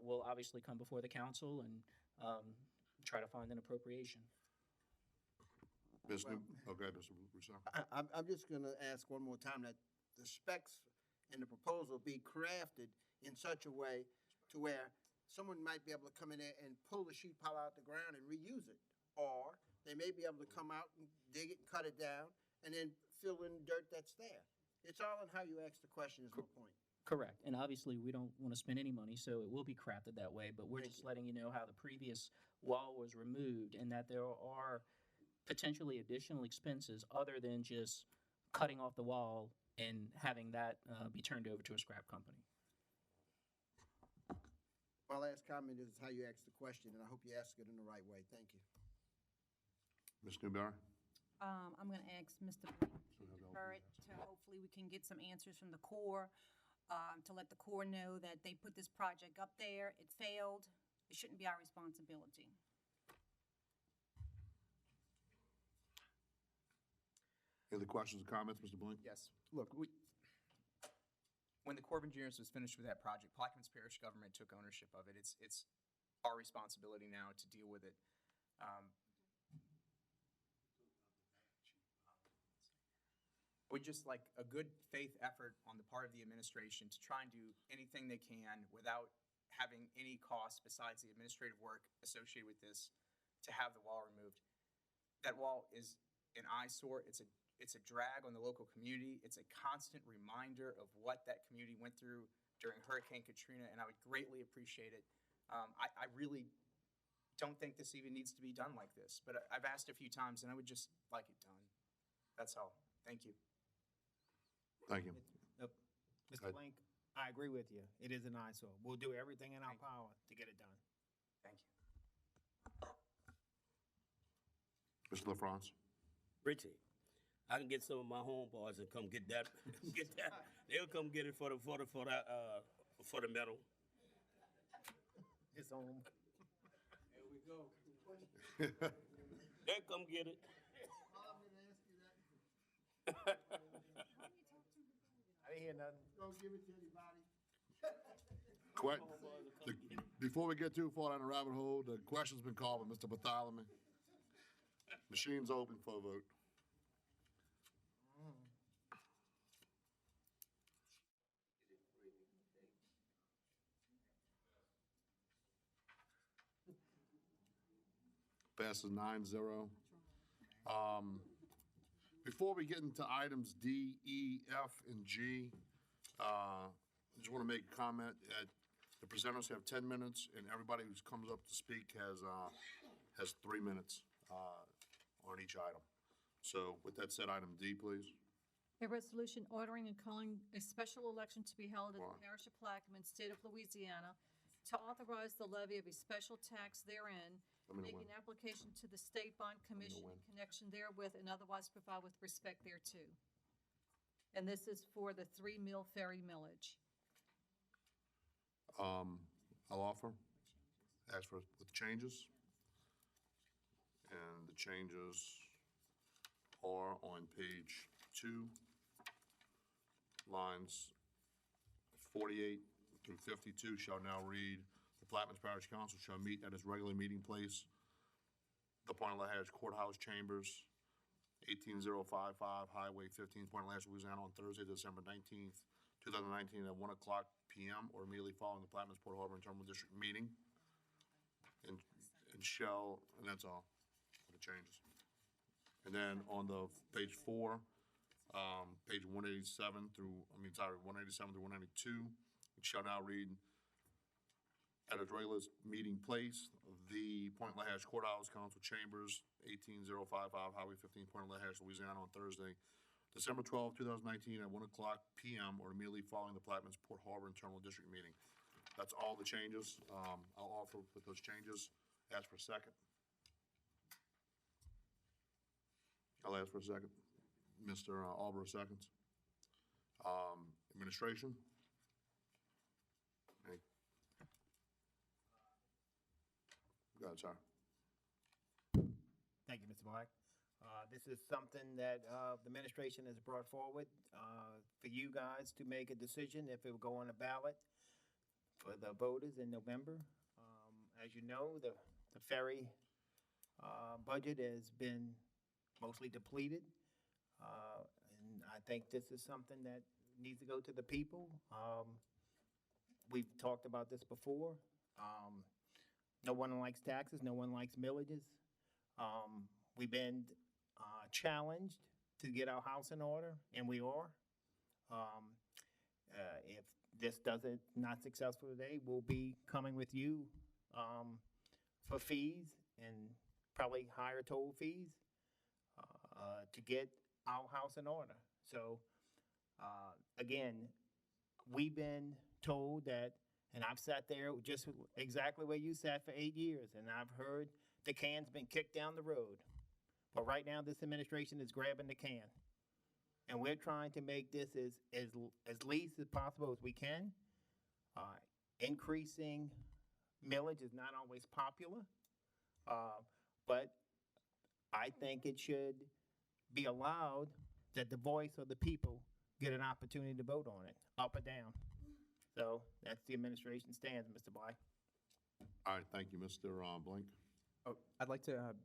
we'll obviously come before the council and try to find an appropriation. Okay, Mr. Rousseau. I'm just gonna ask one more time that the specs and the proposal be crafted in such a way to where someone might be able to come in there and pull the sheet pile out the ground and reuse it. Or they may be able to come out and dig it, cut it down, and then fill in dirt that's there. It's all in how you ask the question is the point. Correct. And obviously, we don't want to spend any money, so it will be crafted that way. But we're just letting you know how the previous wall was removed and that there are potentially additional expenses other than just cutting off the wall and having that be turned over to a scrap company. My last comment is how you ask the question, and I hope you ask it in the right way. Thank you. Ms. Newberry? I'm going to ask Mr. Burrett to hopefully we can get some answers from the Corps to let the Corps know that they put this project up there, it failed, it shouldn't be our responsibility. Any other questions or comments, Mr. Blink? Yes. Look, when the Corps of Engineers was finished with that project, Plaquemines Parish government took ownership of it. It's our responsibility now to deal with it. Would just like a good faith effort on the part of the administration to try and do anything they can without having any cost besides the administrative work associated with this to have the wall removed. That wall is an eyesore. It's a drag on the local community. It's a constant reminder of what that community went through during Hurricane Katrina, and I would greatly appreciate it. I really don't think this even needs to be done like this, but I've asked a few times, and I would just like it done. That's all. Thank you. Thank you. Mr. Blank, I agree with you. It is an eyesore. We'll do everything in our power to get it done. Thank you. Mr. LaFrance? Richie, I can get some of my homeboys and come get that. They'll come get it for the metal. It's on. There we go. They'll come get it. I didn't hear nothing. Don't give it to anybody. Before we get too far down the rabbit hole, the question's been called by Mr. Bartholomew. Machine's open for a vote. Passes 9-0. Before we get into items D, E, F, and G, I just want to make a comment that the presenters have 10 minutes, and everybody who comes up to speak has 3 minutes on each item. So with that said, item D, please. A resolution ordering and calling a special election to be held at the parish of Plaquemines, state of Louisiana, to authorize the levy of a special tax therein, making application to the State Bond Commission in connection therewith, and otherwise provide with respect thereto. And this is for the 3 Mill Ferry millage. I'll offer, ask for with changes. And the changes are on page 2, lines 48 through 52 shall now read, the Plaquemines Parish Council shall meet at its regular meeting place, the Point Laharge Courthouse Chambers, 18055 Highway 15, Point Laharge, Louisiana, on Thursday, December 19th, 2019 at 1 o'clock PM or immediately following the Plaquemines Port Harbor and Terminal District meeting. And shall, and that's all for the changes. And then on the page 4, page 187 through, 187 through 192, it shall now read, at its regular meeting place, the Point Lahash Courthouse Council Chambers, 18055 Highway 15, Point Lahash, Louisiana, on Thursday, December 12, 2019, at 1 o'clock PM or immediately following the Plaquemines Port Harbor and Terminal District meeting. That's all the changes. I'll offer with those changes. Ask for a second. I'll ask for a second. Mr. Albert seconds. Administration? Any? Go ahead, sir. Thank you, Mr. Black. This is something that the administration has brought forward for you guys to make a decision if it will go on a ballot for the voters in November. As you know, the ferry budget has been mostly depleted. And I think this is something that needs to go to the people. We've talked about this before. No one likes taxes. No one likes millages. We've been challenged to get our house in order, and we are. If this doesn't not successful today, we'll be coming with you for fees and probably higher toll fees to get our house in order. So again, we've been told that, and I've sat there just exactly where you sat for 8 years, and I've heard the can's been kicked down the road. But right now, this administration is grabbing the can. And we're trying to make this as least as possible as we can. Increasing millage is not always popular, but I think it should be allowed that the voice of the people get an opportunity to vote on it, up or down. So that's the administration stance, Mr. Bly. All right, thank you, Mr. Blank. Oh, I'd like to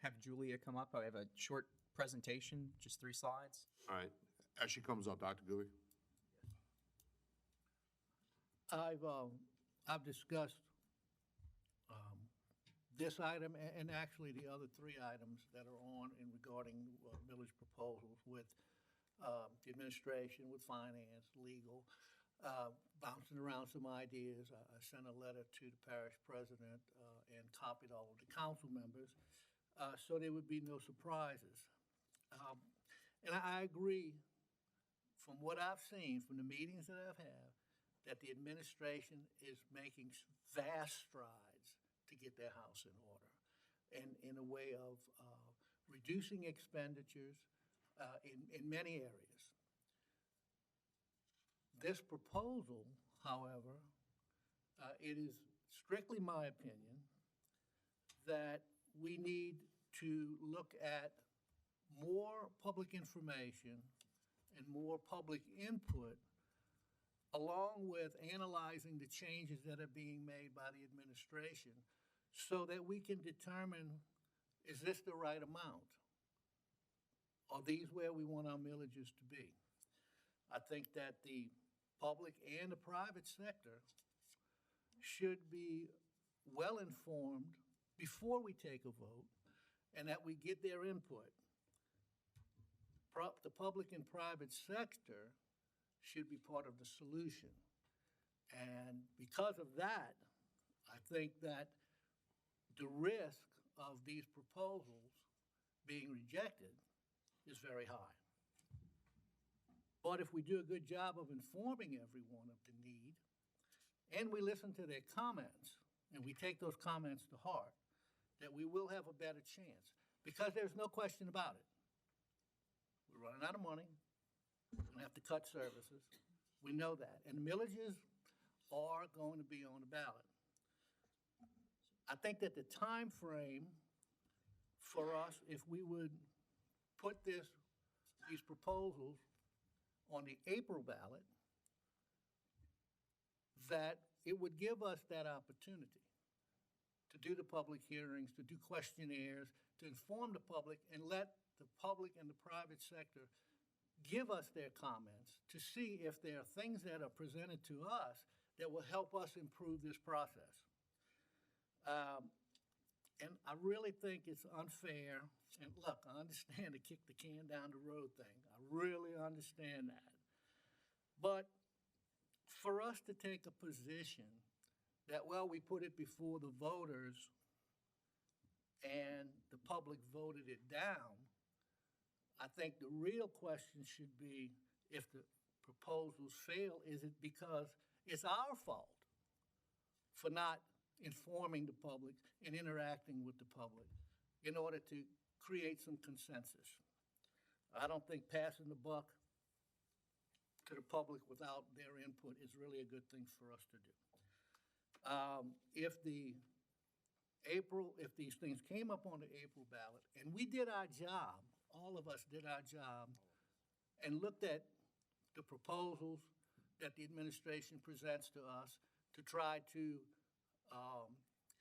have Julia come up. I have a short presentation, just 3 slides. All right, as she comes up, Dr. Gooey. I've discussed this item and actually the other 3 items that are on in regarding village proposals with the administration, with finance, legal, bouncing around some ideas. I sent a letter to the parish president and copied all of the council members so there would be no surprises. And I agree from what I've seen from the meetings that I've had that the administration is making vast strides to get their house in order and in a way of reducing expenditures in many areas. This proposal, however, it is strictly my opinion that we need to look at more public information and more public input along with analyzing the changes that are being made by the administration so that we can determine, is this the right amount? Are these where we want our millages to be? I think that the public and the private sector should be well informed before we take a vote and that we get their input. The public and private sector should be part of the solution. And because of that, I think that the risk of these proposals being rejected is very high. But if we do a good job of informing everyone of the need, and we listen to their comments, and we take those comments to heart, that we will have a better chance. Because there's no question about it. We're running out of money. We're going to have to cut services. We know that. And millages are going to be on the ballot. I think that the time frame for us, if we would put these proposals on the April ballot, that it would give us that opportunity to do the public hearings, to do questionnaires, to inform the public and let the public and the private sector give us their comments to see if there are things that are presented to us that will help us improve this process. And I really think it's unfair, and look, I understand the kick the can down the road thing. I really understand that. But for us to take a position that, well, we put it before the voters and the public voted it down, I think the real question should be, if the proposals fail, is it because it's our fault for not informing the public and interacting with the public in order to create some consensus? I don't think passing the buck to the public without their input is really a good thing for us to do. If these things came up on the April ballot and we did our job, all of us did our job and looked at the proposals that the administration presents to us to try to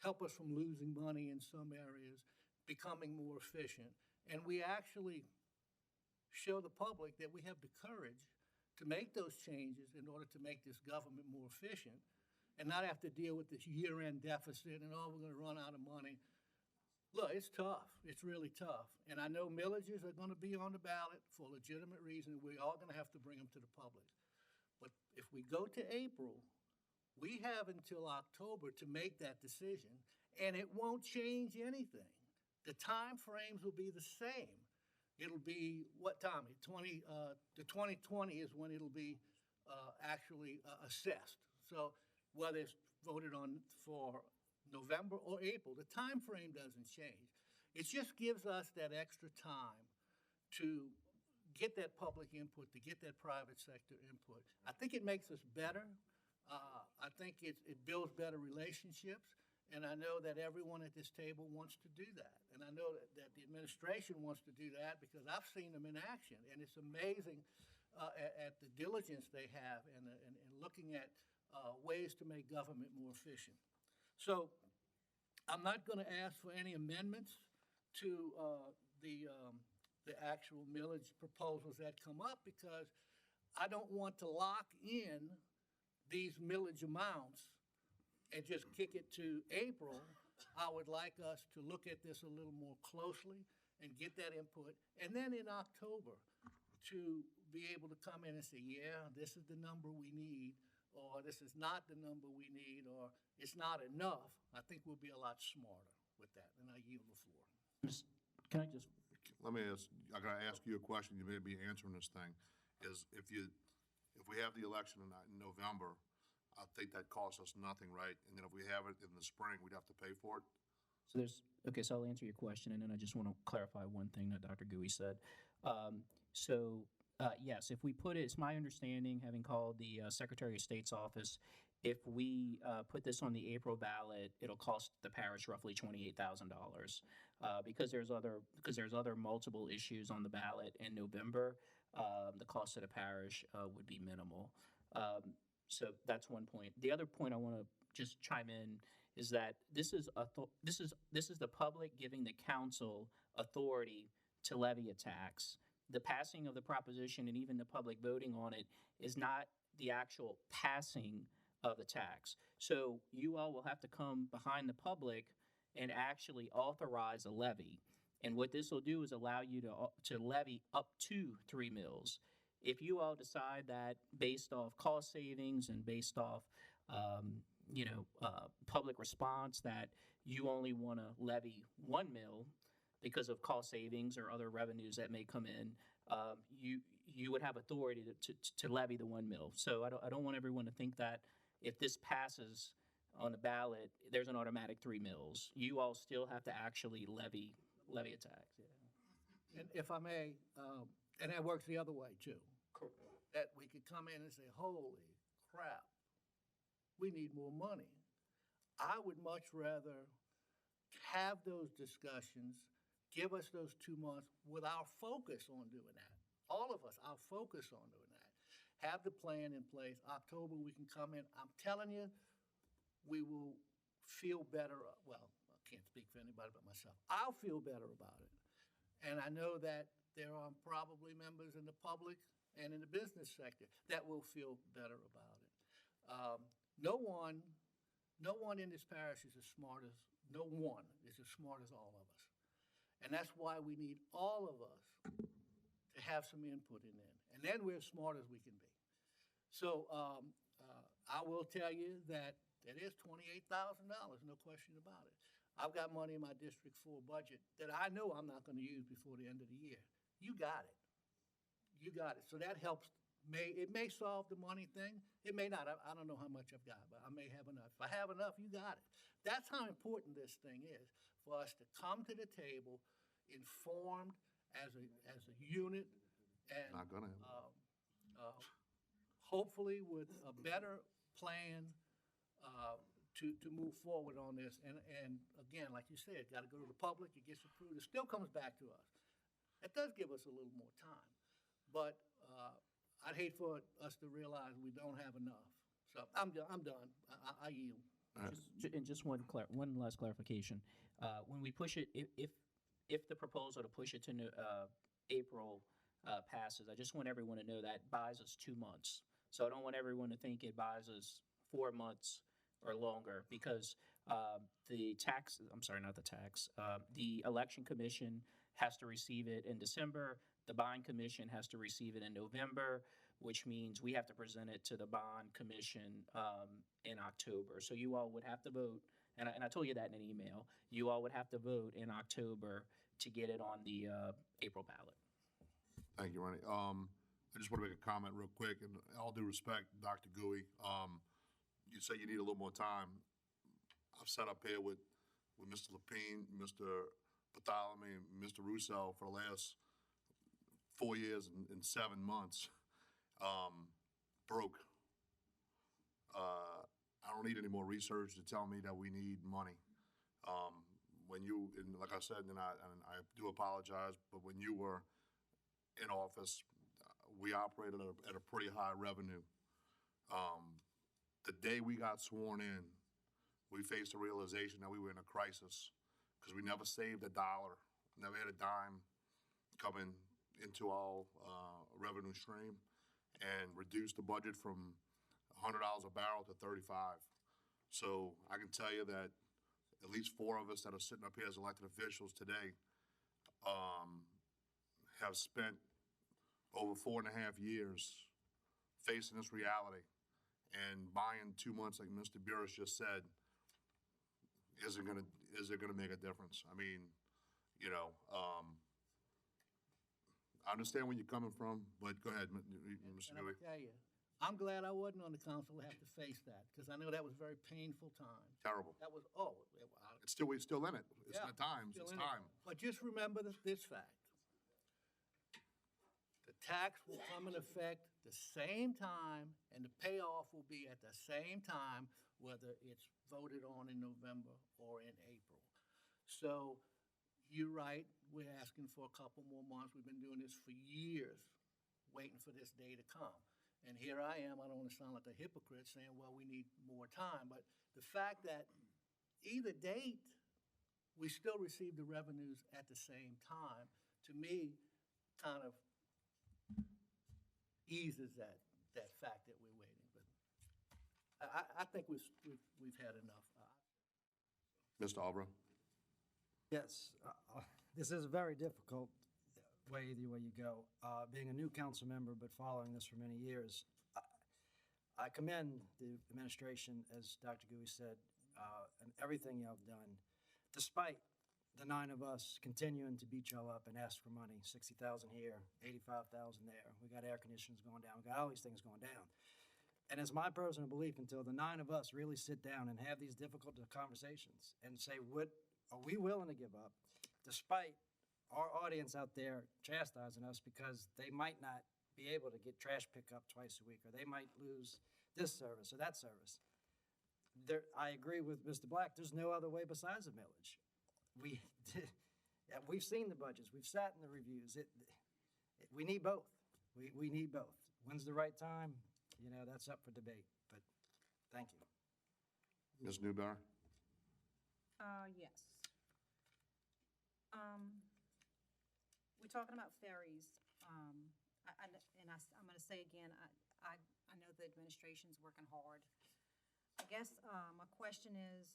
help us from losing money in some areas, becoming more efficient, and we actually show the public that we have the courage to make those changes in order to make this government more efficient and not have to deal with this year-end deficit and, oh, we're going to run out of money. Look, it's tough. It's really tough. And I know millages are going to be on the ballot for a legitimate reason. We're all going to have to bring them to the public. But if we go to April, we have until October to make that decision, and it won't change anything. The time frames will be the same. It'll be, what time? The 2020 is when it'll be actually assessed. So whether it's voted on for November or April, the time frame doesn't change. It just gives us that extra time to get that public input, to get that private sector input. I think it makes us better. I think it builds better relationships, and I know that everyone at this table wants to do that. And I know that the administration wants to do that because I've seen them in action, and it's amazing at the diligence they have and looking at ways to make government more efficient. So I'm not going to ask for any amendments to the actual millage proposals that come up because I don't want to lock in these millage amounts and just kick it to April. I would like us to look at this a little more closely and get that input. And then in October, to be able to come in and say, yeah, this is the number we need, or this is not the number we need, or it's not enough. I think we'll be a lot smarter with that. And I yield the floor. Can I just? Let me ask, I gotta ask you a question. You may be answering this thing. Is if we have the election in November, I think that costs us nothing, right? And then if we have it in the spring, we'd have to pay for it? So I'll answer your question, and then I just want to clarify one thing that Dr. Gui said. Yes, if we put it, it's my understanding, having called the Secretary of State's office, if we put this on the April ballot, it'll cost the parish roughly $28,000 because there's other multiple issues on the ballot in November. The cost of the parish would be minimal. So that's one point. The other point I want to just chime in is that this is the public giving the council authority to levy a tax. The passing of the proposition and even the public voting on it is not the actual passing of the tax. So you all will have to come behind the public and actually authorize a levy. And what this will do is allow you to levy up to 3 mills. If you all decide that based off cost savings and based off, public response that you only want to levy 1 mill because of cost savings or other revenues that may come in, you would have authority to levy the 1 mill. So I don't want everyone to think that if this passes on the ballot, there's an automatic 3 mills. You all still have to actually levy a tax. Yeah. And if I may, and that works the other way too. That we could come in and say, holy crap, we need more money. I would much rather have those discussions, give us those 2 months with our focus on doing that. All of us, our focus on doing that. Have the plan in place. October, we can come in. I'm telling you, we will feel better. Well, I can't speak for anybody but myself. I'll feel better about it. And I know that there are probably members in the public and in the business sector that will feel better about it. No one in this parish is as smart as, no one is as smart as all of us. And that's why we need all of us to have some input in it. And then we're as smart as we can be. So I will tell you that it is $28,000, no question about it. I've got money in my District 4 budget that I know I'm not going to use before the end of the year. You got it. You got it. So that helps. It may solve the money thing. It may not. I don't know how much I've got, but I may have enough. If I have enough, you got it. That's how important this thing is, for us to come to the table informed as a unit and Not gonna. hopefully with a better plan to move forward on this. And again, like you said, got to go to the public. It gets approved. It still comes back to us. It does give us a little more time, but I'd hate for us to realize we don't have enough. So I'm done. I yield. And just one last clarification. When we push it, if the proposal to push it to April passes, I just want everyone to know that buys us 2 months. So I don't want everyone to think it buys us 4 months or longer, because the Election Commission has to receive it in December. The Bond Commission has to receive it in November, which means we have to present it to the Bond Commission in October. So you all would have to vote, and I told you that in an email, you all would have to vote in October to get it on the April ballot. Thank you, Ronnie. I just want to make a comment real quick, and all due respect, Dr. Gouy, you say you need a little more time. I've sat up here with Mr. Lapine, Mr. Bartholomew, Mr. Russo for the last 4 years and 7 months. Broke. I don't need any more research to tell me that we need money. And like I said, and I do apologize, but when you were in office, we operated at a pretty high revenue. The day we got sworn in, we faced the realization that we were in a crisis because we never saved a dollar, never had a dime coming into our revenue stream, and reduced the budget from $100 a barrel to $35. So I can tell you that at least 4 of us that are sitting up here as elected officials today have spent over 4.5 years facing this reality, and buying 2 months, like Mr. Burris just said, is it gonna make a difference? I mean, you know, I understand where you're coming from, but go ahead, Mr. And Gouy. I'll tell you, I'm glad I wasn't on the council to have to face that, because I know that was a very painful time. Terrible. That was, We're still in it. It's Yeah, not times, still it's in it. time. But just remember this fact. The tax will come in effect the same time, and the payoff will be at the same time, whether it's voted on in November or in April. So you're right, we're asking for a couple more months. We've been doing this for years, waiting for this day to come. And here I am, I don't want to sound like a hypocrite saying, well, we need more time. But the fact that either date, we still receive the revenues at the same time, to me, kind of eases that fact that we're waiting. But I think we've had enough. Mr. Albro? Yes, this is a very difficult way either way you go. Being a new council member, but following this for many years, I commend the administration, as Dr. Gouy said, and everything y'all have done, despite the 9 of us continuing to beat y'all up and ask for money, $60,000 here, $85,000 there. We got air conditioners going down. We got all these things going down. And it's my personal belief, until the 9 of us really sit down and have these difficult conversations and say, what are we willing to give up, despite our audience out there chastising us because they might not be able to get trash pickup twice a week, or they might lose this service or that service. I agree with Mr. Black. There's no other way besides a millage. We've seen the budgets. We've sat in the reviews. We need both. We need both. When's the right time? You know, that's up for debate, but thank you. Ms. Newberry? Yes. we're talking about ferries. I'm gonna say again, I know the administration's working hard. I guess, my question is,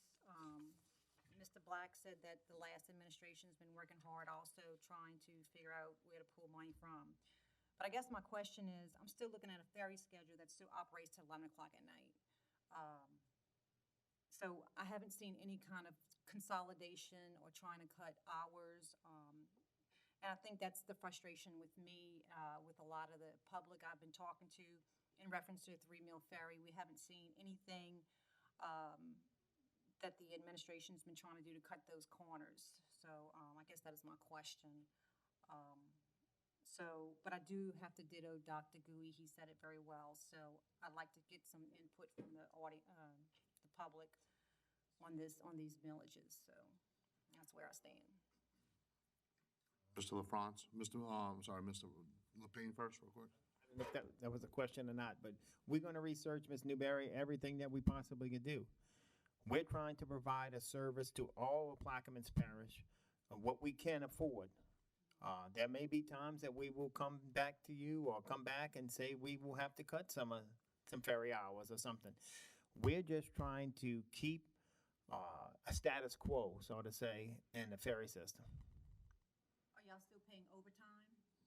Mr. Black said that the last administration's been working hard, also trying to figure out where to pull money from. But I guess my question is, I'm still looking at a ferry schedule that still operates till 11 o'clock at night. So I haven't seen any kind of consolidation or trying to cut hours. And I think that's the frustration with me, with a lot of the public I've been talking to in reference to a 3-meal ferry. We haven't seen anything that the administration's been trying to do to cut those corners. So I guess that is my question. But I do have to ditto Dr. Gui. He said it very well. So I'd like to get some input from the the public on these millages. So that's where I stand. Mr. LaFrance, Mr. Lapine first, real quick. I don't know if that was a question or not, but we're going to research, Ms. Newberry, everything that we possibly can do. We're trying to provide a service to all of Plaquemines Parish of what we can afford. There may be times that we will come back to you or come back and say we will have to cut some ferry hours or something. We're just trying to keep a status quo, so to say, in the ferry system. Are y'all still paying overtime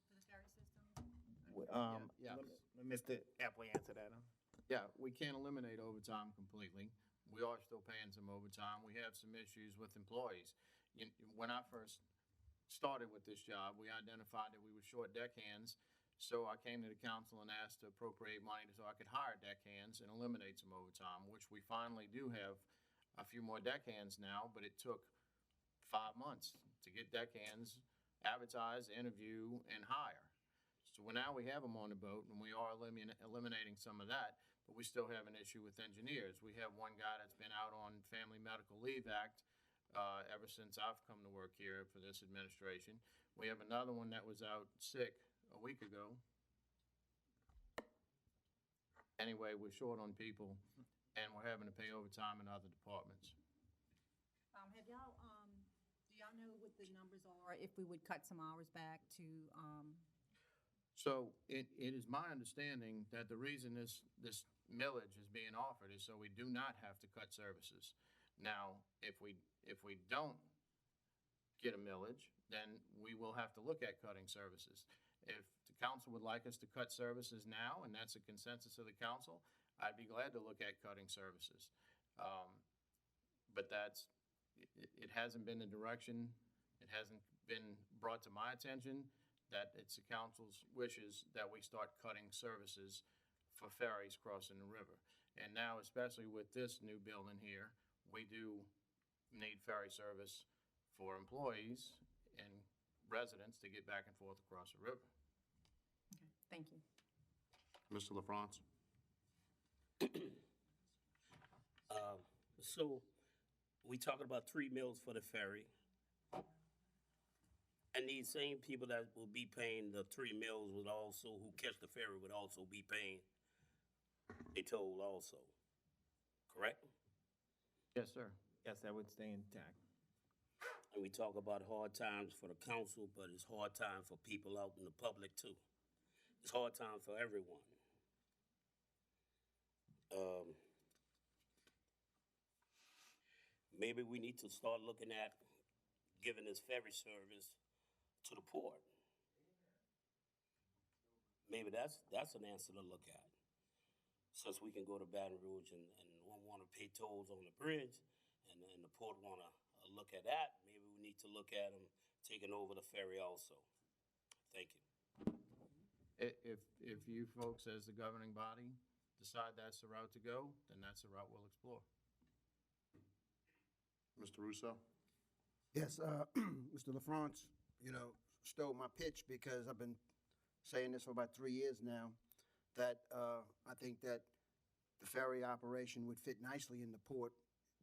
for the ferry system? Yes. Let Mr. Epley answer that. Yeah, we can't eliminate overtime completely. We are still paying some overtime. We have some issues with employees. When I first started with this job, we identified that we were short deckhands. So I came to the council and asked to appropriate money so I could hire deckhands and eliminate some overtime, which we finally do have a few more deckhands now, but it took 5 months to get deckhands advertised, interview, and hire. So now we have them on the boat, and we are eliminating some of that, but we still have an issue with engineers. We have one guy that's been out on Family Medical Leave Act ever since I've come to work here for this administration. We have another one that was out sick a week ago. Anyway, we're short on people, and we're having to pay overtime in other departments. Do y'all know what the numbers are if we would cut some hours back to, So it is my understanding that the reason this millage is being offered is so we do not have to cut services. Now, if we don't get a millage, then we will have to look at cutting services. If the council would like us to cut services now, and that's a consensus of the council, I'd be glad to look at cutting services. But it hasn't been the direction, it hasn't been brought to my attention that it's the council's wishes that we start cutting services for ferries crossing the river. And now, especially with this new building here, we do need ferry service for employees and residents to get back and forth across the river. okay, thank you. Mr. LaFrance? So we talking about 3 meals for the ferry. And these same people that will be paying the 3 meals would also, who catch the ferry would also be paying a toll also, correct? Yes, sir. Yes, that would stay intact. And we talk about hard times for the council, but it's hard time for people out in the public too. It's hard time for everyone. Maybe we need to start looking at giving this ferry service to the port. Maybe that's an answer to look at. Since we can go to Baton Rouge and won't want to pay tolls on the bridge, and the port want to look at that, maybe we need to look at them taking over the ferry also. Thank you. If you folks, as the governing body, decide that's the route to go, then that's the route we'll explore. Mr. Russo? Yes, Mr. LaFrance, stole my pitch because I've been saying this for about 3 years now, that I think that the ferry operation would fit nicely in the port,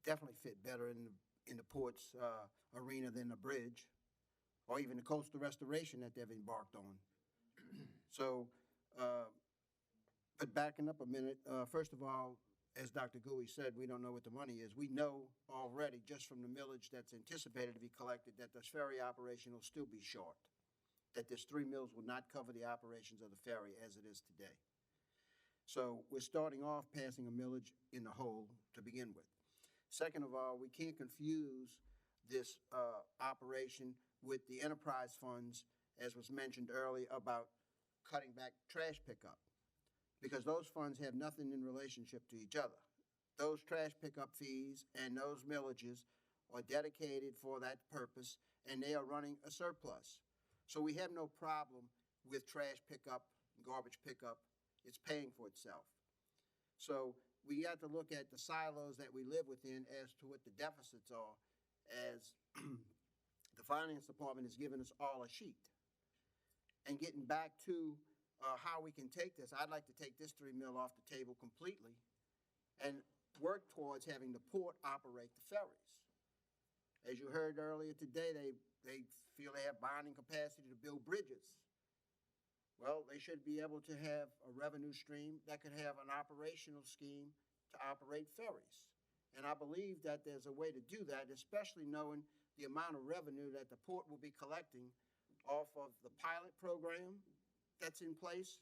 definitely fit better in the port's arena than the bridge, or even the coastal restoration that they've embarked on. So, but backing up a minute, first of all, as Dr. Gui said, we don't know what the money is. We know already, just from the millage that's anticipated to be collected, that this ferry operation will still be short. that this 3 mills will not cover the operations of the ferry as it is today. So we're starting off passing a millage in the hole to begin with. Second of all, we can't confuse this operation with the enterprise funds, as was mentioned earlier, about cutting back trash pickup, because those funds have nothing in relationship to each other. Those trash pickup fees and those millages are dedicated for that purpose, and they are running a surplus. So we have no problem with trash pickup, garbage pickup. It's paying for itself. So we have to look at the silos that we live within as to what the deficits are, as the finance department has given us all a sheet. And getting back to how we can take this, I'd like to take this 3 mil off the table completely and work towards having the port operate the ferries. As you heard earlier today, they feel they have bonding capacity to build bridges. Well, they should be able to have a revenue stream that could have an operational scheme to operate ferries. And I believe that there's a way to do that, especially knowing the amount of revenue that the port will be collecting off of the pilot program that's in place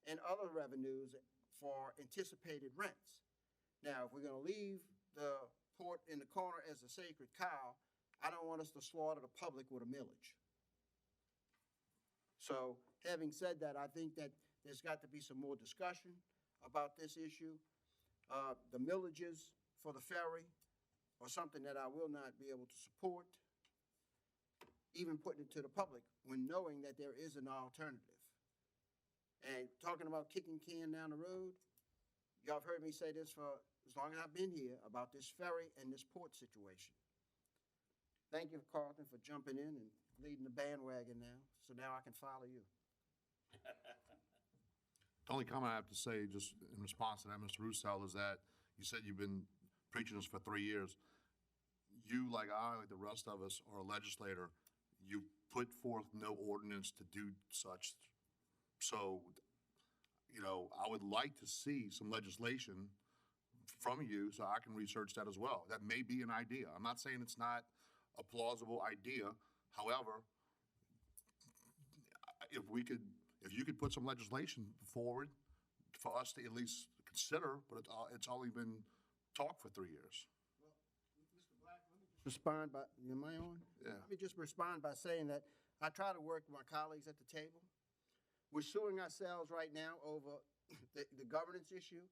and other revenues for anticipated rents. Now, if we're going to leave the port in the corner as a sacred cow, I don't want us to slaughter the public with a millage. So having said that, I think that there's got to be some more discussion about this issue. The millages for the ferry are something that I will not be able to support, even putting it to the public when knowing that there is an alternative. And talking about kicking can down the road, y'all have heard me say this for as long as I've been here about this ferry and this port situation. Thank you, Carlton, for jumping in and leading the bandwagon now, so now I can follow you. The only comment I have to say, just in response to that, Mr. Roussel, is that you said you've been preaching this for 3 years. You, like I, like the rest of us, are a legislator. You put forth no ordinance to do such. So, you know, I would like to see some legislation from you so I can research that as well. That may be an idea. I'm not saying it's not a plausible idea. However, if you could put some legislation forward for us to at least consider, but it's only been talked for 3 years. Respond by, am I on? Yeah. Let me just respond by saying that I try to work with my colleagues at the table. We're suing ourselves right now over the governance issue.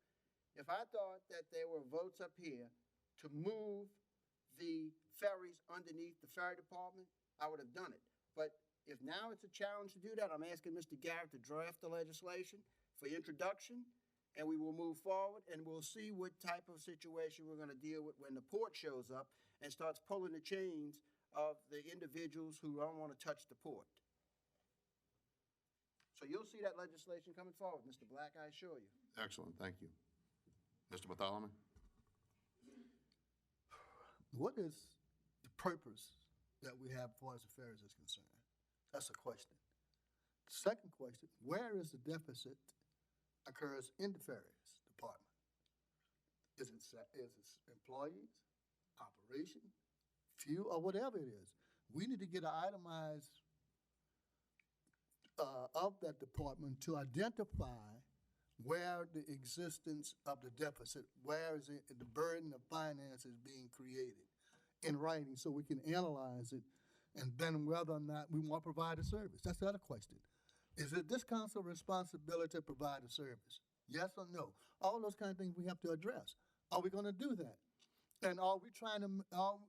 If I thought that there were votes up here to move the ferries underneath the ferry department, I would have done it. But if now it's a challenge to do that, I'm asking Mr. Garrett to draft the legislation for introduction, and we will move forward, and we'll see what type of situation we're going to deal with when the port shows up and starts pulling the chains of the individuals who don't want to touch the port. So you'll see that legislation coming forward, Mr. Black, I assure you. Excellent, thank you. Mr. Bartholomew? What is the purpose that we have as far as the ferries is concerned? That's a question. Second question, where is the deficit occurs in the ferries department? Is it employees, operation, fuel, or whatever it is? We need to get an itemized of that department to identify where the existence of the deficit, where is the burden of finance is being created in writing so we can analyze it, and then whether or not we want to provide a service. That's the other question. Is it this council's responsibility to provide a service? Yes or no? All those kind of things we have to address. Are we going to do that? And are we trying to,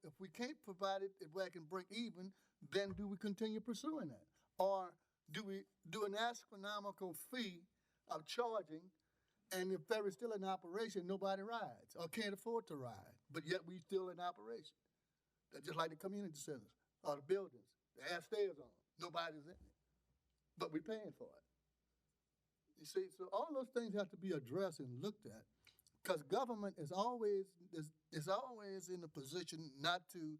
if we can't provide it, if we can break even, then do we continue pursuing that? Or do we do an astronomical fee of charging, and if ferry's still in operation, nobody rides or can't afford to ride, but yet we still in operation? That's just like the community centers or the buildings. They have stairs on them. Nobody's in it, but we're paying for it. You see, so all those things have to be addressed and looked at, because government is always in a position not to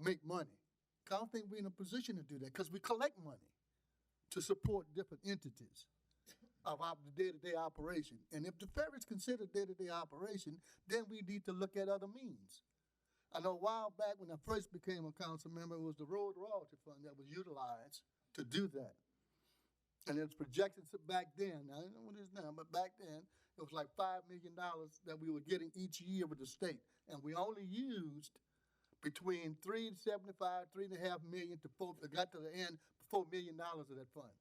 make money. I don't think we're in a position to do that, because we collect money to support different entities of our day-to-day operation. And if the ferry is considered day-to-day operation, then we need to look at other means. I know a while back when I first became a council member, it was the road royalty fund that was utilized to do that. And it's projected back then, I don't know what it is now, but back then, it was like $5 million that we were getting each year with the state. And we only used between $3.75, $3.5 million to got to the end, $4 million of that fund.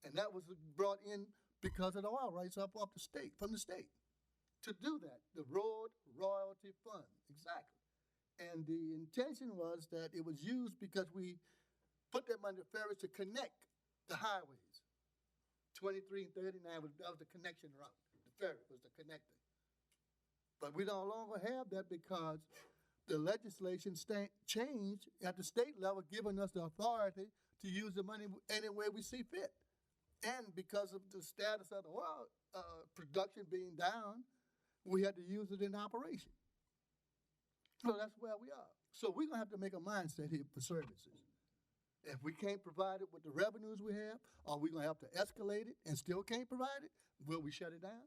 And that was brought in because of the oil rights up the state, from the state. To do that, the road royalty fund, exactly. And the intention was that it was used because we put that money to ferries to connect the highways. 23 and 39 that was the connection route. The ferry was the connector. But we no longer have that because the legislation changed at the state level, giving us the authority to use the money any way we see fit. And because of the status of the oil production being down, we had to use it in operation. So that's where we are. So we're going to have to make a mindset here for services. If we can't provide it with the revenues we have, are we going to have to escalate it and still can't provide it? Will we shut it down?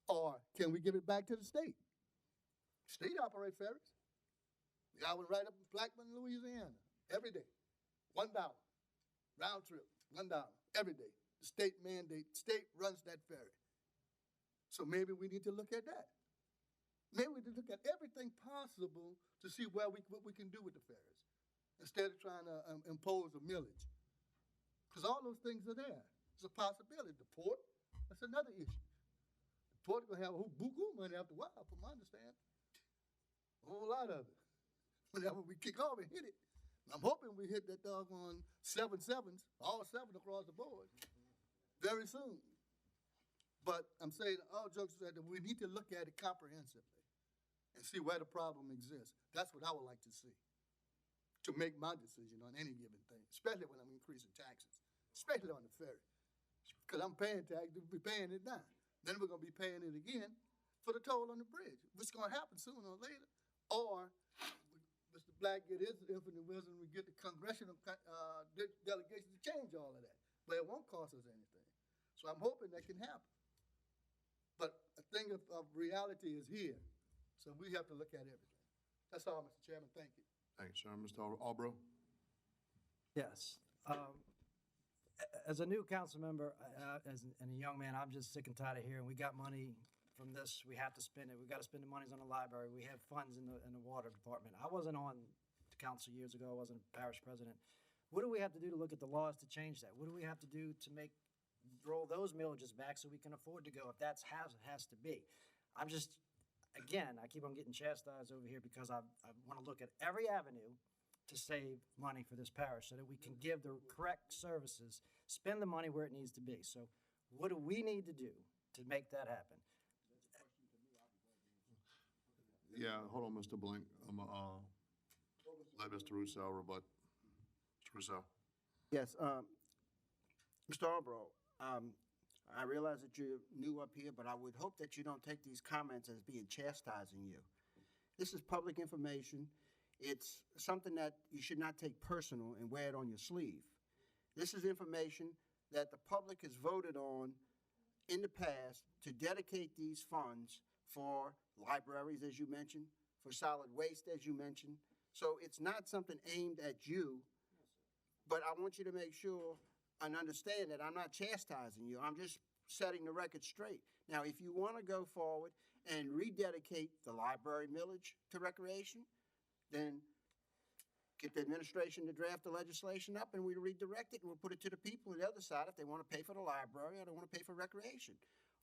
Or can we give it back to the state? State operate ferries. I was right up in Blackman, Louisiana, every day. $1. Round trip, $1 every day. The state mandate, state runs that ferry. So maybe we need to look at that. Maybe we need to look at everything possible to see what we can do with the ferries, instead of trying to impose a millage. Because all those things are there. It's a possibility. The port, that's another issue. The port is going to have a whole buku money after a while, from my understanding. A whole lot of it. Whenever we kick off and hit it. I'm hoping we hit that doggone 7 sevens, all 7 across the board, very soon. But I'm saying, all jokes aside, that we need to look at it comprehensively and see where the problem exists. That's what I would like to see, to make my decision on any given thing, especially when I'm increasing taxes, especially on the ferry. Because I'm paying taxes, we'll be paying it now. Then we're going to be paying it again for the toll on the bridge, which is going to happen sooner or later. Or Mr. Black get his infinite wisdom, we get the congressional delegation to change all of that. But it won't cost us anything. So I'm hoping that can happen. But a thing of reality is here. So we have to look at everything. That's all, Mr. Chairman. Thank you. Thanks, sir. Mr. Albro? Yes. As a new council member and a young man, I'm just sick and tired of hearing we got money from this, we have to spend it. We got to spend the monies on the library. We have funds in the water department. I wasn't on the council years ago. I wasn't a parish president. What do we have to do to look at the laws to change that? What do we have to do to roll those millages back so we can afford to go, if that's how it has to be? I'm just, again, I keep on getting chastised over here because I want to look at every avenue to save money for this parish so that we can give the correct services, spend the money where it needs to be. So what do we need to do to make that happen? Yeah, hold on, Mr. Blank. I'm let Mr. Russo rebut. Mr. Russo. Yes, Mr. Albro, I realize that you're new up here, but I would hope that you don't take these comments as being chastising you. This is public information. It's something that you should not take personal and wear it on your sleeve. This is information that the public has voted on in the past to dedicate these funds for libraries, as you mentioned, for solid waste, as you mentioned. So it's not something aimed at you, but I want you to make sure and understand that I'm not chastising you. I'm just setting the record straight. Now, if you want to go forward and rededicate the library millage to recreation, then get the administration to draft the legislation up and we redirect it and we'll put it to the people on the other side if they want to pay for the library or they want to pay for recreation.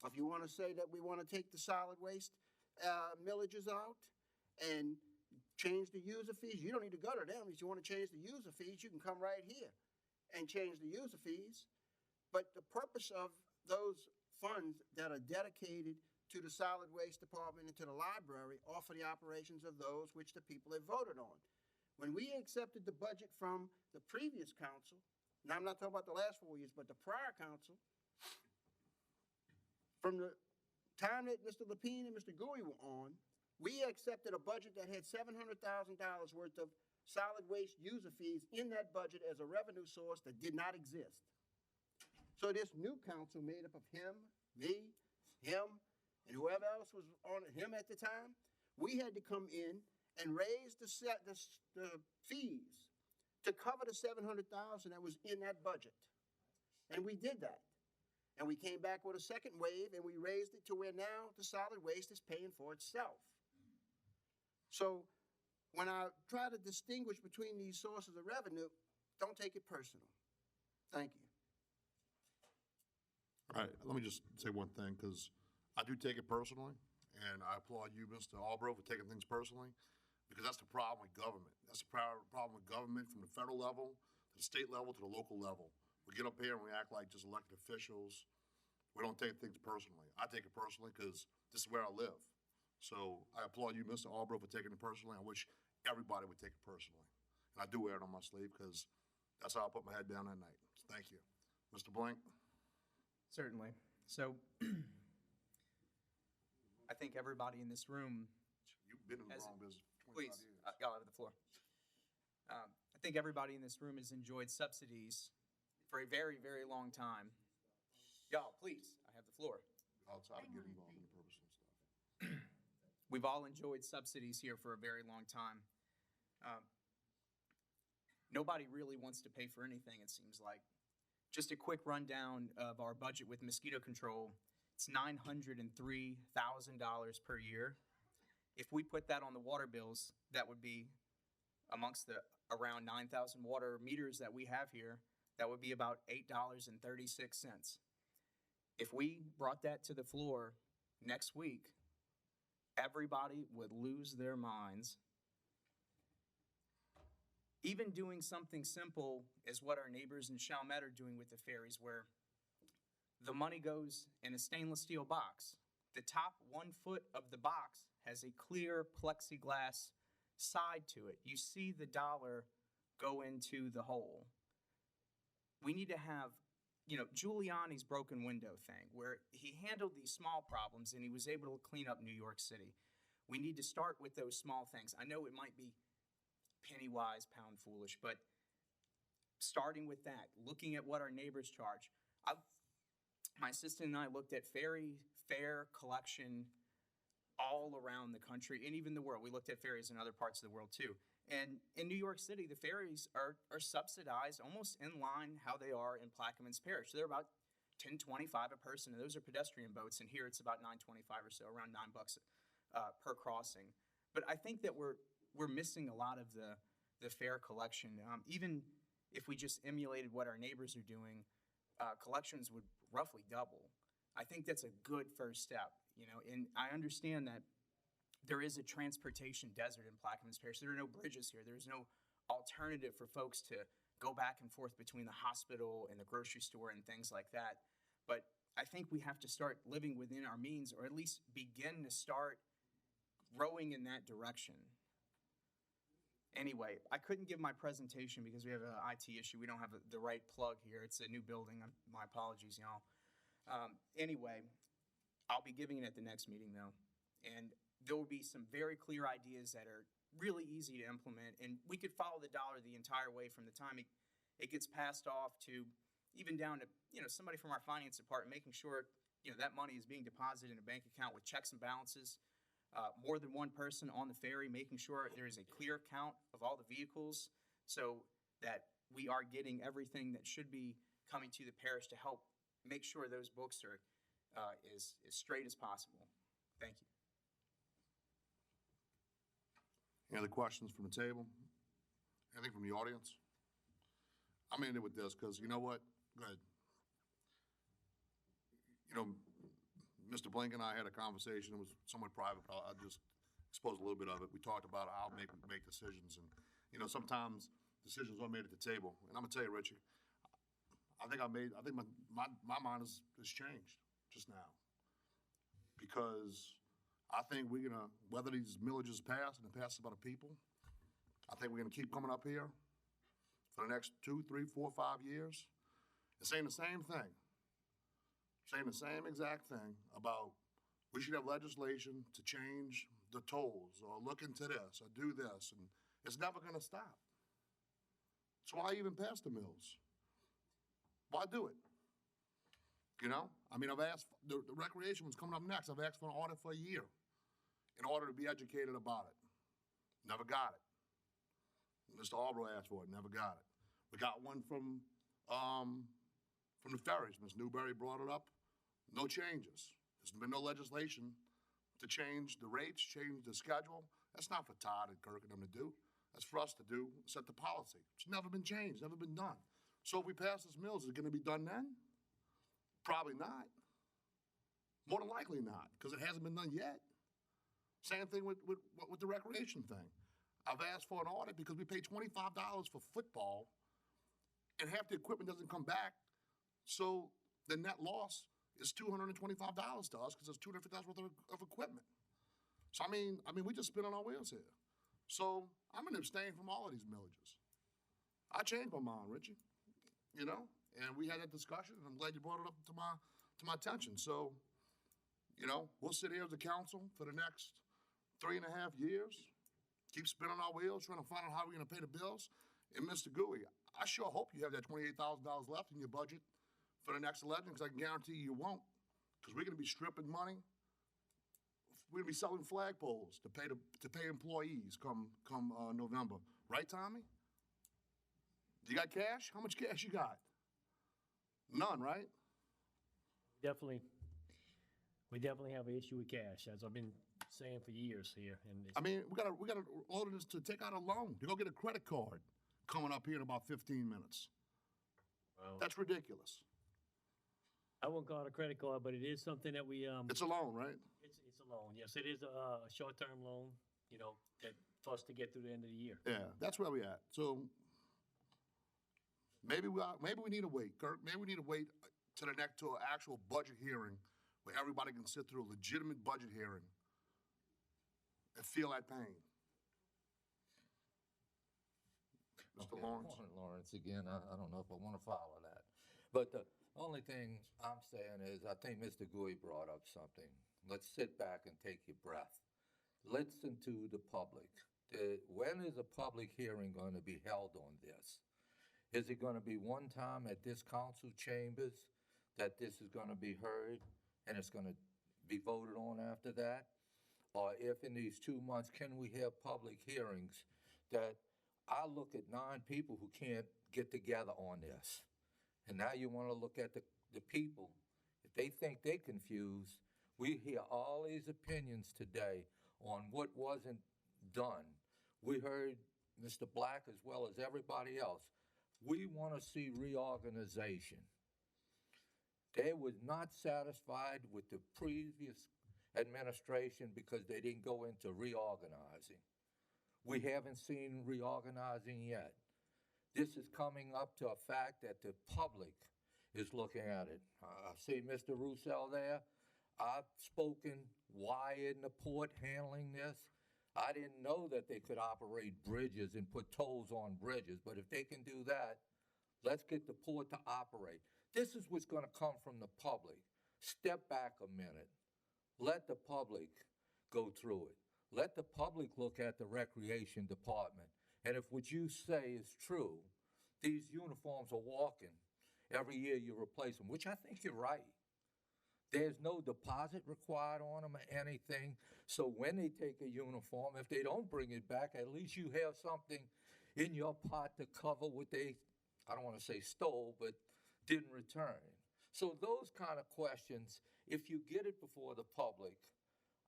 Or if you want to say that we want to take the solid waste millages out and change the user fees, you don't need to go to them. If you want to change the user fees, you can come right here and change the user fees. But the purpose of those funds that are dedicated to the solid waste department and to the library are for the operations of those which the people have voted on. When we accepted the budget from the previous council, now I'm not talking about the last 4 years, but the prior council, from the time that Mr. Lapine and Mr. Gouy were on, we accepted a budget that had $700,000 worth of solid waste user fees in that budget as a revenue source that did not exist. So this new council made up of him, me, him, and whoever else was on him at the time, we had to come in and raise the fees to cover the 700,000 that was in that budget. And we did that. And we came back with a second wave and we raised it to where now the solid waste is paying for itself. So when I try to distinguish between these sources of revenue, don't take it personal. Thank you. All right, let me just say one thing, because I do take it personally, and I applaud you, Mr. Albro, for taking things personally, because that's the problem with government. That's the problem with government from the federal level to the state level to the local level. We get up here and we act like just elected officials. We don't take things personally. I take it personally because this is where I live. So I applaud you, Mr. Albro, for taking it personally. I wish everybody would take it personally. And I do wear it on my sleeve because that's how I put my head down at night. So thank you. Mr. Blank? Certainly. So I think everybody in this room. You've been in the wrong business for 25 Please, years. y'all have the floor. I think everybody in this room has enjoyed subsidies for a very, very long time. Y'all, please, I have the floor. Outside of getting involved in the personal stuff. We've all enjoyed subsidies here for a very long time. Nobody really wants to pay for anything, it seems like. Just a quick rundown of our budget with mosquito control. It's $903,000 per year. If we put that on the water bills, that would be amongst the around 9,000 water meters that we have here, that would be about $8.36. If we brought that to the floor next week, everybody would lose their minds. Even doing something simple is what our neighbors in Chalmette are doing with the ferries, where the money goes in a stainless steel box. The top 1 foot of the box has a clear plexiglass side to it. You see the dollar go into the hole. We need to have, Giuliani's broken window thing, where he handled these small problems and he was able to clean up New York City. We need to start with those small things. I know it might be penny wise, pound foolish, but starting with that, looking at what our neighbors charge. My assistant and I looked at ferry fare collection all around the country and even the world. We looked at ferries in other parts of the world too. And in New York City, the ferries are subsidized almost in line how they are in Plaquemines Parish. They're about $10.25 a person, and those are pedestrian boats. And here it's about $9.25 or so, around $9 per crossing. But I think that we're missing a lot of the fare collection. Even if we just emulated what our neighbors are doing, collections would roughly double. I think that's a good first step, and I understand that there is a transportation desert in Plaquemines Parish. There are no bridges here. There's no alternative for folks to go back and forth between the hospital and the grocery store and things like that. But I think we have to start living within our means, or at least begin to start rowing in that direction. Anyway, I couldn't give my presentation because we have an IT issue. We don't have the right plug here. It's a new building. My apologies, y'all. Anyway, I'll be giving it at the next meeting, though. And there will be some very clear ideas that are really easy to implement. And we could follow the dollar the entire way from the time it gets passed off to even down to, somebody from our finance department making sure, that money is being deposited in a bank account with checks and balances. More than one person on the ferry, making sure there is a clear count of all the vehicles so that we are getting everything that should be coming to the parish to help make sure those books are as straight as possible. Thank you. Any other questions from the table? Anything from the audience? I'm going to end it with this because you know what? Go ahead. Mr. Blink and I had a conversation. It was somewhat private, but I'll just expose a little bit of it. We talked about how we make decisions. And, sometimes decisions are made at the table. And I'm going to tell you, Richie, I think my mind has changed just now. Because I think we're going to, whether these millages pass and it passes by the people, I think we're going to keep coming up here for the next 2, 3, 4, 5 years and saying the same thing. Saying the same exact thing about we should have legislation to change the tolls or look into this or do this, and it's never going to stop. So why even pass the mills? Why do it? I've asked, the recreation one's coming up next. I've asked for an audit for a year in order to be educated about it. Never got it. Mr. Albro asked for it, never got it. We got one from the ferries. Ms. Newberry brought it up. No changes. There's been no legislation to change the rates, change the schedule. That's not for Todd and Kirk and them to do. That's for us to do, set the policy. It's never been changed, never been done. So if we pass this mills, is it gonna be done then? Probably not. More than likely not, because it hasn't been done yet. Same thing with the recreation thing. I've asked for an audit because we pay $25 for football and half the equipment doesn't come back. So the net loss is $225 to us because there's $250 worth of equipment. So I mean, we just spin on our wheels here. So I'm gonna abstain from all of these millages. I changed my mind, Richie, you know, and we had that discussion, and I'm glad you brought it up to my attention. So, you know, we'll sit here as a council for the next 3.5 years, keep spinning our wheels, trying to find out how we're gonna pay the bills. And Mr. Gooey, I sure hope you have that $28,000 left in your budget for the next election, because I can guarantee you won't, because we're gonna be stripping money. We're gonna be selling flagpoles to pay employees come November. Right, Tommy? You got cash? How much cash you got? None, right? We definitely have an issue with cash, as I've been saying for years here. And I mean, we got ordinance to take out a loan, to go get a credit card coming up here in about 15 minutes. well, That's ridiculous. I won't call it a credit card, but it is something that we It's a loan, right? It's a loan. Yes, it is a short-term loan. You know, that for us to get through the end of the year. Yeah, that's where we at. So maybe we need to wait, Kirk. Maybe we need to wait to an actual budget hearing where everybody can sit through a legitimate budget hearing and feel that pain. Mr. Lawrence? Morning, Lawrence, again, I don't know if I want to follow that. But the only thing I'm saying is, I think Mr. Gooey brought up something. Let's sit back and take your breath. Listen to the public. When is a public hearing going to be held on this? Is it going to be one time at this council chambers that this is going to be heard and it's going to be voted on after that? Or if in these 2 months, can we have public hearings that I look at 9 people who can't get together on this? And now you want to look at the people. If they think they're confused, we hear all these opinions today on what wasn't done. We heard Mr. Black as well as everybody else. We want to see reorganization. They were not satisfied with the previous administration because they didn't go into reorganizing. We haven't seen reorganizing yet. This is coming up to a fact that the public is looking at it. I see Mr. Roussel there. I've spoken why in the port handling this. I didn't know that they could operate bridges and put tolls on bridges, but if they can do that, let's get the port to operate. This is what's going to come from the public. Step back a minute. Let the public go through it. Let the public look at the recreation department. And if what you say is true, these uniforms are walking. Every year you replace them, which I think you're right. There's no deposit required on them or anything. So when they take a uniform, if they don't bring it back, at least you have something in your pot to cover what they, I don't want to say stole, but didn't return. So those kind of questions, if you get it before the public,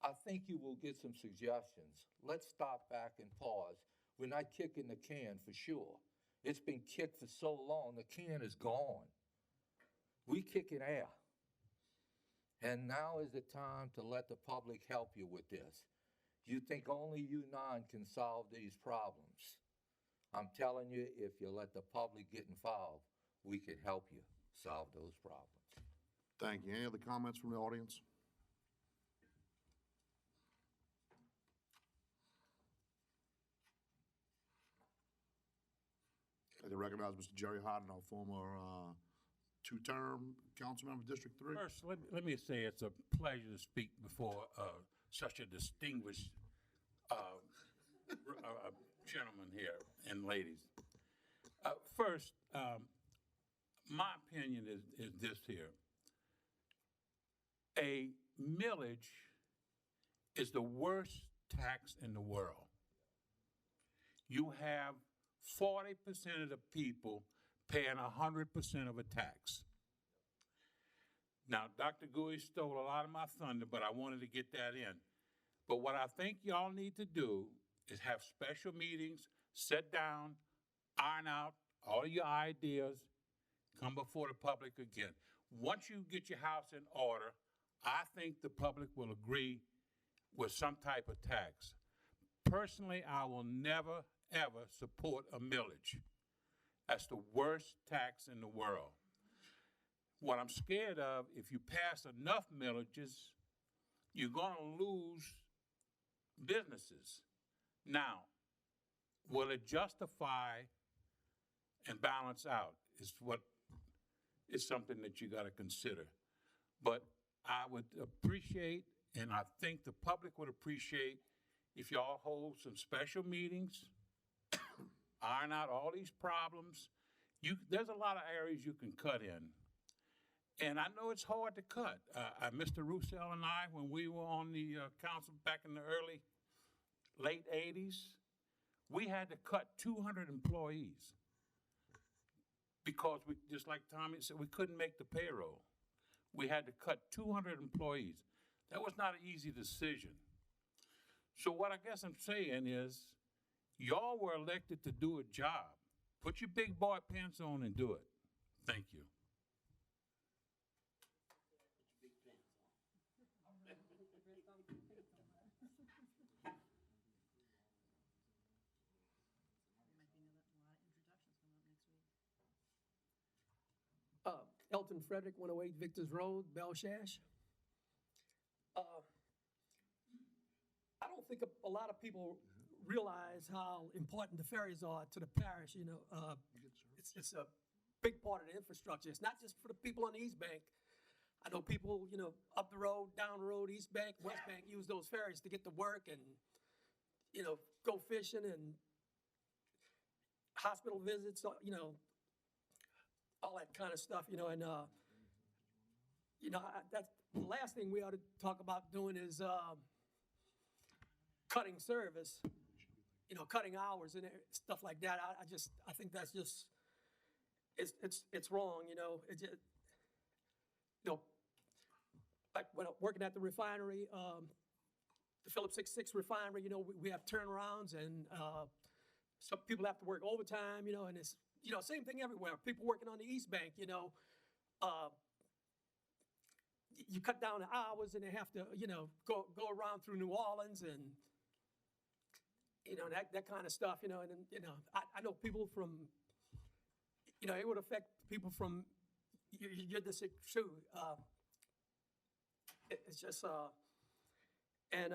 I think you will get some suggestions. Let's stop back and pause. We're not kicking the can for sure. It's been kicked for so long, the can is gone. We kick it air. And now is the time to let the public help you with this. You think only you 9 can solve these problems. I'm telling you, if you let the public get involved, we can help you solve those problems. Thank you. Any other comments from the audience? I'd like to recognize Mr. Jerry Hodden, our former 2-term council member, District 3. First, let me say it's a pleasure to speak before such a distinguished gentleman here and ladies. First, my opinion is this here. A millage is the worst tax in the world. You have 40% of the people paying 100% of a tax. Now, Dr. Gui stole a lot of my thunder, but I wanted to get that in. But what I think y'all need to do is have special meetings, sit down, iron out all your ideas, come before the public again. Once you get your house in order, I think the public will agree with some type of tax. Personally, I will never, ever support a millage. That's the worst tax in the world. What I'm scared of, if you pass enough millages, you're going to lose businesses. Now, will it justify and balance out is something that you got to consider. But I would appreciate, and I think the public would appreciate, if y'all hold some special meetings, iron out all these problems. There's a lot of areas you can cut in. And I know it's hard to cut. Mr. Roussel and I, when we were on the council back in the late 80s, we had to cut 200 employees because just like Tommy said, we couldn't make the payroll. We had to cut 200 employees. That was not an easy decision. So what I guess I'm saying is, y'all were elected to do a job. Put your big boy pants on and do it. Thank you. Elton Frederick, 108 Victor's Road, Belshash. I don't think a lot of people realize how important the ferries are to the parish. You know, it's a big part of the infrastructure. It's not just for the people on the East Bank. I know people, you know, up the road, down the road, East Bank, West Bank, use those ferries to get to work and, you know, go fishing and hospital visits, you know, all that kind of stuff, you know, and, you know, that's the last thing we ought to talk about doing is cutting service, you know, cutting hours and stuff like that. I think that's just, it's wrong, you know. It just, you know, like when I'm working at the refinery, the Phillips 66 refinery, you know, we have turnarounds and some people have to work overtime, you know, and it's, you know, same thing everywhere. People working on the East Bank, you know, you cut down the hours and they have to, you know, go around through New Orleans and, you know, that kind of stuff, you know, and, you know, I know people from, you know, it would affect people from your district too. It's just, and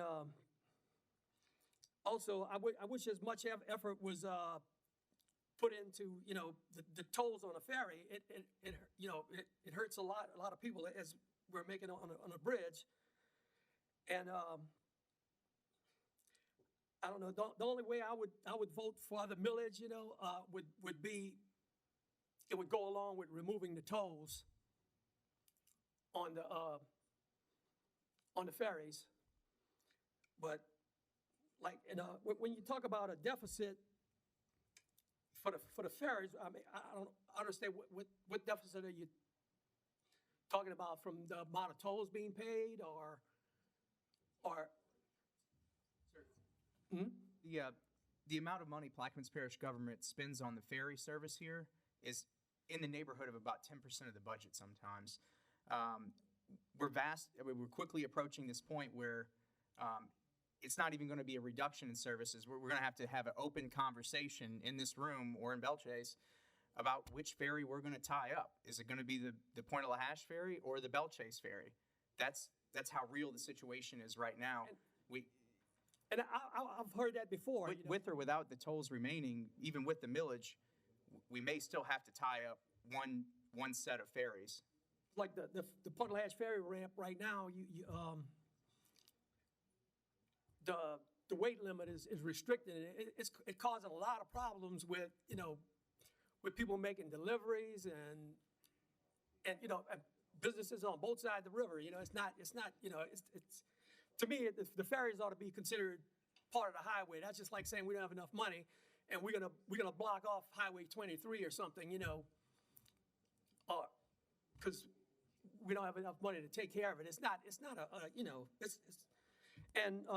also I wish as much effort was put into, you know, the tolls on a ferry. It you know, it hurts a lot of people as we're making on a bridge. And I don't know, the only way I would vote for the millage, you know, would be, it would go along with removing the tolls on the ferries. But like, you know, when you talk about a deficit for the ferries, I mean, I don't understand what deficit are you talking about, from the amount of tolls being paid or The amount of money Plaquemines Parish government spends on the ferry service here is in the neighborhood of about 10% of the budget sometimes. We're quickly approaching this point where it's not even going to be a reduction in services. We're going to have an open conversation in this room or in Belchase about which ferry we're going to tie up. Is it going to be the Point of La Hache ferry or the Belchase ferry? That's how real the situation is right now. And I've heard that before. With or without the tolls remaining, even with the millage, we may still have to tie up one set of ferries. Like the Point of La Hache ferry ramp right now, the weight limit is restricted. It causing a lot of problems with, you know, with people making deliveries and you know, businesses on both sides of the river. You know, it's not you know, it's to me, the ferries ought to be considered part of the highway. That's just like saying we don't have enough money and we're gonna block off Highway 23 or something, you know, because we don't have enough money to take care of it. It's not you know, and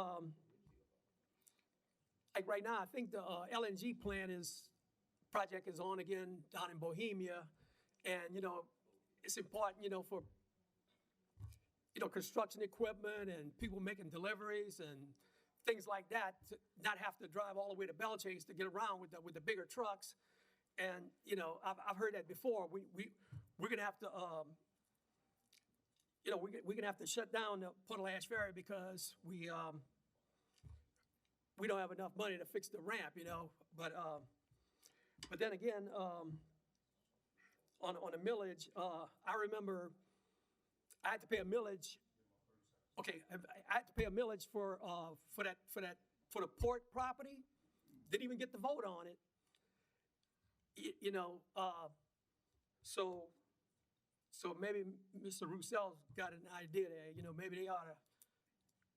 like right now, I think the LNG project is on again down in Bohemia, and, you know, it's important, you know, for, you know, construction equipment and people making deliveries and things like that, to not have to drive all the way to Belchase to get around with the bigger trucks. And, you know, I've heard that before. We're gonna have to, you know, we're gonna have to shut down the Port Ash Ferry because we don't have enough money to fix the ramp, you know. But then again, on a millage, I remember I had to pay a millage. Okay, I had to pay a millage for the port property. Didn't even get the vote on it. You know, so maybe Mr. Roussel's got an idea there. You know, maybe they ought to.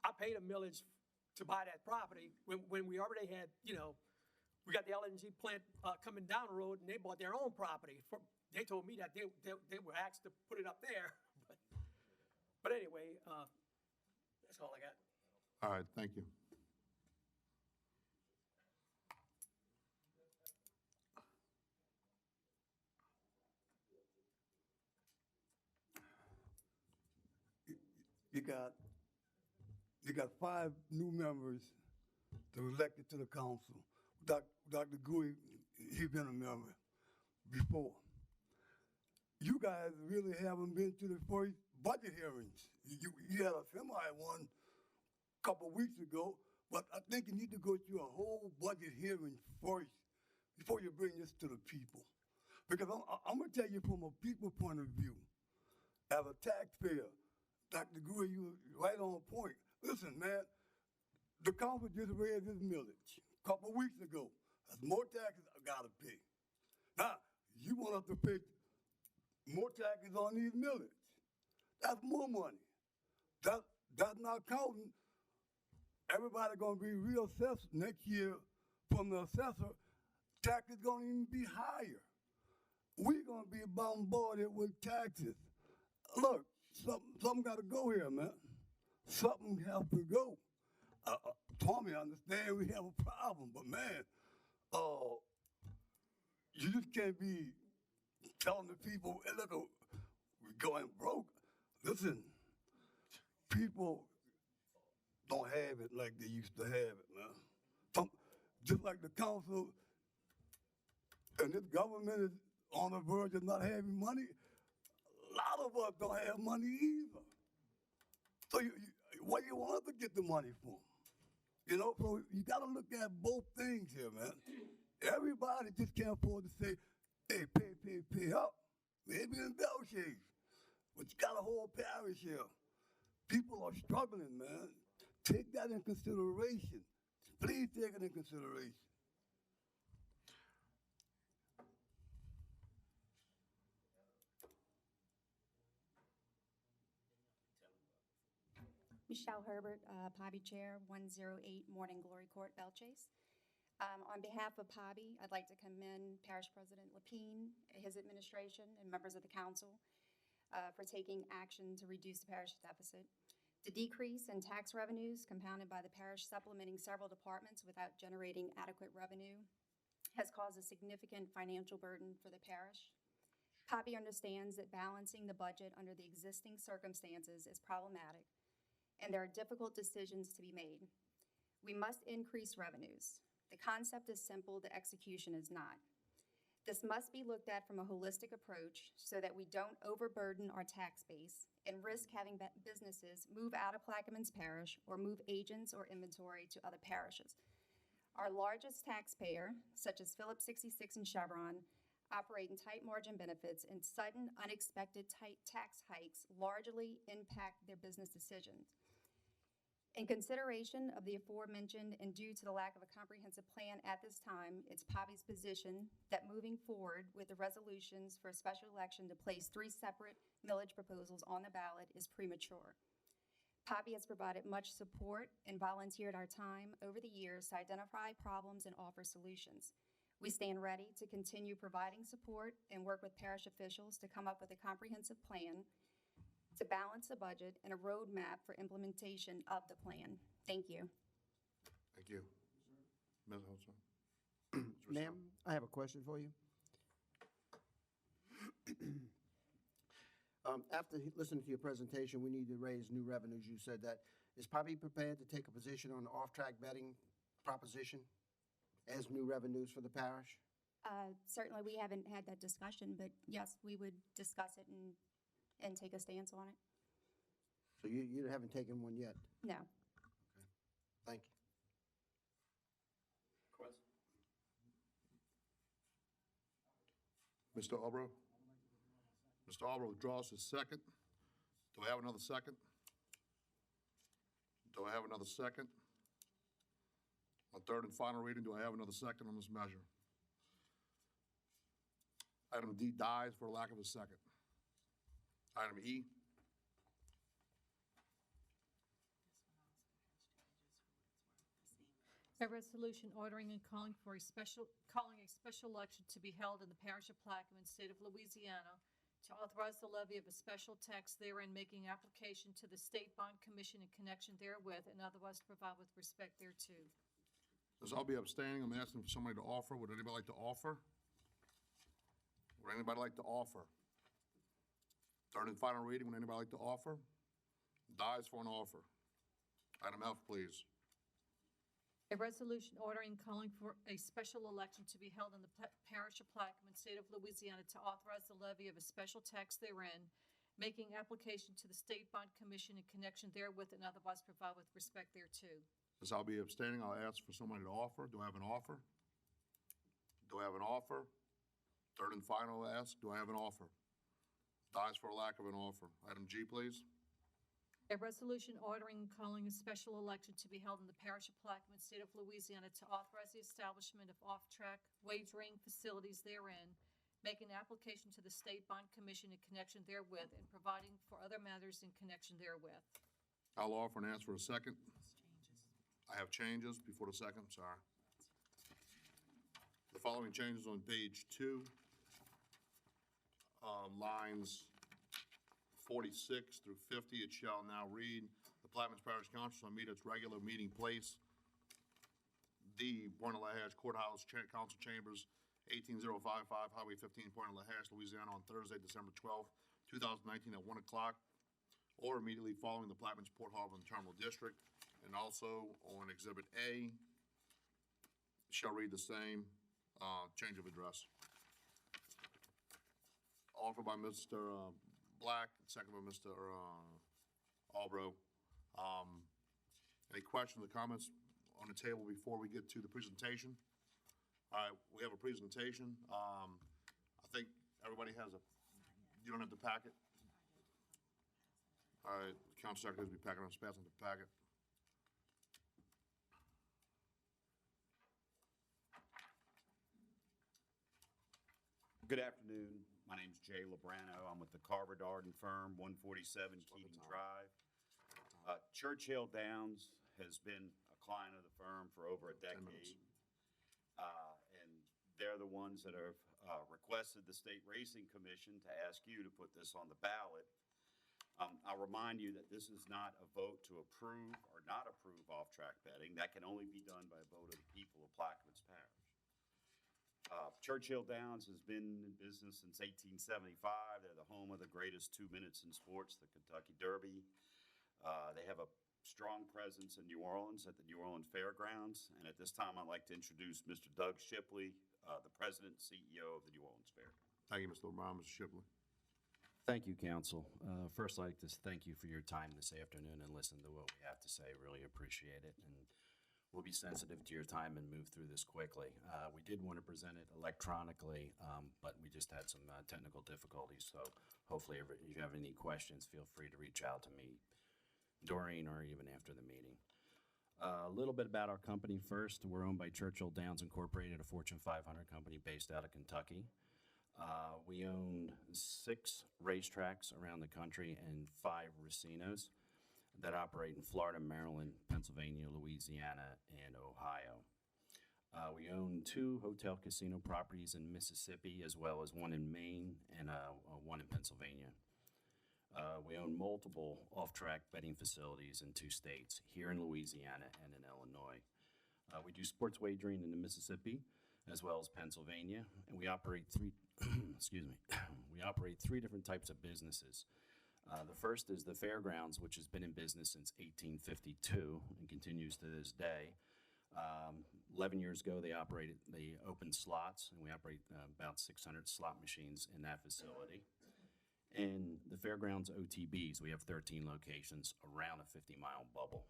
I paid a millage to buy that property when we already had, you know, we got the LNG plant coming down the road, and they bought their own property. They told me that they were asked to put it up there. But anyway, that's all I got. All right, thank you. You got 5 new members that were elected to the council. Dr. Gouy, he been a member before. You guys really haven't been to the first budget hearings. You had a semi one a couple weeks ago, but I think you need to go through a whole budget hearing first before you bring this to the people. Because I'm gonna tell you from a people point of view, as a taxpayer, Dr. Gouy, you were right on point. Listen, man, the council just raised this millage a couple weeks ago. There's more taxes I gotta pay. Now, you want us to pay more taxes on these millage. That's more money. That's not counting. Everybody gonna be reassessed next year from the assessor. Taxes gonna even be higher. We're gonna be bombarded with taxes. Look, something gotta go here, man. Something has to go. Tommy, I understand we have a problem, but man, you just can't be telling the people, hey, look, we're going broke. Listen, people don't have it like they used to have it, man. Just like the council and this government is on the verge of not having money, a lot of us don't have money either. So what do you want us to get the money from? You know, so you got to look at both things here, man. Everybody just can't afford to say, hey, pay up. Maybe in Belchase. But you got a whole parish here. People are struggling, man. Take that in consideration. Please take it in consideration. Michelle Herbert, POBby Chair, 108 Morning Glory Court, Belchase. On behalf of POBby, I'd like to commend Parish President Lapine, his administration, and members of the council for taking action to reduce the parish deficit. The decrease in tax revenues, compounded by the parish supplementing several departments without generating adequate revenue, has caused a significant financial burden for the parish. POBby understands that balancing the budget under the existing circumstances is problematic, and there are difficult decisions to be made. We must increase revenues. The concept is simple, the execution is not. This must be looked at from a holistic approach so that we don't overburden our tax base and risk having businesses move out of Plaquemines Parish or move agents or inventory to other parishes. Our largest taxpayer, such as Phillips 66 and Chevron, operate in tight margin benefits, and sudden, unexpected tight tax hikes largely impact their business decisions. In consideration of the aforementioned and due to the lack of a comprehensive plan at this time, it's POBby's position that moving forward with the resolutions for a special election to place 3 separate millage proposals on the ballot is premature. Poppy has provided much support and volunteered our time over the years to identify problems and offer solutions. We stand ready to continue providing support and work with parish officials to come up with a comprehensive plan to balance the budget and a roadmap for implementation of the plan. Thank you. Thank you. Ms. Holson. Ma'am, I have a question for you. After listening to your presentation, we need to raise new revenues. You said that. Is Poppy prepared to take a position on the off-track betting proposition as new revenues for the parish? Certainly, we haven't had that discussion, but yes, we would discuss it and take a stance on it. So you haven't taken one yet? No. Thank you. Mr. Albro? Mr. Albro withdraws his second. Do I have another second? Do I have another second? On third and final reading, do I have another second on this measure? Item D dies for lack of a second. Item E. A resolution ordering and calling a special election to be held in the parish of Plaquemine, state of Louisiana, to authorize the levy of a special tax therein, making application to the State Bond Commission in connection therewith, and otherwise to provide with respect thereto. Since I'll be abstaining, I'm asking for somebody to offer. Would anybody like to offer? Would anybody like to offer? Third and final reading, would anybody like to offer? Dies for an offer. Item F, please. A resolution ordering and calling for a special election to be held in the parish of Plaquemine, state of Louisiana, to authorize the levy of a special tax therein, making application to the State Bond Commission in connection therewith, and otherwise provide with respect thereto. Since I'll be abstaining, I'll ask for somebody to offer. Do I have an offer? Do I have an offer? Third and final ask, do I have an offer? Dies for a lack of an offer. Item G, please. A resolution ordering and calling a special election to be held in the parish of Plaquemine, state of Louisiana, to authorize the establishment of off-track wagering facilities therein, making application to the State Bond Commission in connection therewith, and providing for other matters in connection therewith. I'll offer and ask for a second. I have changes before the second, sorry. The following changes on page 2, lines 46 through 50, it shall now read, the Plaquemine Parish Council shall meet its regular meeting place, the Pointe-a-la-Hache Courthouse Council Chambers, 18055 Highway 15, Pointe-a-la-Hache, Louisiana, on Thursday, December 12th, 2019 at 1 o'clock, or immediately following the Plaquemine Port Harbor and Terminal District. And also on Exhibit A, shall read the same, change of address. Offered by Mr. Black, second by Mr. Albro. Any questions or comments on the table before we get to the presentation? All right, we have a presentation. I think everybody has you don't have the packet? All right, the council secretary will be passing the packet. Good afternoon. My name's Jay Labrano. I'm with the Carver Darden firm, 147 Keating Drive. Churchill Downs has been a client of the firm for over a decade. And they're the ones that have requested the State Racing Commission to ask you to put this on the ballot. I'll remind you that this is not a vote to approve or not approve off-track betting. That can only be done by a vote of the people of Plaquemines Parish. Churchill Downs has been in business since 1875. They're the home of the greatest 2 minutes in sports, the Kentucky Derby. They have a strong presence in New Orleans at the New Orleans Fairgrounds. And at this time, I'd like to introduce Mr. Doug Shipley, the president and CEO of the New Orleans Fairgrounds. Thank you, Mr. LeBron. Mr. Shipley. Thank you, Council. First, I'd like to thank you for your time this afternoon and listen to what we have to say. Really appreciate it. And we'll be sensitive to your time and move through this quickly. We did want to present it electronically, but we just had some technical difficulties. So hopefully if you have any questions, feel free to reach out to me during or even after the meeting. A little bit about our company first. We're owned by Churchill Downs Incorporated, a Fortune 500 company based out of Kentucky. We own 6 racetracks around the country and 5 racinos. that operate in Florida, Maryland, Pennsylvania, Louisiana, and Ohio. We own 2 hotel casino properties in Mississippi, as well as 1 in Maine and 1 in Pennsylvania. We own multiple off-track betting facilities in 2 states, here in Louisiana and in Illinois. We do sports wagering in the Mississippi, as well as Pennsylvania, and we operate 3, excuse me, we operate 3 different types of businesses. The first is the fairgrounds, which has been in business since 1852 and continues to this day. 11 years ago, they opened slots, and we operate about 600 slot machines in that facility. And the fairgrounds OTBs, we have 13 locations around a 50-mile bubble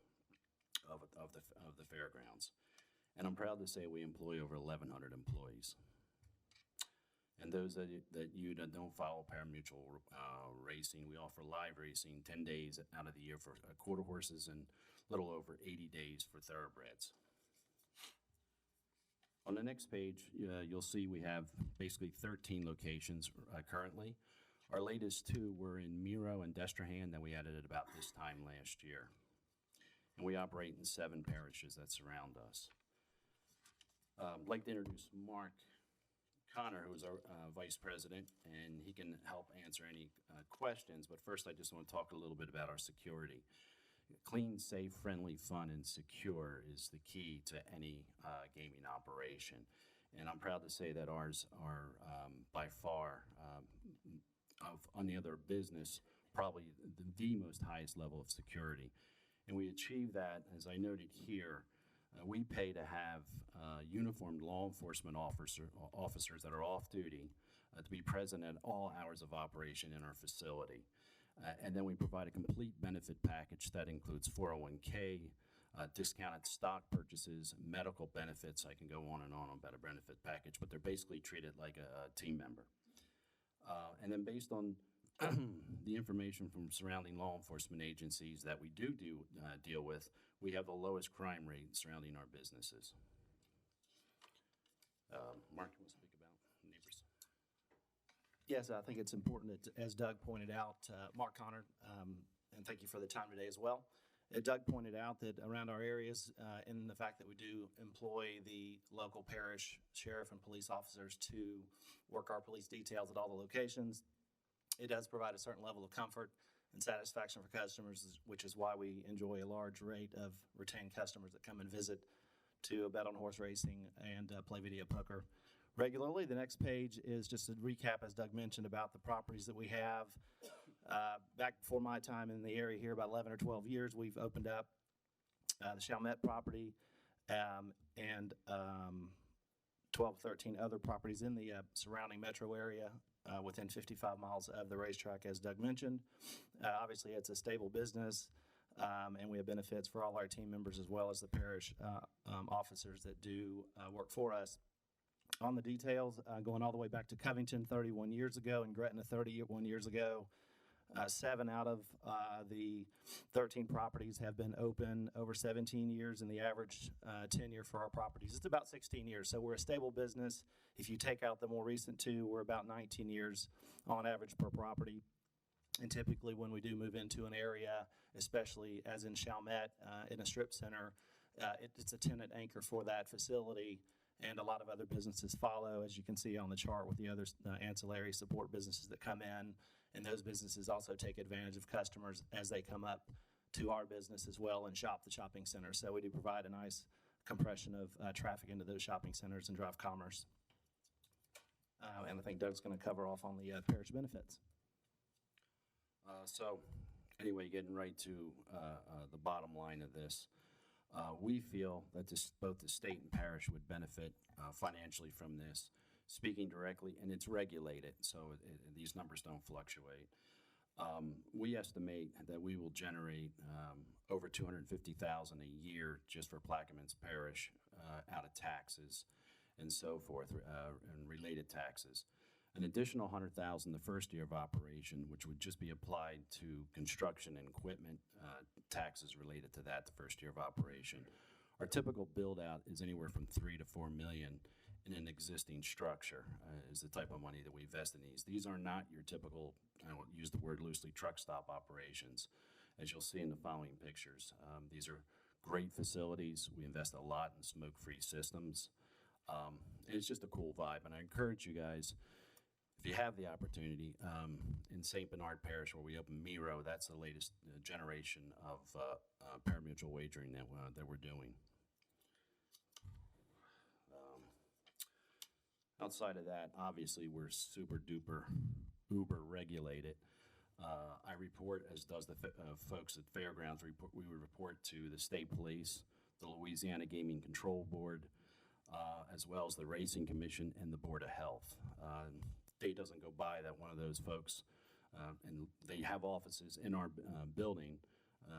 of the fairgrounds. And I'm proud to say we employ over 1,100 employees. And those that don't follow pari-mutuel racing, we offer live racing 10 days out of the year for quarter horses and a little over 80 days for thoroughbreds. On the next page, you'll see we have basically 13 locations currently. Our latest 2 were in Miro and Destrehan that we added at about this time last year. And we operate in 7 parishes that surround us. I'd like to introduce Mark Connor, who is our Vice President, and he can help answer any questions. But first, I just want to talk a little bit about our security. Clean, safe, friendly, fun, and secure is the key to any gaming operation. And I'm proud to say that ours are by far, of any other business, probably the most highest level of security. And we achieve that, as I noted here, we pay to have uniformed law enforcement officers that are off duty to be present at all hours of operation in our facility. And then we provide a complete benefit package that includes 401k, discounted stock purchases, medical benefits. I can go on and on about a benefit package, but they're basically treated like a team member. And then based on the information from surrounding law enforcement agencies that we do deal with, we have the lowest crime rate surrounding our businesses. Mark, you want to speak about neighbors? Yes, I think it's important that, as Doug pointed out, Mark Connor, and thank you for the time today as well. Doug pointed out that around our areas, in the fact that we do employ the local parish sheriff and police officers to work our police details at all the locations, it does provide a certain level of comfort and satisfaction for customers, which is why we enjoy a large rate of retained customers that come and visit to bet on horse racing and play video poker regularly. The next page is just a recap, as Doug mentioned, about the properties that we have. Back before my time in the area here, about 11 or 12 years, we've opened up the Chalmette property and 12, 13 other properties in the surrounding metro area within 55 miles of the racetrack, as Doug mentioned. Obviously, it's a stable business, and we have benefits for all our team members as well as the parish officers that do work for us. On the details, going all the way back to Covington 31 years ago and Gretna 31 years ago, 7 out of the 13 properties have been open over 17 years, and the average tenure for our properties is about 16 years. So we're a stable business. If you take out the more recent 2, we're about 19 years on average per property. And typically when we do move into an area, especially as in Chalmette, in a strip center, it's a tenant anchor for that facility, and a lot of other businesses follow, as you can see on the chart with the other ancillary support businesses that come in. And those businesses also take advantage of customers as they come up to our business as well and shop the shopping center. So we do provide a nice compression of traffic into those shopping centers and drive commerce. And I think Doug's going to cover off on the parish benefits. So anyway, getting right to the bottom line of this, we feel that both the state and parish would benefit financially from this. Speaking directly, and it's regulated, so these numbers don't fluctuate. We estimate that we will generate over $250,000 a year just for Plaquemines Parish out of taxes and so forth, and related taxes. An additional $100,000 the first year of operation, which would just be applied to construction and equipment taxes related to that the first year of operation. Our typical build out is anywhere from $3 to $4 million in an existing structure, is the type of money that we invest in these. These are not your typical, I will use the word loosely, truck stop operations. as you'll see in the following pictures. These are great facilities. We invest a lot in smoke-free systems. It's just a cool vibe, and I encourage you guys, if you have the opportunity, in St. Bernard Parish where we opened Miro, that's the latest generation of pari-mutuel wagering that we're doing. Outside of that, obviously, we're super duper uber regulated. I report, as does the folks at Fairgrounds, we report to the state police, the Louisiana Gaming Control Board, as well as the Racing Commission and the Board of Health. Day doesn't go by that one of those folks, and they have offices in our building,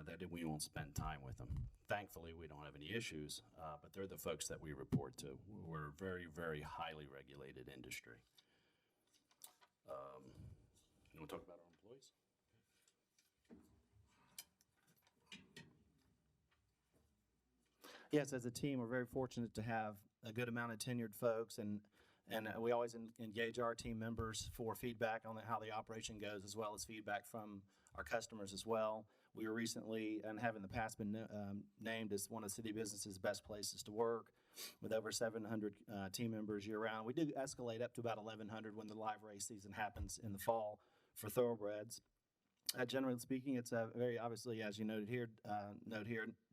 that we won't spend time with them. Thankfully, we don't have any issues, but they're the folks that we report to. We're a very, very highly regulated industry. You want to talk about our employees? Yes, as a team, we're very fortunate to have a good amount of tenured folks, and we always engage our team members for feedback on how the operation goes, as well as feedback from our customers as well. We were recently, and have in the past, been named as one of City Business's best places to work, with over 700 team members year-round. We do escalate up to about 1,100 when the live race season happens in the fall for thoroughbreds. Generally speaking, it's a very, obviously, as you note here,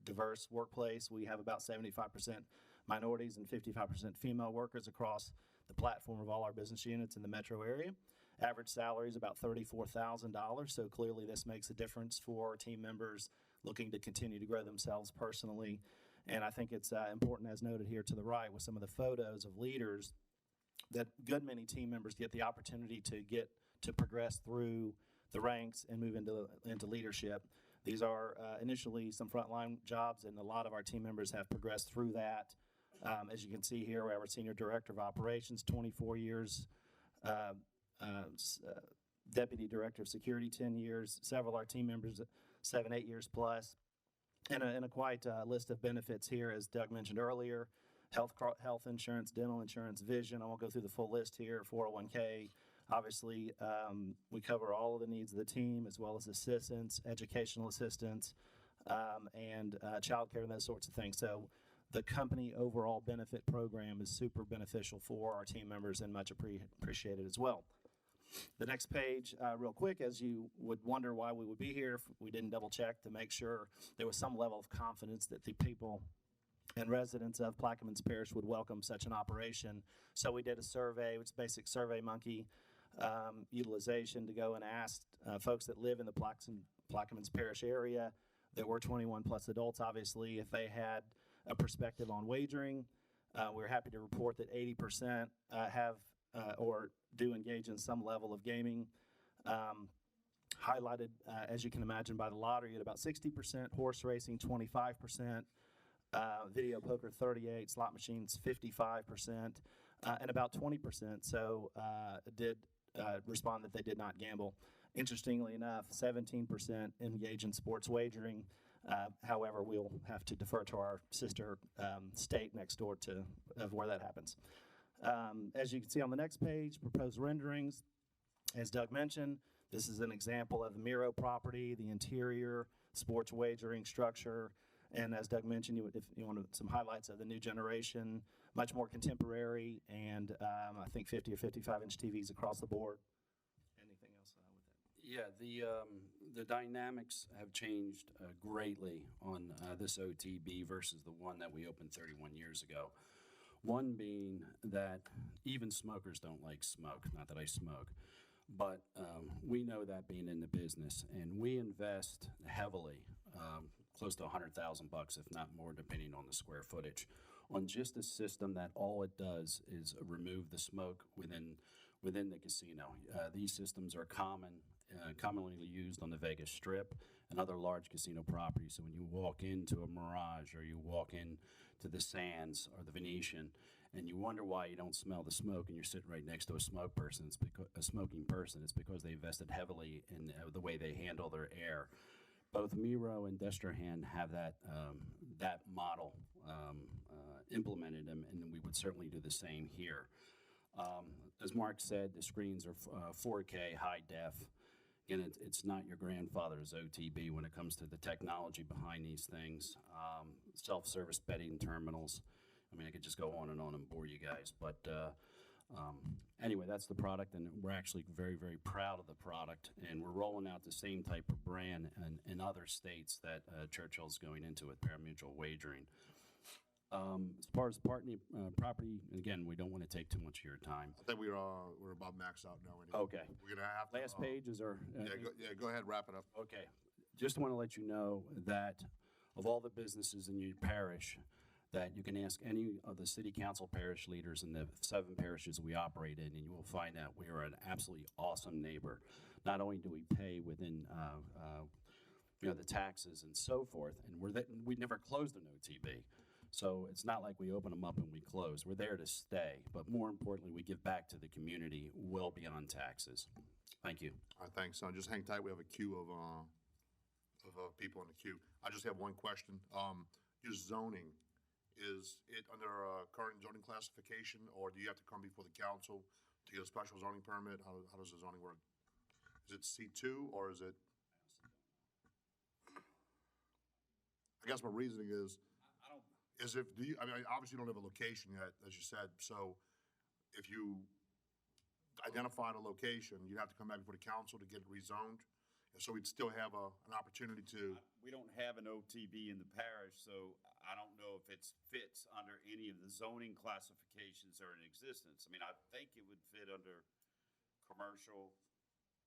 diverse workplace. We have about 75% minorities and 55% female workers across the platform of all our business units in the metro area. Average salary is about $34,000, so clearly this makes a difference for our team members looking to continue to grow themselves personally. And I think it's important, as noted here to the right, with some of the photos of leaders, that good many team members get the opportunity to progress through the ranks and move into leadership. These are initially some frontline jobs, and a lot of our team members have progressed through that. As you can see here, we have our Senior Director of Operations, 24 years, Deputy Director of Security, 10 years, several of our team members, 7, 8 years plus, and a quite list of benefits here, as Doug mentioned earlier: health insurance, dental insurance, vision. I won't go through the full list here, 401k. Obviously, we cover all of the needs of the team, as well as assistance, educational assistance, and childcare and those sorts of things. So the company overall benefit program is super beneficial for our team members and much appreciated as well. The next page, real quick, as you would wonder why we would be here, if we didn't double check to make sure there was some level of confidence that the people and residents of Plaquemines Parish would welcome such an operation. So we did a survey, which is basic Survey Monkey utilization, to go and ask folks that live in the Plaquemines Parish area that were 21 plus adults, obviously, if they had a perspective on wagering. We're happy to report that 80% have or do engage in some level of gaming. Highlighted, as you can imagine, by the lottery at about 60%, horse racing 25%, video poker 38%, slot machines 55%, and about 20% did respond that they did not gamble. Interestingly enough, 17% engage in sports wagering. However, we'll have to defer to our sister state next door of where that happens. As you can see on the next page, proposed renderings. As Doug mentioned, this is an example of the Miro property, the interior, sports wagering structure, and as Doug mentioned, if you wanted some highlights of the new generation, much more contemporary, and I think 50 or 55-inch TVs across the board. Anything else with that? Yeah, the dynamics have changed greatly on this OTB versus the one that we opened 31 years ago. One being that even smokers don't like smoke, not that I smoke, but we know that being in the business, and we invest heavily, close to $100,000, if not more, depending on the square footage, on just a system that all it does is remove the smoke within the casino. These systems are commonly used on the Vegas Strip and other large casino properties. So when you walk into a Mirage, or you walk in to the Sands or the Venetian, and you wonder why you don't smell the smoke, and you're sitting right next to a smoking person, it's because they invested heavily in the way they handle their air. Both Miro and Destrehan have that model implemented, and we would certainly do the same here. As Mark said, the screens are 4K high def. Again, it's not your grandfather's OTB when it comes to the technology behind these things. Self-service betting terminals. I mean, I could just go on and bore you guys. But anyway, that's the product, and we're actually very, very proud of the product. And we're rolling out the same type of brand in other states that Churchill's going into with pari-mutuel wagering. As far as property, and again, we don't want to take too much of your time. I think we're about maxed out now anyway. Okay. We're gonna have to. Last page is our. Go ahead, wrap it up. Okay. Just want to let you know that of all the businesses in your parish, that you can ask any of the city council parish leaders in the 7 parishes we operate in, and you will find out we are an absolutely awesome neighbor. Not only do we pay within, the taxes and so forth, and we never closed an OTB. So it's not like we open them up and we close. We're there to stay. But more importantly, we give back to the community well beyond taxes. Thank you. All right, thanks. Just hang tight. We have a queue of people in the queue. I just have one question. Your zoning, is it under current zoning classification, or do you have to come before the council to get a special zoning permit? How does the zoning work? Is it C2 or is it? I guess my reasoning is obviously you don't have a location yet, as you said, so if you identified a location, you'd have to come back before the council to get it rezoned, and so we'd still have an opportunity to. We don't have an OTB in the parish, so I don't know if it fits under any of the zoning classifications that are in existence. I mean, I think it would fit under commercial.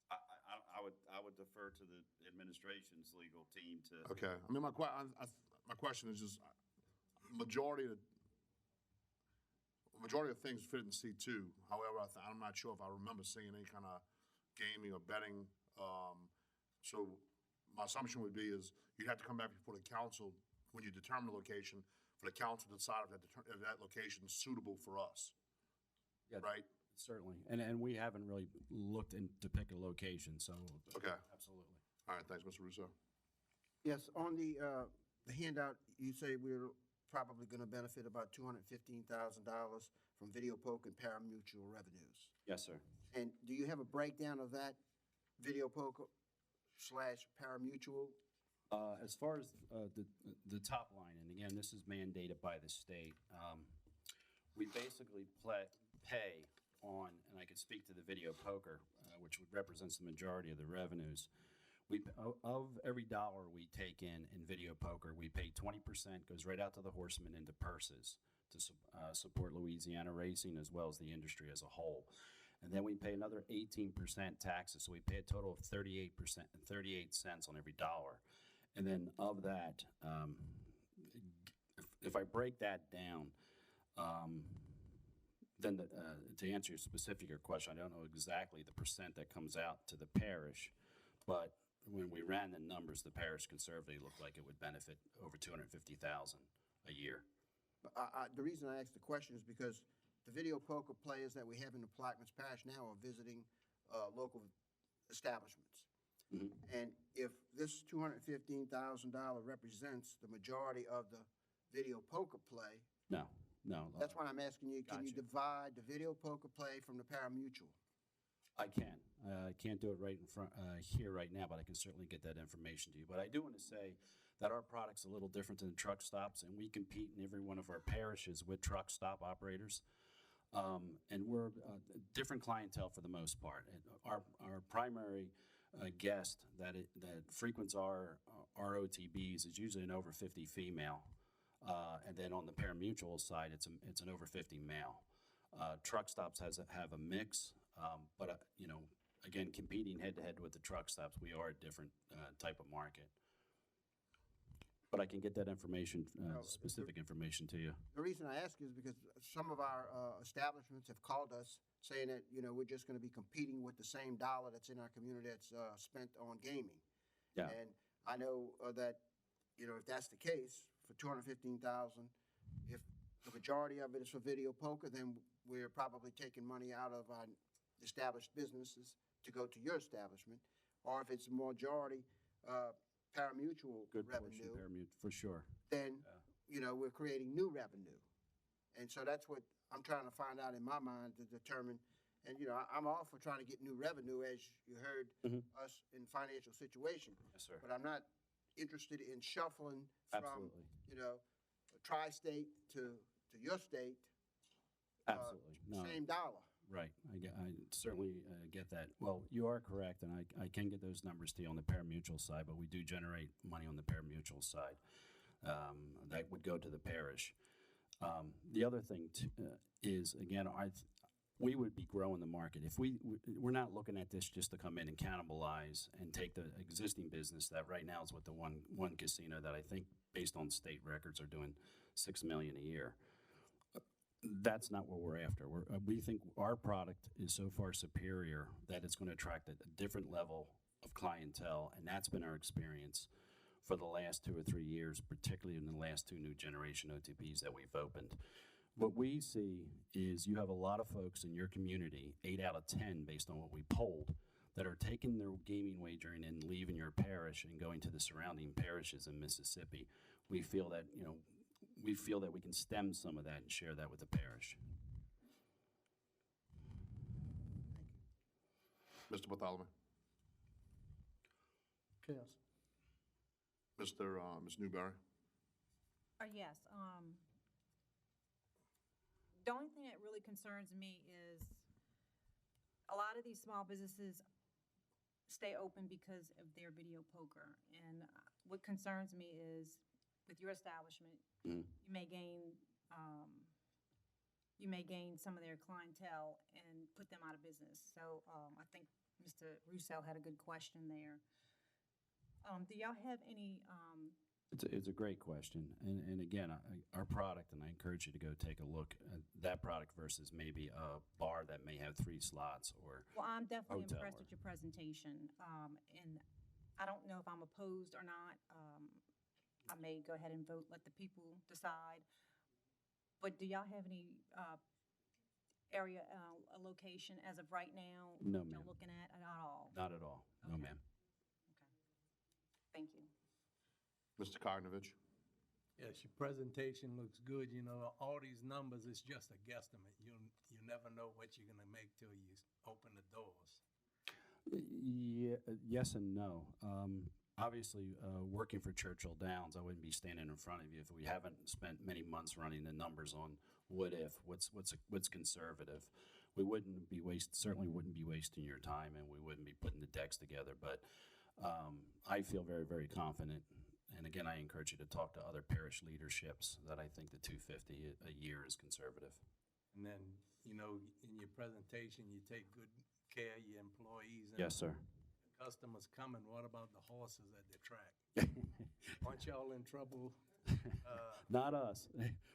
I would defer to the administration's legal team to. Okay, I mean, my question is just majority of things fit in C2. However, I'm not sure if I remember seeing any kind of gaming or betting. So my assumption would be is you'd have to come back before the council when you determine the location for the council to decide if that location is suitable for us. Yeah, right? Certainly. And we haven't really looked to pick a location, so. Okay. Absolutely. All right, thanks, Mr. Russo. Yes, on the handout, you say we're probably going to benefit about $215,000 from video poker and pari-mutuel revenues. Yes, sir. And do you have a breakdown of that video poker / pari-mutuel? As far as the top line, and again, this is mandated by the state, we basically pay on, and I can speak to the video poker, which represents the majority of the revenues. Of every dollar we take in video poker, we pay 20%, goes right out to the horsemen into purses to support Louisiana racing as well as the industry as a whole. And then we pay another 18% taxes, so we pay a total of 38% and 38 cents on every dollar. And then of that, if I break that down, then to answer your specific question, I don't know exactly the percent that comes out to the parish, but when we ran the numbers, the parish conservatively looked like it would benefit over $250,000 a year. The reason I asked the question is because the video poker players that we have in the Plaquemines Parish now are visiting local establishments. Mm-hmm. And if this $215,000 represents the majority of the video poker play, No. that's why I'm asking you, can you divide the video poker play from the pari-mutuel? I can. I can't do it right in front here right now, but I can certainly get that information to you. But I do want to say that our product's a little different than the truck stops, and we compete in every one of our parishes with truck stop operators. And we're different clientele for the most part. And our primary guest that frequents our OTBs is usually an over 50 female, and then on the pari-mutuel side, it's an over 50 male. Truck stops have a mix, but again, competing head to head with the truck stops, we are a different type of market. But I can get that information, specific information to you. The reason I ask is because some of our establishments have called us saying that, we're just going to be competing with the same dollar that's in our community that's spent on gaming. Yeah. And I know that, if that's the case, for $215,000, if the majority of it is for video poker, then we're probably taking money out of our established businesses to go to your establishment. Or if it's majority pari-mutuel revenue, for sure. Then, we're creating new revenue. And so that's what I'm trying to find out in my mind to determine. And, you know, I'm all for trying to get new revenue, as you heard us in financial situation. Yes, sir. But I'm not interested in shuffling from, Absolutely. you know, tri-state to your state. Absolutely. No. Same dollar. Right. I certainly get that. Well, you are correct, and I can get those numbers to you on the pari-mutuel side, but we do generate money on the pari-mutuel side. That would go to the parish. The other thing is, again, we would be growing the market. If we're not looking at this just to come in and cannibalize and take the existing business that right now is with the one casino that I think, based on state records, are doing $6 million a year. That's not what we're after. We think our product is so far superior that it's going to attract a different level of clientele, and that's been our experience for the last 2 or 3 years, particularly in the last 2 new generation OTPs that we've opened. What we see is you have a lot of folks in your community, 8 out of 10 based on what we polled, that are taking their gaming wagering and leaving your parish and going to the surrounding parishes in Mississippi. We feel that, you know, we can stem some of that and share that with the parish. Mr. Bartholomew. Yes. Ms. Newberry. Yes, the only thing that really concerns me is a lot of these small businesses stay open because of their video poker. And what concerns me is with your establishment, you may gain some of their clientele and put them out of business. So I think Mr. Russo had a good question there. Do y'all have any? It's a great question, and again, our product, and I encourage you to go take a look at that product versus maybe a bar that may have 3 slots or. Well, I'm definitely hotel impressed with your presentation, and I don't know if I'm opposed or not. I may go ahead and vote, let the people decide. But do y'all have any area, a location as of right now? No, Y'all ma'am. looking at all? Not at all. No, Okay. ma'am. Thank you. Mr. Karnovich. Yes, your presentation looks good. You know, all these numbers is just a guesstimate. You never know what you're gonna make till you open the doors. Yeah, yes and no. Obviously, working for Churchill Downs, I wouldn't be standing in front of you if we haven't spent many months running the numbers on what's conservative. We certainly wouldn't be wasting your time, and we wouldn't be putting the decks together. But I feel very, very confident. And again, I encourage you to talk to other parish leaderships that I think the $250 a year is conservative. And then, you know, in your presentation, you take good care of your employees. And Yes, sir. Customers coming, what about the horses at the track? Aren't y'all in trouble? Not us.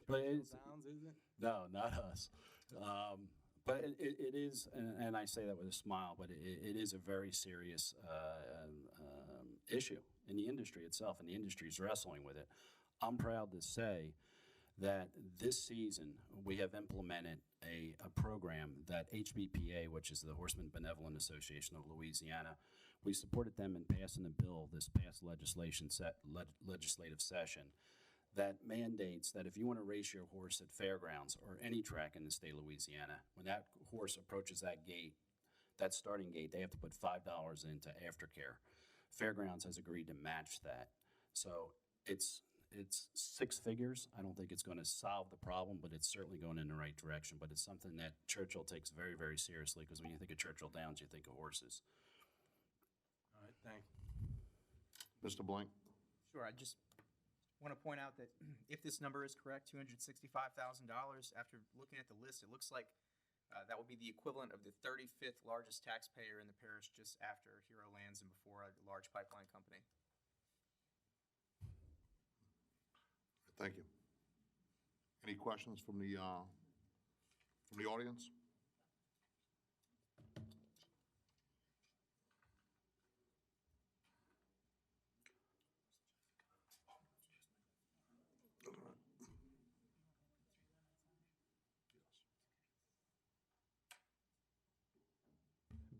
But Downs, is it? No, not us. But it is, and I say that with a smile, but it is a very serious issue in the industry itself, and the industry is wrestling with it. I'm proud to say that this season we have implemented a program that HBPA, which is the Horseman Benevolent Association of Louisiana, we supported them in passing a bill this past legislative session that mandates that if you want to race your horse at fairgrounds or any track in the state of Louisiana, when that horse approaches that gate, that starting gate, they have to put $5 into aftercare. Fairgrounds has agreed to match that. So it's 6 figures. I don't think it's going to solve the problem, but it's certainly going in the right direction. But it's something that Churchill takes very, very seriously, because when you think of Churchill Downs, you think of horses. All right, thank you. Mr. Blank. Sure, I just want to point out that if this number is correct, $265,000, after looking at the list, it looks like that would be the equivalent of the 35th largest taxpayer in the parish, just after Hero Lands and before a large pipeline company. Thank you. Any questions from the audience?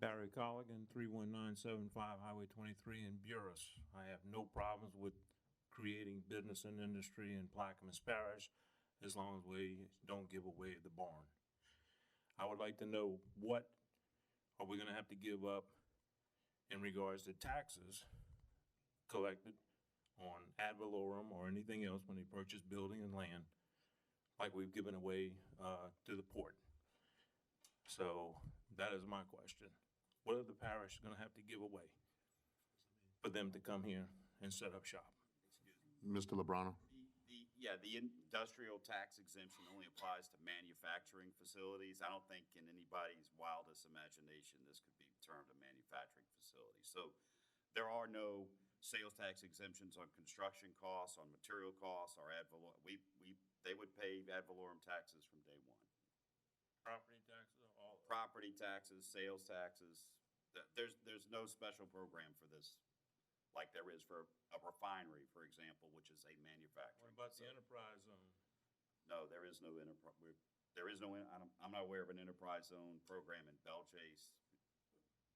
Barry Colligan, 31975 Highway 23 in Buras. I have no problems with creating business and industry in Plaquemines Parish as long as we don't give away the barn. I would like to know what are we gonna have to give up in regards to taxes collected on ad valorem or anything else when they purchase building and land, like we've given away to the port? So that is my question. What are the parish gonna have to give away for them to come here and set up shop? Mr. Lebrano? The industrial tax exemption only applies to manufacturing facilities. I don't think in anybody's wildest imagination this could be termed a manufacturing facility. So there are no sales tax exemptions on construction costs, on material costs, or ad valorem. They would pay ad valorem taxes from day one. Property taxes, all of it. Property taxes, sales taxes. There's no special program for this, like there is for a refinery, for example, which is a manufacturing. What about the enterprise zone? No, there is no enterprise. I'm not aware of an enterprise zone program in Belchase.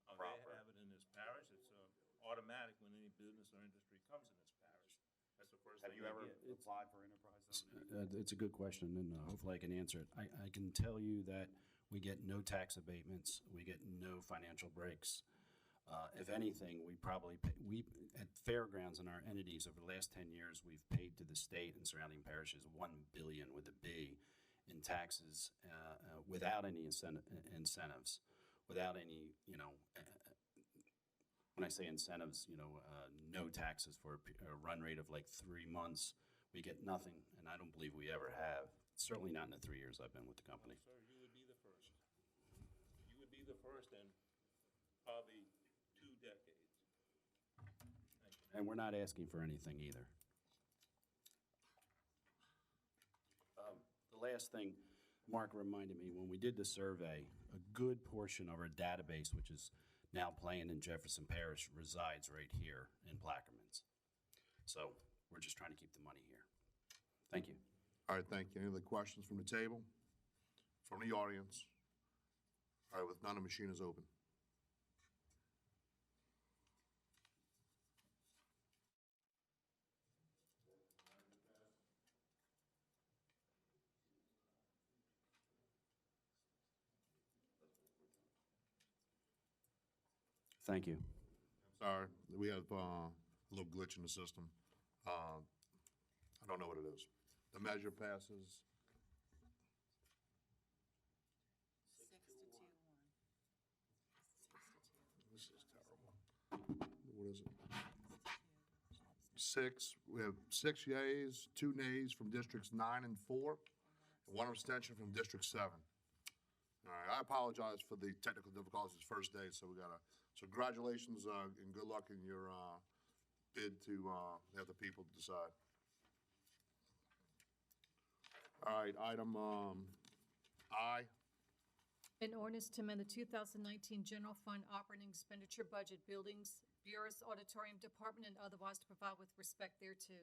Oh, proper. they have it in this parish. It's automatic when any business or industry comes in this parish. That's the first Have thing you they ever get. applied for enterprise zone? It's a good question, and hopefully I can answer it. I can tell you that we get no tax abatements. We get no financial breaks. If anything, we probably at fairgrounds and our entities over the last 10 years, we've paid to the state and surrounding parishes $1 billion with a B in taxes without any incentives, without any, when I say incentives, no taxes for a run rate of like 3 months. We get nothing, and I don't believe we ever have. Certainly not in the 3 years I've been with the company. Sir, you would be the first. You would be the first in probably 2 decades. And we're not asking for anything either. The last thing, Mark reminded me, when we did the survey, a good portion of our database, which is now playing in Jefferson Parish, resides right here in Plaquemines. So we're just trying to keep the money here. Thank you. All right, thank you. Any other questions from the table? From the audience? All right, with none, the machine is open. Thank you. Sorry, we have a little glitch in the system. I don't know what it is. The measure passes. 6 to 2-1. This is terrible. What is it? 6, we have 6 yeas, 2 nays from districts 9 and 4, and 1 abstention from district 7. All right, I apologize for the technical difficulties first day, so congratulations and good luck in your bid to have the people decide. All right, item I. An ordinance to amend the 2019 general fund operating expenditure budget, buildings, bureaus, auditorium department, and otherwise to provide with respect thereto.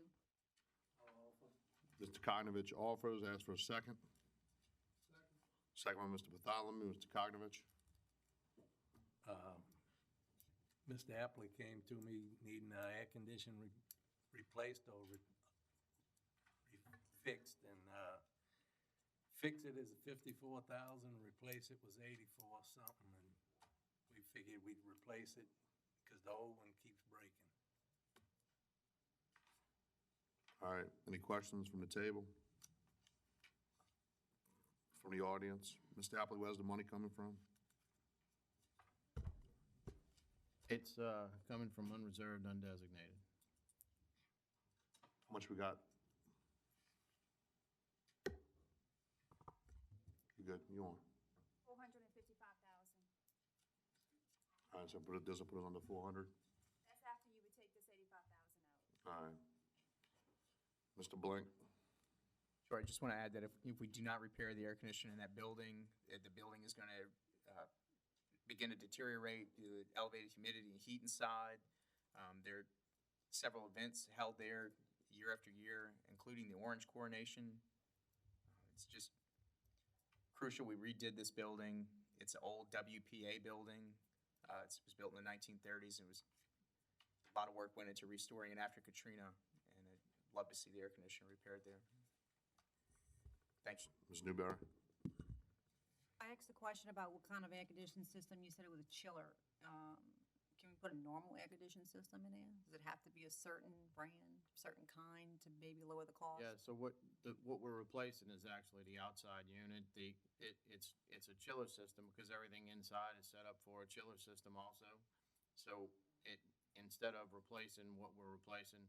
Mr. Kognovich offers, asks for a second. Second by Mr. Bartholomew. Mr. Kognovich. Mr. Apley came to me needing air conditioning replaced or fixed, and fix it is $54,000, replace it was 84 something, and we figured we'd replace it because the old one keeps breaking. All right, any questions from the table? From the audience? Mr. Apley, where's the money coming from? It's coming from unreserved, undesignated. How much we got? You good? You on? 455,000. All right, so does it put it under 400? That's after you would take this 85,000 out. All right. Mr. Blank? Sure, I just want to add that if we do not repair the air conditioner in that building, the building is going to begin to deteriorate due to elevated humidity and heat inside. There are several events held there year after year, including the Orange Coronation. It's just crucial we redid this building. It's an old WPA building. It was built in the 1930s. A lot of work went into restoring it after Katrina, and I'd love to see the air conditioner repaired there. Thanks. Ms. Newberry? I ask a question about what kind of air conditioning system? You said it was a chiller. Can we put a normal air conditioning system in there? Does it have to be a certain brand, certain kind to maybe lower the cost? Yeah, so what we're replacing is actually the outside unit. It's a chiller system because everything inside is set up for a chiller system also. So instead of replacing what we're replacing,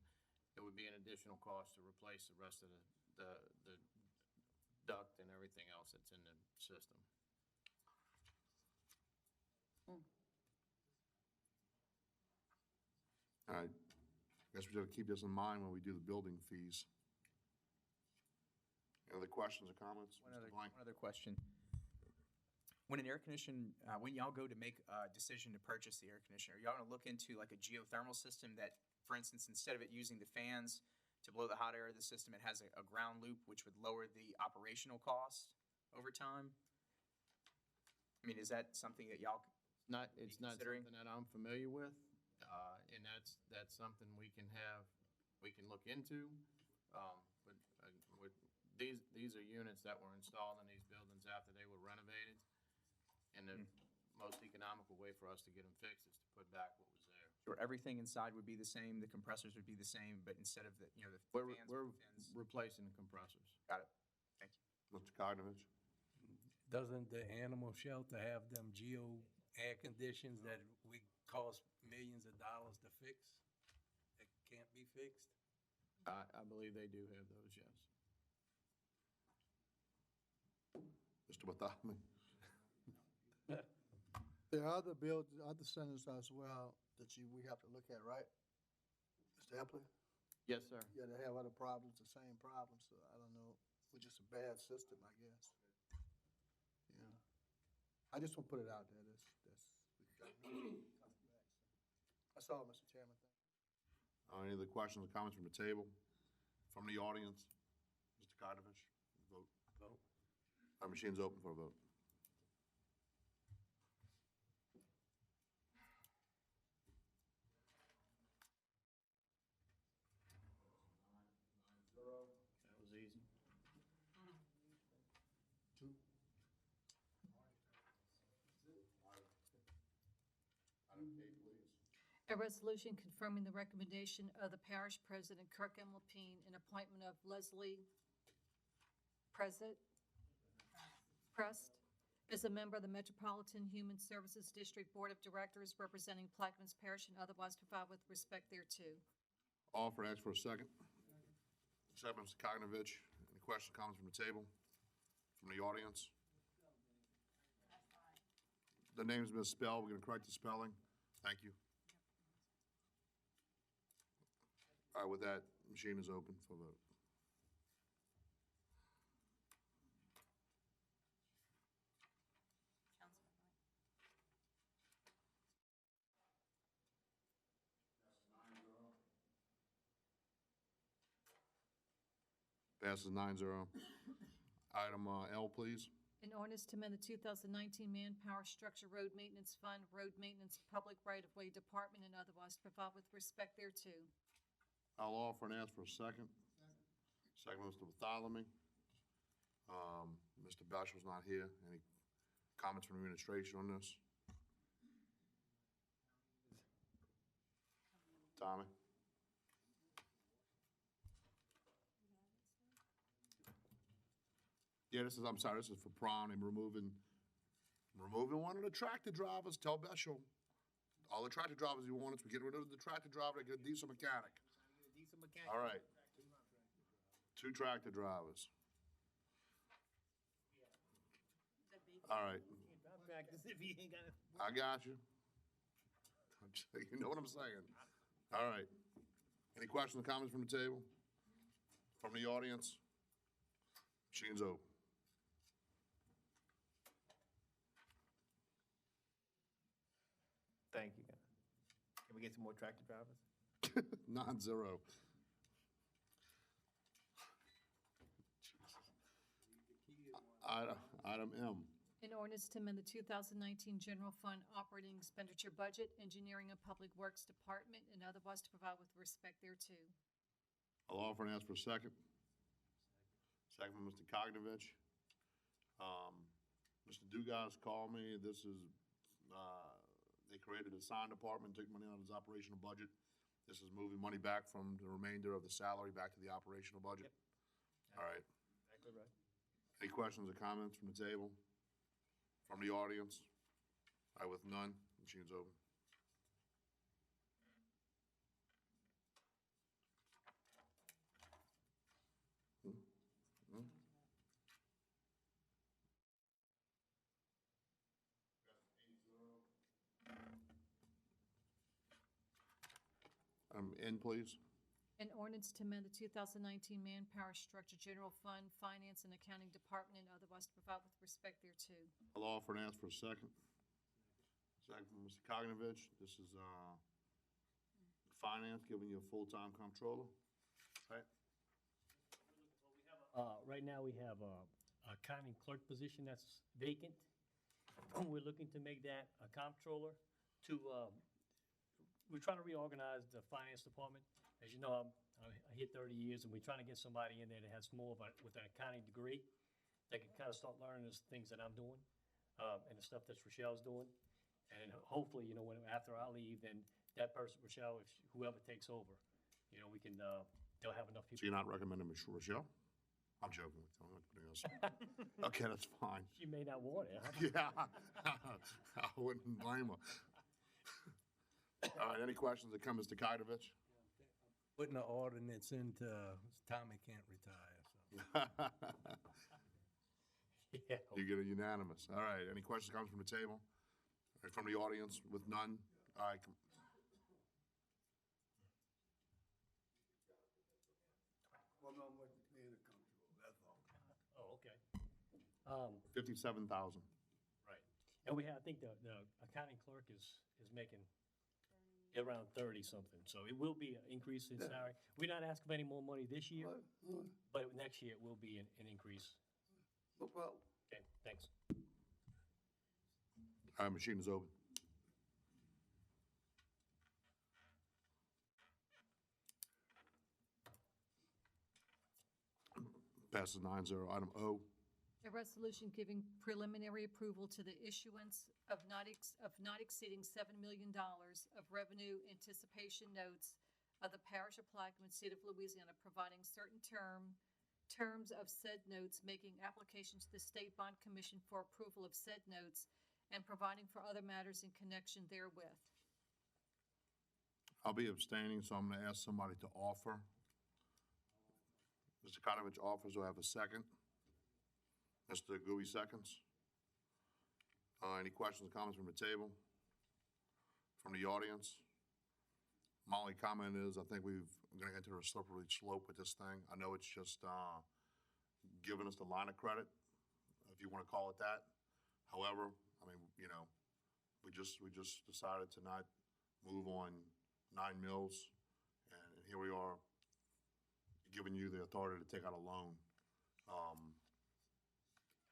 it would be an additional cost to replace the rest of the duct and everything else that's in the system. All right. Guess we gotta keep this in mind when we do the building fees. Any other questions or comments? Mr. Blank? One other question. When an air condition, when y'all go to make a decision to purchase the air conditioner, y'all gonna look into like a geothermal system that, for instance, instead of it using the fans to blow the hot air of the system, it has a ground loop, which would lower the operational cost over time? I mean, is that something that y'all It's not something that I'm familiar with, and that's something we can look into. But these are units that were installed in these buildings after they were renovated, and the most economical way for us to get them fixed is to put back what was there. Or everything inside would be the same, the compressors would be the same, but instead of the, the We're fans. replacing the compressors. Got it. Thank you. Mr. Cognovich? Doesn't the animal shelter have them geo air conditions that we cost millions of dollars to fix? That can't be fixed? I believe they do have those, yes. Mr. Bartholomew? There are other centers as well that we have to look at, right? Mr. Epler? Yes, sir. Yeah, they have other problems, the same problems, so I don't know, we're just a bad system, I guess. Yeah. I just want to put it out there, that's all, Mr. Chairman. Any other questions or comments from the table? From the audience? Mr. Cognovich? Vote. Vote. Our machine's open for a vote. That was easy. A resolution confirming the recommendation of the parish president, Kirk M. Lepine, and appointment of Leslie Prest as a member of the Metropolitan Human Services District Board of Directors representing Plaquemines Parish and otherwise provide with respect thereto. Offer, ask for a second. Second, Mr. Cognovich. Any questions, comments from the table? From the audience? The name's misspelled. We're gonna correct the spelling. Thank you. All right, with that, machine is open for vote. Passes 9-0. Item L, please. An ordinance to amend the 2019 Manpower Structure Road Maintenance Fund, Road Maintenance Public Right-of-Way Department, and otherwise provide with respect thereto. I'll offer and ask for a second. Second, Mr. Bartholomew. Mr. Bashel's not here. Any comments from the administration on this? Tommy? Yeah, this is for prawn and removing one of the tractor drivers. Tell Beshel. All the tractor drivers you want us to get rid of the tractor driver to get a diesel mechanic. All right. 2 tractor drivers. All right. I got you. You know what I'm saying. All right. Any questions or comments from the table? From the audience? Machine's open. Thank you. Can we get some more tractor drivers? 9-0. Item M. An ordinance to amend the 2019 General Fund Operating Expenditure Budget, Engineering and Public Works Department, and otherwise to provide with respect thereto. I'll offer and ask for a second. Second from Mr. Cognovich. Mr. Dugas called me. This is, they created a sign department, took money out of his operational budget. This is moving money back from the remainder of the salary back to the operational budget. All right. Exactly right. Any questions or comments from the table? From the audience? All right, with none, machine's open. In, please. An ordinance to amend the 2019 Manpower Structure General Fund, Finance and Accounting Department, and otherwise to provide with respect thereto. I'll offer and ask for a second. Second from Mr. Kognovich. This is, finance, giving you a full-time comptroller. Right? Right now, we have a accounting clerk position that's vacant. We're looking to make that a comptroller to, we're trying to reorganize the finance department. As you know, I hit 30 years, and we're trying to get somebody in there that has more of a, with an accounting degree, that can kind of start learning the things that I'm doing, and the stuff that Rochelle's doing. And hopefully, you know, when, after I leave, then that person, Rochelle, if whoever takes over, you know, we can, they'll have enough people. So you're not recommending Ms. Rochelle? I'm joking with you. I'm not putting us. Okay, that's fine. She may not want it, huh? Yeah, I wouldn't blame her. All right, any questions that come, Mr. Kaitovich? Putting the ordinance into, Tommy can't retire, so. Yeah. You get a unanimous. All right, any questions, comments from the table? Or from the audience with none? All right. Well, no, what the man comes to, that's all. Oh, okay. 57,000. Right. And we have, I think the accounting clerk is making around 30-something, so it will be an increase in salary. We're not asking for any more money this year, but next year it will be an increase. Well. Okay, thanks. All right, machine is open. Passes 9-0. Item O. A resolution giving preliminary approval to the issuance of not exceeding $7 million of revenue anticipation notes of the Parish of Plaquemine, State of Louisiana, providing certain terms of said notes, making application to the State Bond Commission for approval of said notes, and providing for other matters in connection therewith. I'll be abstaining, so I'm going to ask somebody to offer. Mr. Kaitovich offers. Do I have a second? Mr. Gui seconds. Any questions or comments from the table? From the audience? My only comment is I think we're going to enter a slippery slope with this thing. I know it's just giving us the line of credit, if you want to call it that. However, I mean, you know, we just decided to not move on 9 mills, and here we are giving you the authority to take out a loan.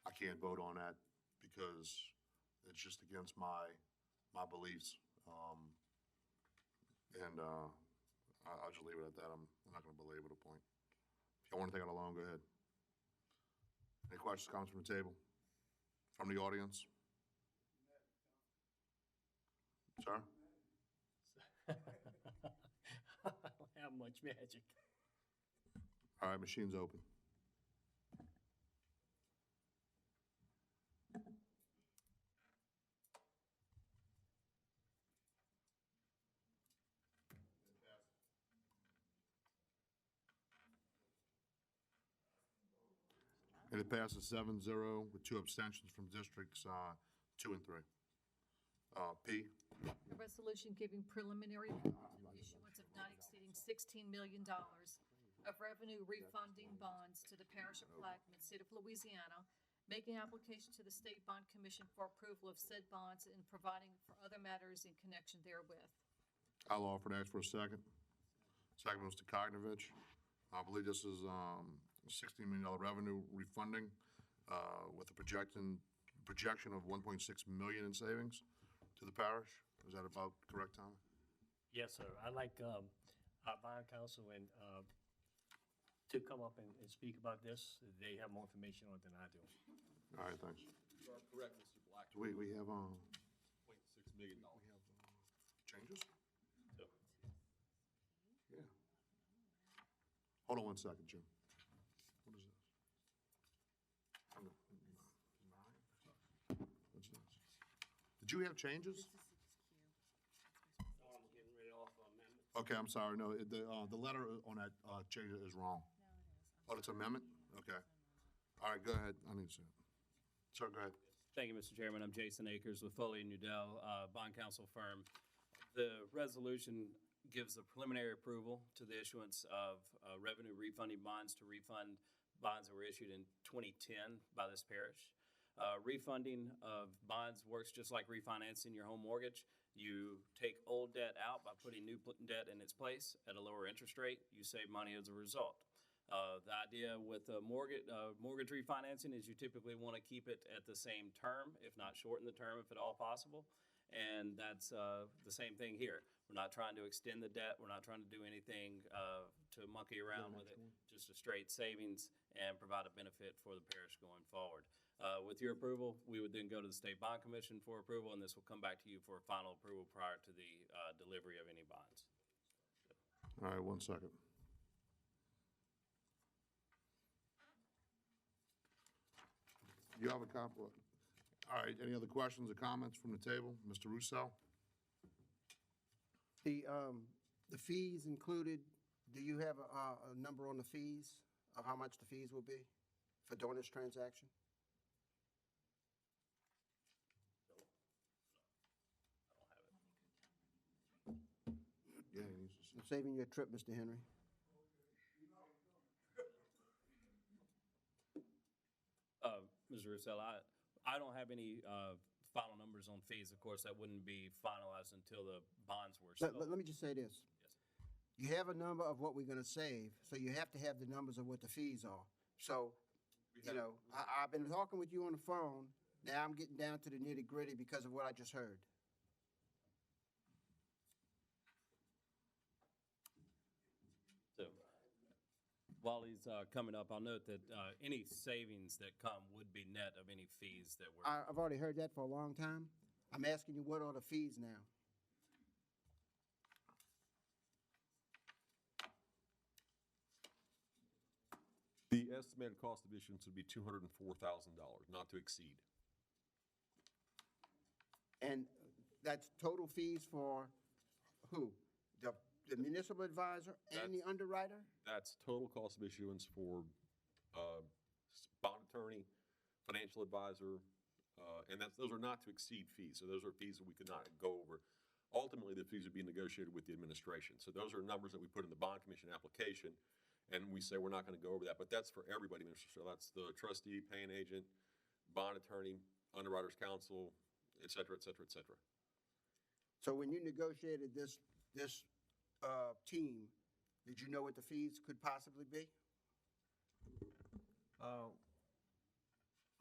I can't vote on that because it's just against my beliefs. I'll just leave it at that. I'm not going to belabor the point. If y'all want to take out a loan, go ahead. Any questions, comments from the table? From the audience? Sir? I don't have much magic. All right, machine's open. And it passes 7-0 with 2 abstentions from districts 2 and 3. P. A resolution giving preliminary approval to the issuance of not exceeding $16 million of revenue refunding bonds to the Parish of Plaquemine, State of Louisiana, making application to the State Bond Commission for approval of said bonds and providing for other matters in connection therewith. I'll offer to ask for a second. Second, Mr. Kognovich. I believe this is $16 million revenue refunding with a projection of $1.6 million in savings to the parish. Is that about correct, Tom? Yes, sir. I'd like our bond counsel and to come up and speak about this. They have more information on it than I do. All right, thanks. You are correct, Mr. Black. Do we have, $0.6 million. changes? Yeah. Hold on one second, Jim. What is this? What's this? Did you have changes? Okay, I'm sorry, no, the letter on that, change is wrong. Oh, it's amendment? Okay. All right, go ahead, I need to see it. Sir, go ahead. Thank you, Mr. Chairman. I'm Jason Akers with Foley and Udell, bond counsel firm. The resolution gives a preliminary approval to the issuance of revenue refunding bonds to refund bonds that were issued in 2010 by this parish. Refunding of bonds works just like refinancing your home mortgage. You take old debt out by putting new debt in its place at a lower interest rate. You save money as a result. The idea with mortgage refinancing is you typically want to keep it at the same term, if not shorten the term if at all possible. And that's the same thing here. We're not trying to extend the debt. We're not trying to do anything to monkey around with it. Just a straight savings and provide a benefit for the parish going forward. With your approval, we would then go to the State Bond Commission for approval, and this will come back to you for final approval prior to the delivery of any bonds. All right, 1 second. You have a copy? All right, any other questions or comments from the table? Mr. Russo? The fees included, do you have a number on the fees of how much the fees will be for doing this transaction? Yeah, I'm saving you a trip, Mr. Henry. Mr. Russell, I don't have any final numbers on fees. Of course, that wouldn't be finalized until the bonds were sold. Let me just say this. You have a number of what we're gonna save, so you have to have the numbers of what the fees are. So, you know, I've been talking with you on the phone, now I'm getting down to the nitty-gritty because of what I just heard. So, while he's coming up, I'll note that any savings that come would be net of any fees that were. I've already heard that for a long time. I'm asking you, what are the fees now? The estimated cost of issuance would be $204,000, not to exceed. And that's total fees for who? The municipal advisor and the underwriter? That's total cost of issuance for bond attorney, financial advisor, and those are not to exceed fees. So those are fees that we could not go over. Ultimately, the fees would be negotiated with the administration. So those are numbers that we put in the bond commission application, and we say we're not going to go over that. But that's for everybody, Mr. So that's the trustee, paying agent, bond attorney, underwriters counsel, et cetera, et cetera, et cetera. So when you negotiated this team, did you know what the fees could possibly be?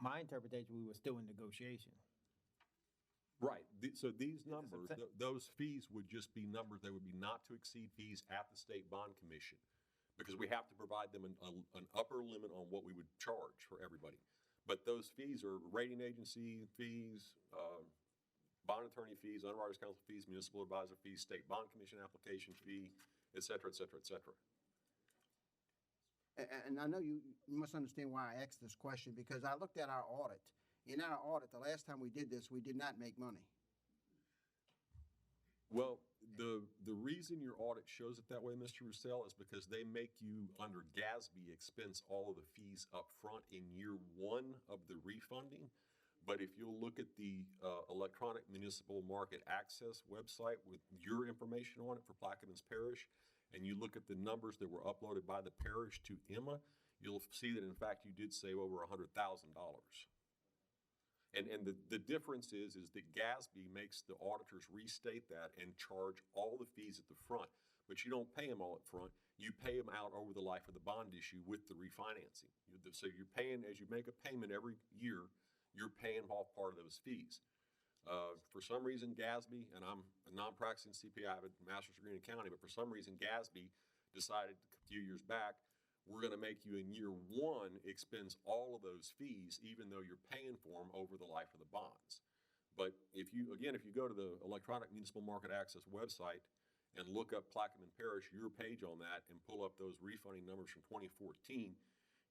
My interpretation, we were still in negotiation. Right. So these numbers, those fees would just be numbers, they would be not to exceed fees at the State Bond Commission, because we have to provide them an upper limit on what we would charge for everybody. But those fees are rating agency fees, bond attorney fees, underwriters counsel fees, municipal advisor fees, State Bond Commission application fee, et cetera, et cetera, et cetera. And I know you must understand why I asked this question, because I looked at our audit. In our audit, the last time we did this, we did not make money. Well, the reason your audit shows it that way, Mr. Roussel, is because they make you, under GASB, expense all of the fees up front in year one of the refunding. But if you'll look at the electronic municipal market access website with your information on it for Plaquemines Parish, and you look at the numbers that were uploaded by the parish to Emma, you'll see that in fact you did save over $100,000. And the difference is that GASB makes the auditors restate that and charge all the fees at the front, but you don't pay them all up front. You pay them out over the life of the bond issue with the refinancing. So you're paying, as you make a payment every year, you're paying off part of those fees. For some reason, GASB, and I'm a non-practicing CPA, I have a master's degree in accounting, but for some reason, GASB decided a few years back, we're gonna make you in year one expense all of those fees, even though you're paying for them over the life of the bonds. But if you go to the Electronic Municipal Market Access website and look up Plaquemine Parish, your page on that, and pull up those refunding numbers from 2014,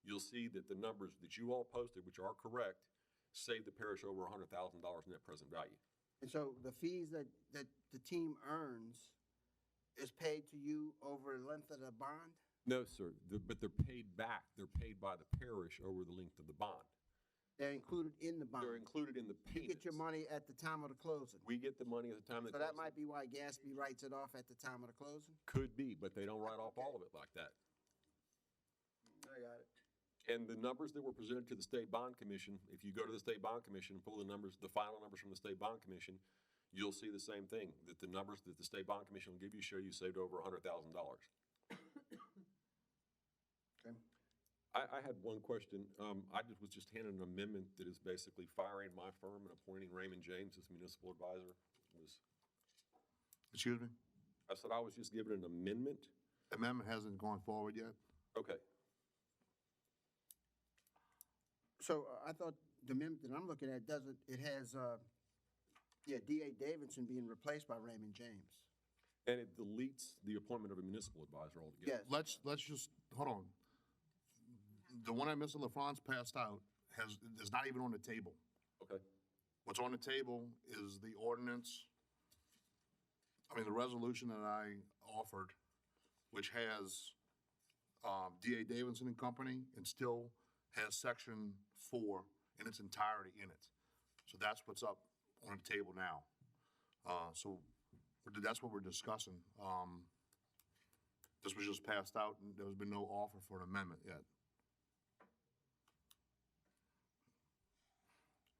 you'll see that the numbers that you all posted, which are correct, saved the parish over $100,000 net present value. And so the fees that the team earns is paid to you over the length of the bond? No, sir, but they're paid back. They're paid by the parish over the length of the bond. They're included in the bond? They're included in the You payments. get your money at the time of the closing? We get the money at the time of the So that closing. might be why Gatsby writes it off at the time of the closing? Could be, but they don't write off all of it like that. I got it. And the numbers that were presented to the State Bond Commission, if you go to the State Bond Commission and pull the numbers, the final numbers from the State Bond Commission, you'll see the same thing, that the numbers that the State Bond Commission will give you show you saved over $100,000. Okay. I had one question. I was just handed an amendment that is basically firing my firm and appointing Raymond James as municipal advisor. Excuse me? I said I was just given an amendment. Amendment hasn't gone forward yet? Okay. So I thought the amendment that I'm looking at it has, D.A. Davidson being replaced by Raymond James. And it deletes the appointment of a municipal advisor altogether. Yes. Let's just, hold on. The one that Mr. LaFrance passed out is not even on the table. Okay. What's on the table is the ordinance, the resolution that I offered, which has D.A. Davidson and Company, and still has Section 4 in its entirety in it. So that's what's up on the table now. So that's what we're discussing. This was just passed out, and there's been no offer for an amendment yet.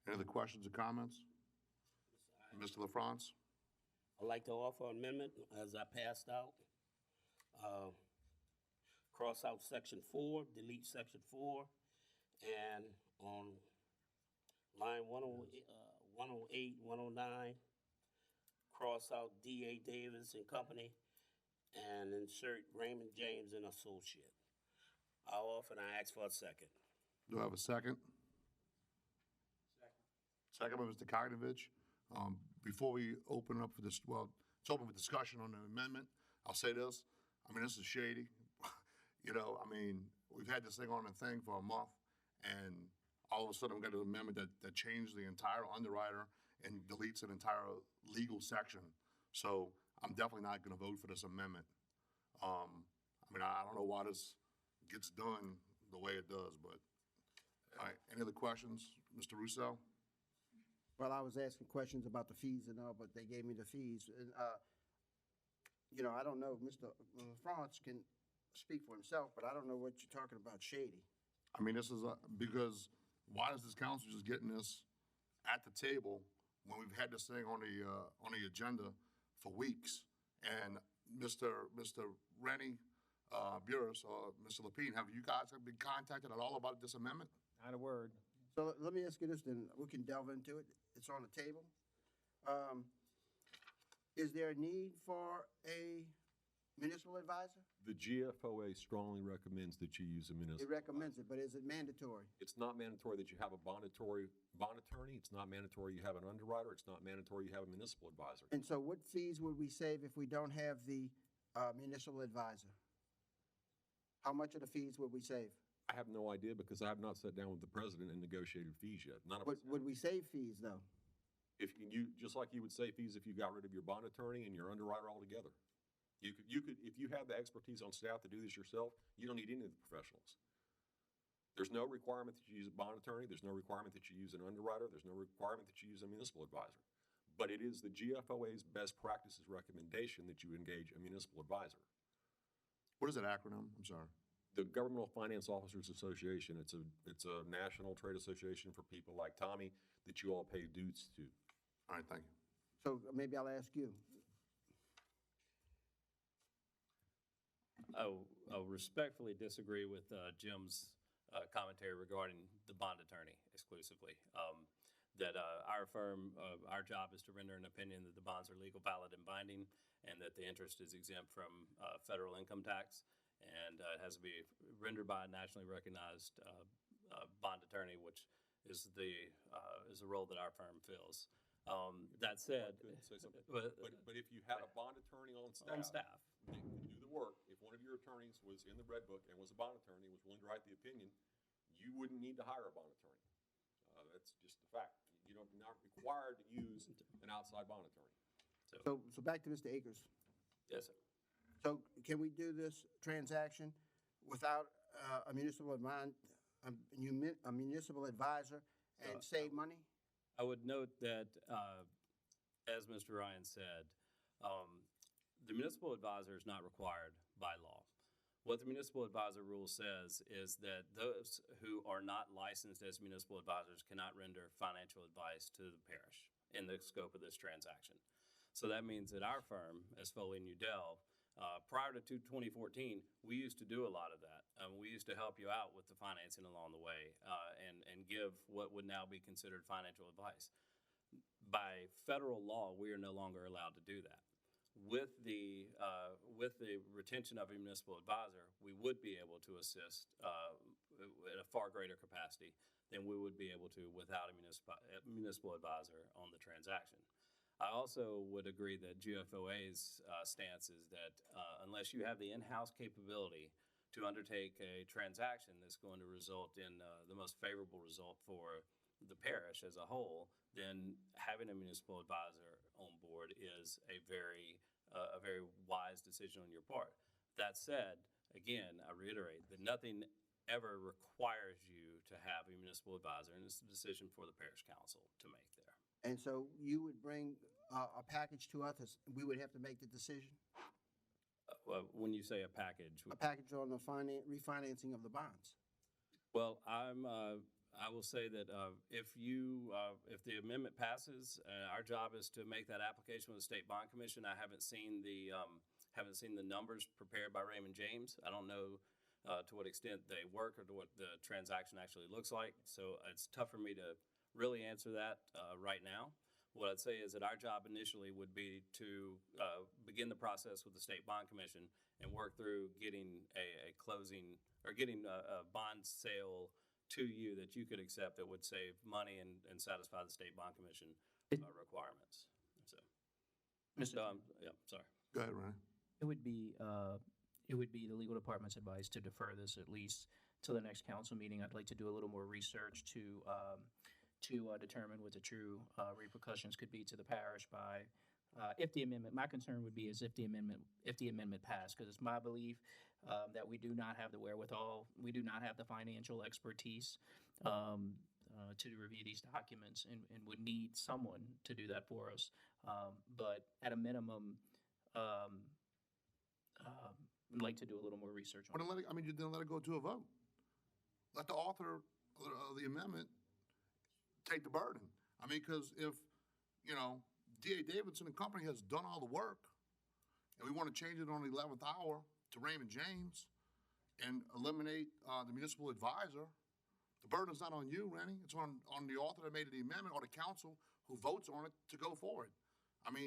Any other questions or comments? Mr. LaFrance? I'd like to offer an amendment as I passed out. Cross out Section 4, delete Section 4, and on line 108, 109, cross out D.A. Davis and Company, and insert Raymond James and Associate. I'll offer and I ask for a second. Do I have a second? Second by Mr. Kagnovich. Before we open up for this, it's open for discussion on the amendment. I'll say this. This is shady. We've had this thing on the thing for a month, and all of a sudden we got an amendment that changed the entire underwriter and deletes an entire legal section. So I'm definitely not going to vote for this amendment. I don't know why this gets done the way it does, but all right. Any other questions, Mr. Russo? Well, I was asking questions about the fees and all, but they gave me the fees. And, I don't know, Mr. LaFrance can speak for himself, but I don't know what you're talking about shady. This is because why is this council just getting this at the table when we've had this thing on the agenda for weeks? And Mr. Rennie Burris or Mr. Lapine, have you guys been contacted at all about this amendment? Not a word. So let me ask you this, then we can delve into it. It's on the table. Is there a need for a municipal advisor? The GFOA strongly recommends that you use a municipal. It recommends it, but is it mandatory? It's not mandatory that you have a bond attorney. It's not mandatory you have an underwriter. It's not mandatory you have a municipal advisor. And so what fees would we save if we don't have the municipal advisor? How much of the fees would we save? I have no idea because I have not sat down with the president and negotiated fees yet. None of us. Would we save fees, though? If you, just like you would save fees if you got rid of your bond attorney and your underwriter altogether. You could, if you have the expertise on staff to do this yourself, you don't need any of the professionals. There's no requirement that you use a bond attorney. There's no requirement that you use an underwriter. There's no requirement that you use a municipal advisor. But it is the GFOA's best practices recommendation that you engage a municipal advisor. What is that acronym? I'm sorry. The Governmental Finance Officers Association. It's a national trade association for people like Tommy that you all pay dues to. All right, thank you. So maybe I'll ask you. I'll respectfully disagree with Jim's commentary regarding the bond attorney exclusively. That our firm, our job is to render an opinion that the bonds are legal, valid, and binding, and that the interest is exempt from federal income tax. and it has to be rendered by a nationally recognized bond attorney, which is the role that our firm fills. That said, Couldn't say something. But if you had a bond attorney on staff that could do the work, if one of your attorneys was in the Red Book and was a bond attorney and was willing to write the opinion, you wouldn't need to hire a bond attorney. That's just the fact. You're not required to use an outside bond attorney. So back to Mr. Akers. Yes, sir. So can we do this transaction without a municipal advisor and save money? I would note that, as Mr. Ryan said, the municipal advisor is not required by law. What the municipal advisor rule says is that those who are not licensed as municipal advisors cannot render financial advice to the parish in the scope of this transaction. So that means that our firm, as Foley & Udell, prior to 2014, we used to do a lot of that. We used to help you out with the financing along the way and give what would now be considered financial advice. By federal law, we are no longer allowed to do that. With the retention of a municipal advisor, we would be able to assist at a far greater capacity than we would be able to without a municipal advisor on the transaction. I also would agree that GFOA's stance is that unless you have the in-house capability to undertake a transaction that's going to result in the most favorable result for the parish as a whole, then having a municipal advisor on board is a very wise decision on your part. That said, again, I reiterate that nothing ever requires you to have a municipal advisor, and it's a decision for the parish council to make there. And so you would bring a package to us, we would have to make the decision? When you say a package? A package on the refinancing of the bonds. Well, I will say that if the amendment passes, our job is to make that application with the State Bond Commission. I haven't seen the numbers prepared by Raymond James. I don't know to what extent they work or to what the transaction actually looks like. So it's tough for me to really answer that right now. What I'd say is that our job initially would be to begin the process with the State Bond Commission and work through getting a closing or getting a bond sale to you that you could accept that would save money and satisfy the State Bond Commission requirements. So, yeah, sorry. Go ahead, Ryan. It would be the legal department's advice to defer this at least till the next council meeting. I'd like to do a little more research to determine what the true repercussions could be to the parish by if the amendment. My concern would be is if the amendment passed, because it's my belief that we do not have the wherewithal, we do not have the financial expertise to review these documents, and would need someone to do that for us. But at a minimum, I'd like to do a little more research on it. You didn't let it go to a vote. Let the author of the amendment take the burden. Because if, D.A. Davidson and company has done all the work, and we want to change it on the 11th hour to Raymond James and eliminate the municipal advisor, the burden's not on you, Rennie. It's on the author that made the amendment or the council who votes on it to go forward.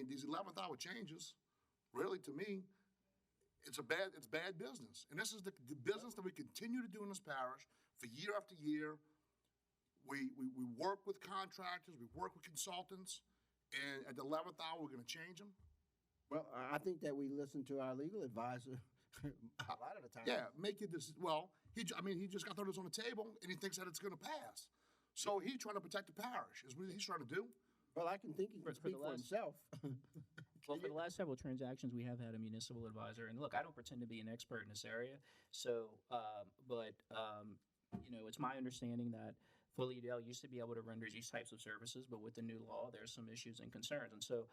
These 11th hour changes, really, to me, it's bad business. And this is the business that we continue to do in this parish for year after year. We work with contractors, we work with consultants, and at the 11th hour, we're going to change them. Well, I think that we listen to our legal advisor a lot of the time. Yeah, make it this. Well, he just got thrown this on the table, and he thinks that it's going to pass. So he's trying to protect the parish. Is what he's trying to do. Well, I can think he can speak for himself. Well, for the last several transactions, we have had a municipal advisor, and look, I don't pretend to be an expert in this area. So, it's my understanding that Foley Udell used to be able to render these types of services, but with the new law, there's some issues and concerns. And so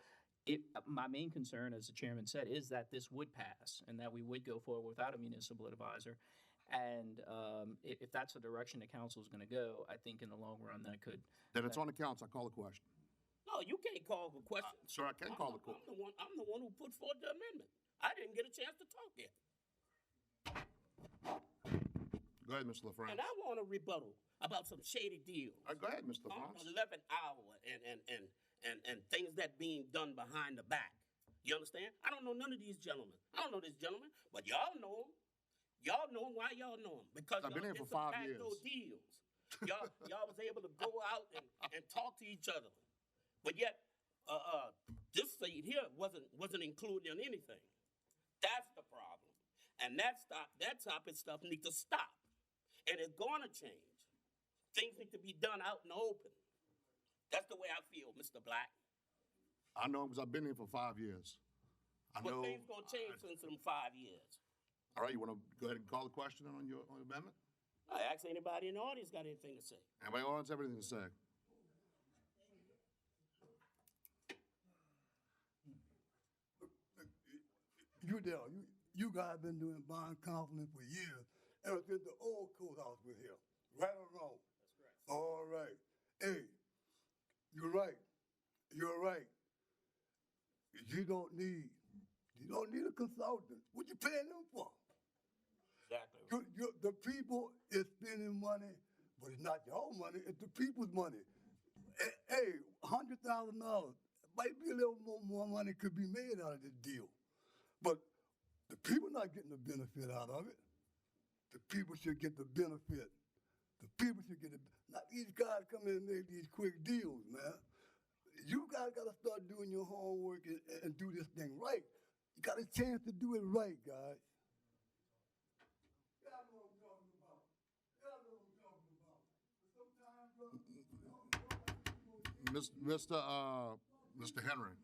my main concern, as the chairman said, is that this would pass and that we would go forward without a municipal advisor. And if that's the direction the council is going to go, I think in the long run that could. Then it's on the council. I call the question. No, you can't call the question. Sir, I can call the question. I'm the one who put forward the amendment. I didn't get a chance to talk yet. Go ahead, Mr. LaFrance. And I want a rebuttal about some shady deals. Go ahead, Mr. LaFrance. 11th hour and things that being done behind the back. You understand? I don't know none of these gentlemen. I don't know this gentleman, but y'all know him. Y'all know them. Why y'all know them? Because I've been y'all here did for some 5 backdoor years. deals. Y'all was able to go out and talk to each other. But yet, this seat here wasn't included in anything. That's the problem. And that topic stuff needs to stop. And it's gonna change. Things need to be done out in the open. That's the way I feel, Mr. Black. I know because I've been here for 5 years. I But know. things gonna change since them 5 years. All right, you want to go ahead and call the question on your amendment? I ask anybody in the audience got anything to say. Anybody else have anything to say? You guys been doing bond counseling for years, ever since the old courthouse was here, right or wrong? That's correct. All right. Hey, you're right. You're right. You don't need a consultant. What you paying them for? Exactly. The people is spending money, but it's not your own money, it's the people's money. Hey, $100,000, might be a little more money could be made out of this deal. But the people not getting the benefit out of it. The people should get the benefit. The people should get it. Not these guys come in and make these quick deals, man. You guys got to start doing your homework and do this thing right. You got a chance to do it right, guys. Y'all know what I'm talking about. Y'all know what I'm talking about. Sometimes, Mr. Henry.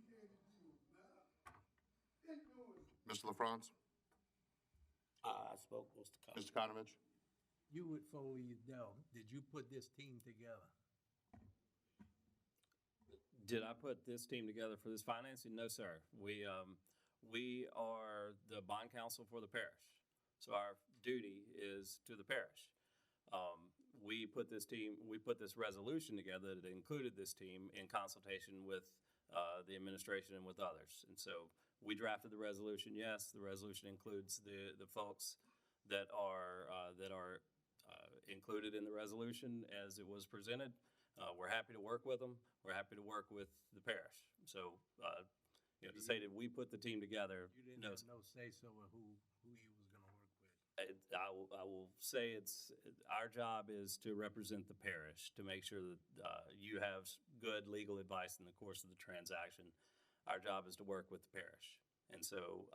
Mr. LaFrance? I spoke, Mr. Conover. Mr. Konovich? You with Foley Udell, did you put this team together? Did I put this team together for this financing? No, sir. We are the bond counsel for the parish. So our duty is to the parish. We put this resolution together that included this team in consultation with the administration and with others. And so we drafted the resolution. Yes, the resolution includes the folks that are included in the resolution as it was presented. We're happy to work with them. We're happy to work with the parish. So, to say that we put the team together. You didn't have no say-so of who you was going to work with. I will say our job is to represent the parish, to make sure that you have good legal advice in the course of the transaction. Our job is to work with the parish. And so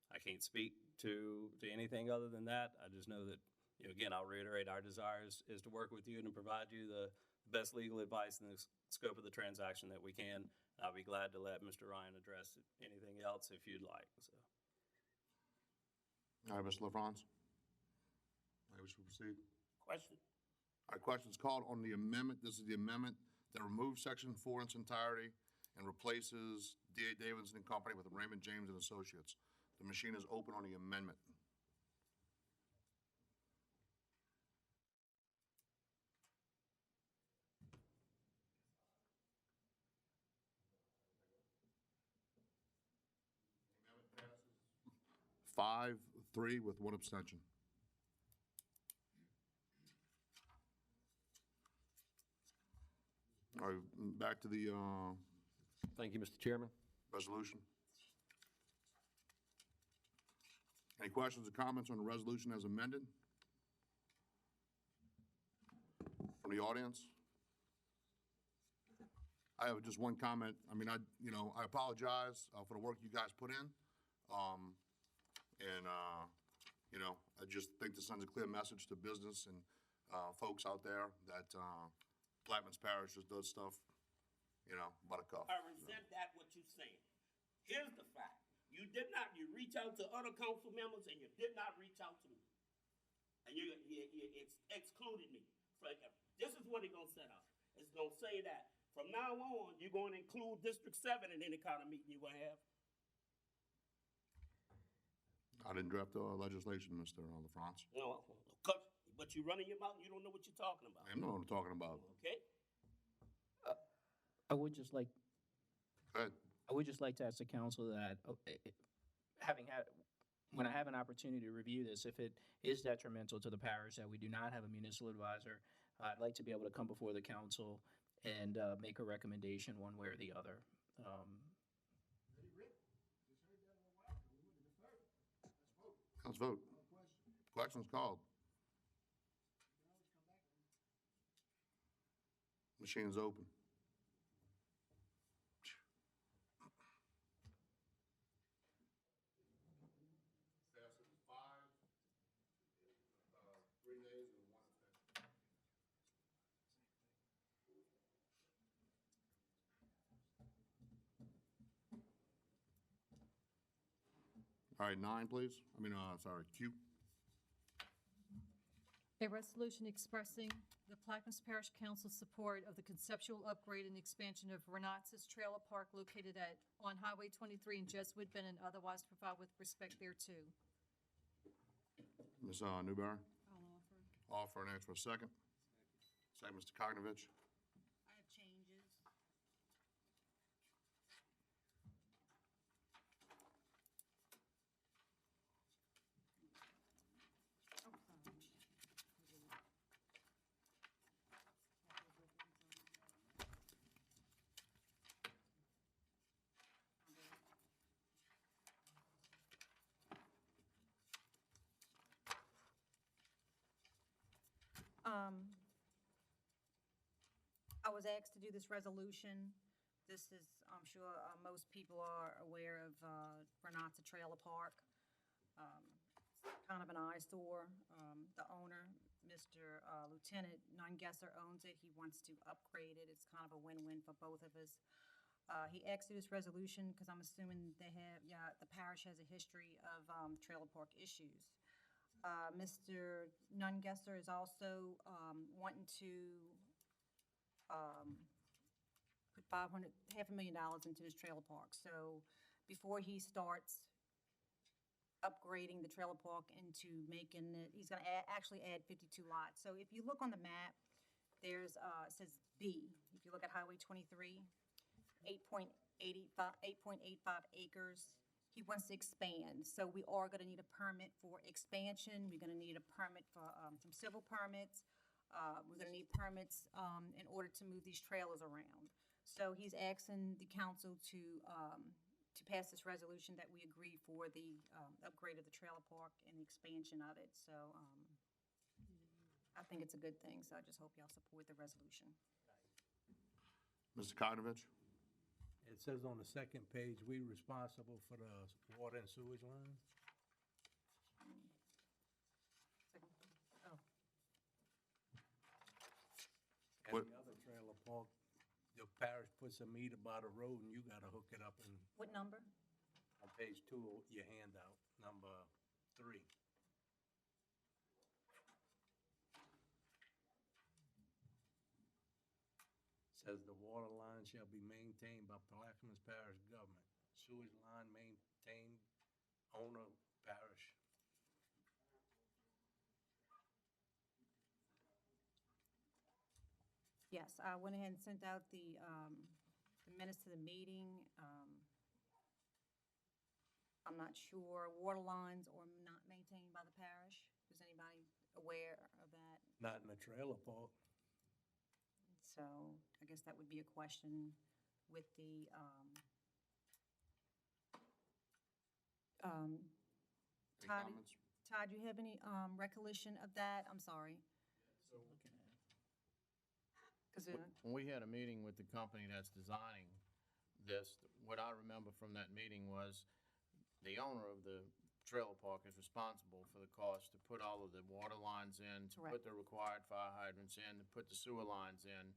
I can't speak to anything other than that. I just know that, again, I'll reiterate, our desire is to work with you and to provide you the best legal advice in the scope of the transaction that we can. I'll be glad to let Mr. Ryan address anything else if you'd like. So. All right, Mr. LaFrance? I wish we proceed. Question. All right, questions called on the amendment. This is the amendment that removes Section 4 in its entirety and replaces D.A. Davidson and Company with Raymond James and Associates. The machine is open on the amendment. Amendment passes 5-3 with 1 abstention. All right, back to the Thank you, Mr. Chairman. resolution. Any questions or comments on the resolution as amended? From the audience? I have just one comment. I mean, I apologize for the work you guys put in. I just think this sends a clear message to business and folks out there that Blackman's Parish just does stuff, buttercup. I resent that, what you're saying. Here's the fact. You reach out to other council members and you did not reach out to me. And you excluded me. This is what it's going to set up. It's going to say that from now on, you're going to include District 7 in any kind of meeting you're going to have. I didn't draft the legislation, Mr. LaFrance. No, but you're running your mouth and you don't know what you're talking about. I know what I'm talking about. Okay? I would just like. Go ahead. I would just like to ask the council that, when I have an opportunity to review this, if it is detrimental to the parish that we do not have a municipal advisor, I'd like to be able to come before the council and make a recommendation one way or the other. Let's vote. Questions called? Machine's open. Passes 5, 3 nays and 1 abstention. All right, 9, please. Sorry, Q. A resolution expressing the Plaquemines Parish Council's support of the conceptual upgrade and expansion of Renatz's Trailer Park located on Highway 23 in Jesuit Bend and otherwise provide with respect thereto. Ms. Newberry? I'll Offer offer. and ask for a second. Second, Mr. Kokrovich. I have changes. I was asked to do this resolution. This is, I'm sure most people are aware of Renata Trailer Park. It's kind of an eyesore. The owner, Mr. Lieutenant Nungesser, owns it. He wants to upgrade it. It's kind of a win-win for both of us. He asked to do this resolution because I'm assuming the parish has a history of trailer park issues. Mr. Nungesser is also wanting to put $500,000 into this trailer park. So before he starts upgrading the trailer park into making it, he's going to actually add 52 lots. So if you look on the map, there's it says B. If you look at Highway 23, 8.85 acres. He wants to expand, so we are going to need a permit for expansion. We're going to need a permit for some civil permits. We're going to need permits in order to move these trailers around. So he's asking the council to pass this resolution that we agree for the upgrade of the trailer park and the expansion of it. So I think it's a good thing, so I just hope y'all support the resolution. Mr. Kokrovich? It says on the second page, we responsible for the water and sewage line. Oh. And the other trailer park, the parish puts a meter by the road and you gotta hook it up in. What number? On page 2 of your handout, number 3. Says the water line shall be maintained by Plaquemines Parish government. Sewage line maintained owner parish. Yes, I went ahead and sent out the minutes to the meeting. I'm not sure, water lines are not maintained by the parish. Is anybody aware of that? Not in the trailer park. So I guess that would be a question with the, Any Todd, comments? Todd, do you have any recollection of that? I'm sorry. When we had a meeting with the company that's designing this, what I remember from that meeting was the owner of the trailer park is responsible for the cost to put all of the water lines in, to put the required fire hydrants in, to put the sewer lines in.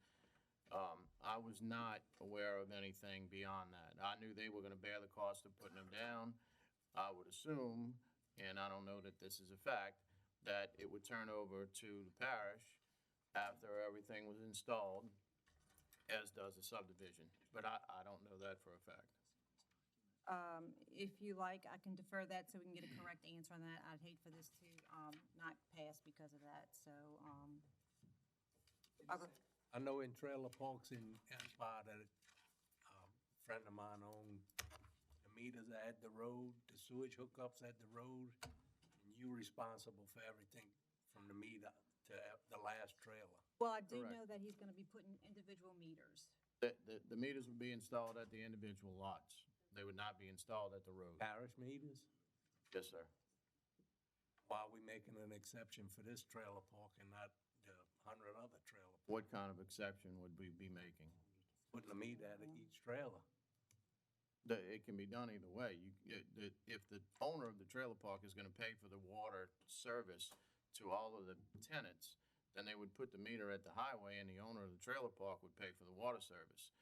I was not aware of anything beyond that. I knew they were gonna bear the cost of putting them down. I would assume, and I don't know that this is a fact, that it would turn over to the parish after everything was installed, as does the subdivision. But I don't know that for a fact. If you like, I can defer that so we can get a correct answer on that. I'd hate for this to not pass because of that, so. I know in trailer parks in Empire that a friend of mine owned the meters at the road, the sewage hookups at the road, and you're responsible for everything from the meter to the last trailer. Well, I do Correct. know that he's gonna be putting individual meters. The meters would be installed at the individual lots. They would not be installed at the road. Parish meters? Yes, sir. why are we making an exception for this trailer park and not the 100 other trailer? What kind of exception would we be making? Putting a meter at each trailer. It can be done either way. If the owner of the trailer park is gonna pay for the water service to all of the tenants, then they would put the meter at the highway and the owner of the trailer park would pay for the water service.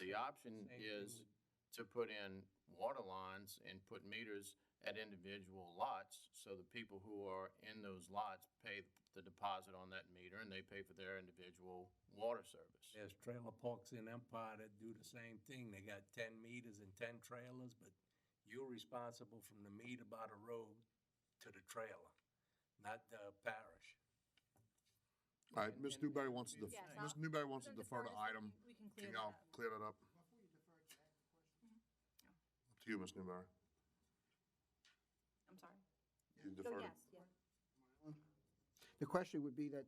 The option is to put in water lines and put meters at individual lots, so the people who are in those lots pay the deposit on that meter and they pay for their individual water service. There's trailer parks in Empire that do the same thing. They got 10 meters and 10 trailers, but you're responsible from the meter by the road to the trailer, not the parish. All right, Ms. Newberry wants to, Yes, Ms. Newberry wants to defer the item. We can Can clear y'all that up. clear that up? Up to you, Ms. Newberry. I'm sorry. You So deferred it. yes, yes. The question would be that,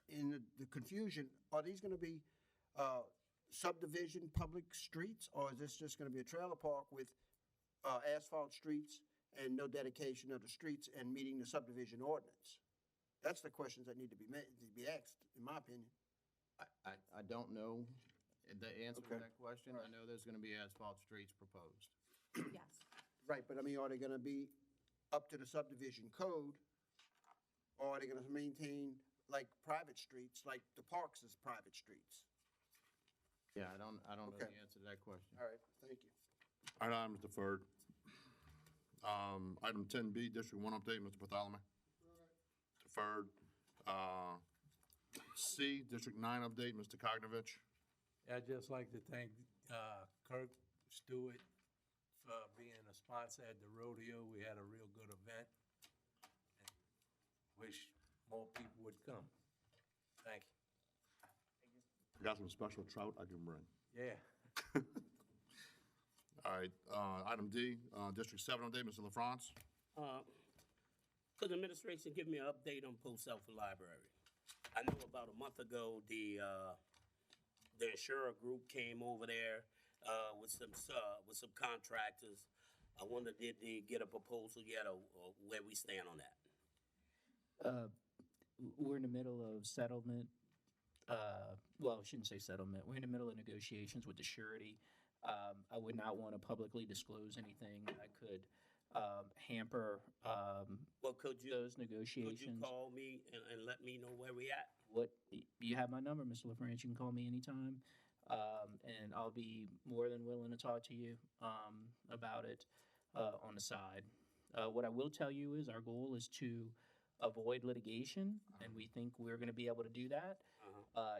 in the confusion, are these gonna be, subdivision public streets, or is this just gonna be a trailer park with, asphalt streets and no dedication of the streets and meeting the subdivision ordinance? That's the questions that need to be asked, in my opinion. I don't know the answer to Okay. that question. I know there's gonna be asphalt streets proposed. Yes. Right, but I mean, are they gonna be up to the subdivision code? Or are they gonna maintain like private streets, like the parks is private streets? Yeah, I don't know Okay. the answer to that question. All right, thank you. All right, item is deferred. Item 10B, District 1 update, Mr. Bartholomew. Deferred. C, District 9 update, Mr. Kognovich. I'd just like to thank Kirk Stewart for being a sponsor at the rodeo. We had a real good event. And wish more people would come. Thank you. Got some special trout I can bring. Yeah. All right, item D, District 7 update, Mr. LaFrance. Could the administration give me an update on Post Alpha Library? I know about a month ago, the insurer group came over there, with some contractors. I wonder, did they get a proposal yet, or where we stand on that? We're in the middle of settlement. Well, I shouldn't say settlement. We're in the middle of negotiations with the surety. I would not want to publicly disclose anything that could hamper Well, those negotiations. Could you call me and let me know where we at? You have my number, Mr. LaFrance. You can call me anytime, and I'll be more than willing to talk to you about it on the side. What I will tell you is our goal is to avoid litigation, and we think we're going to be able to do that.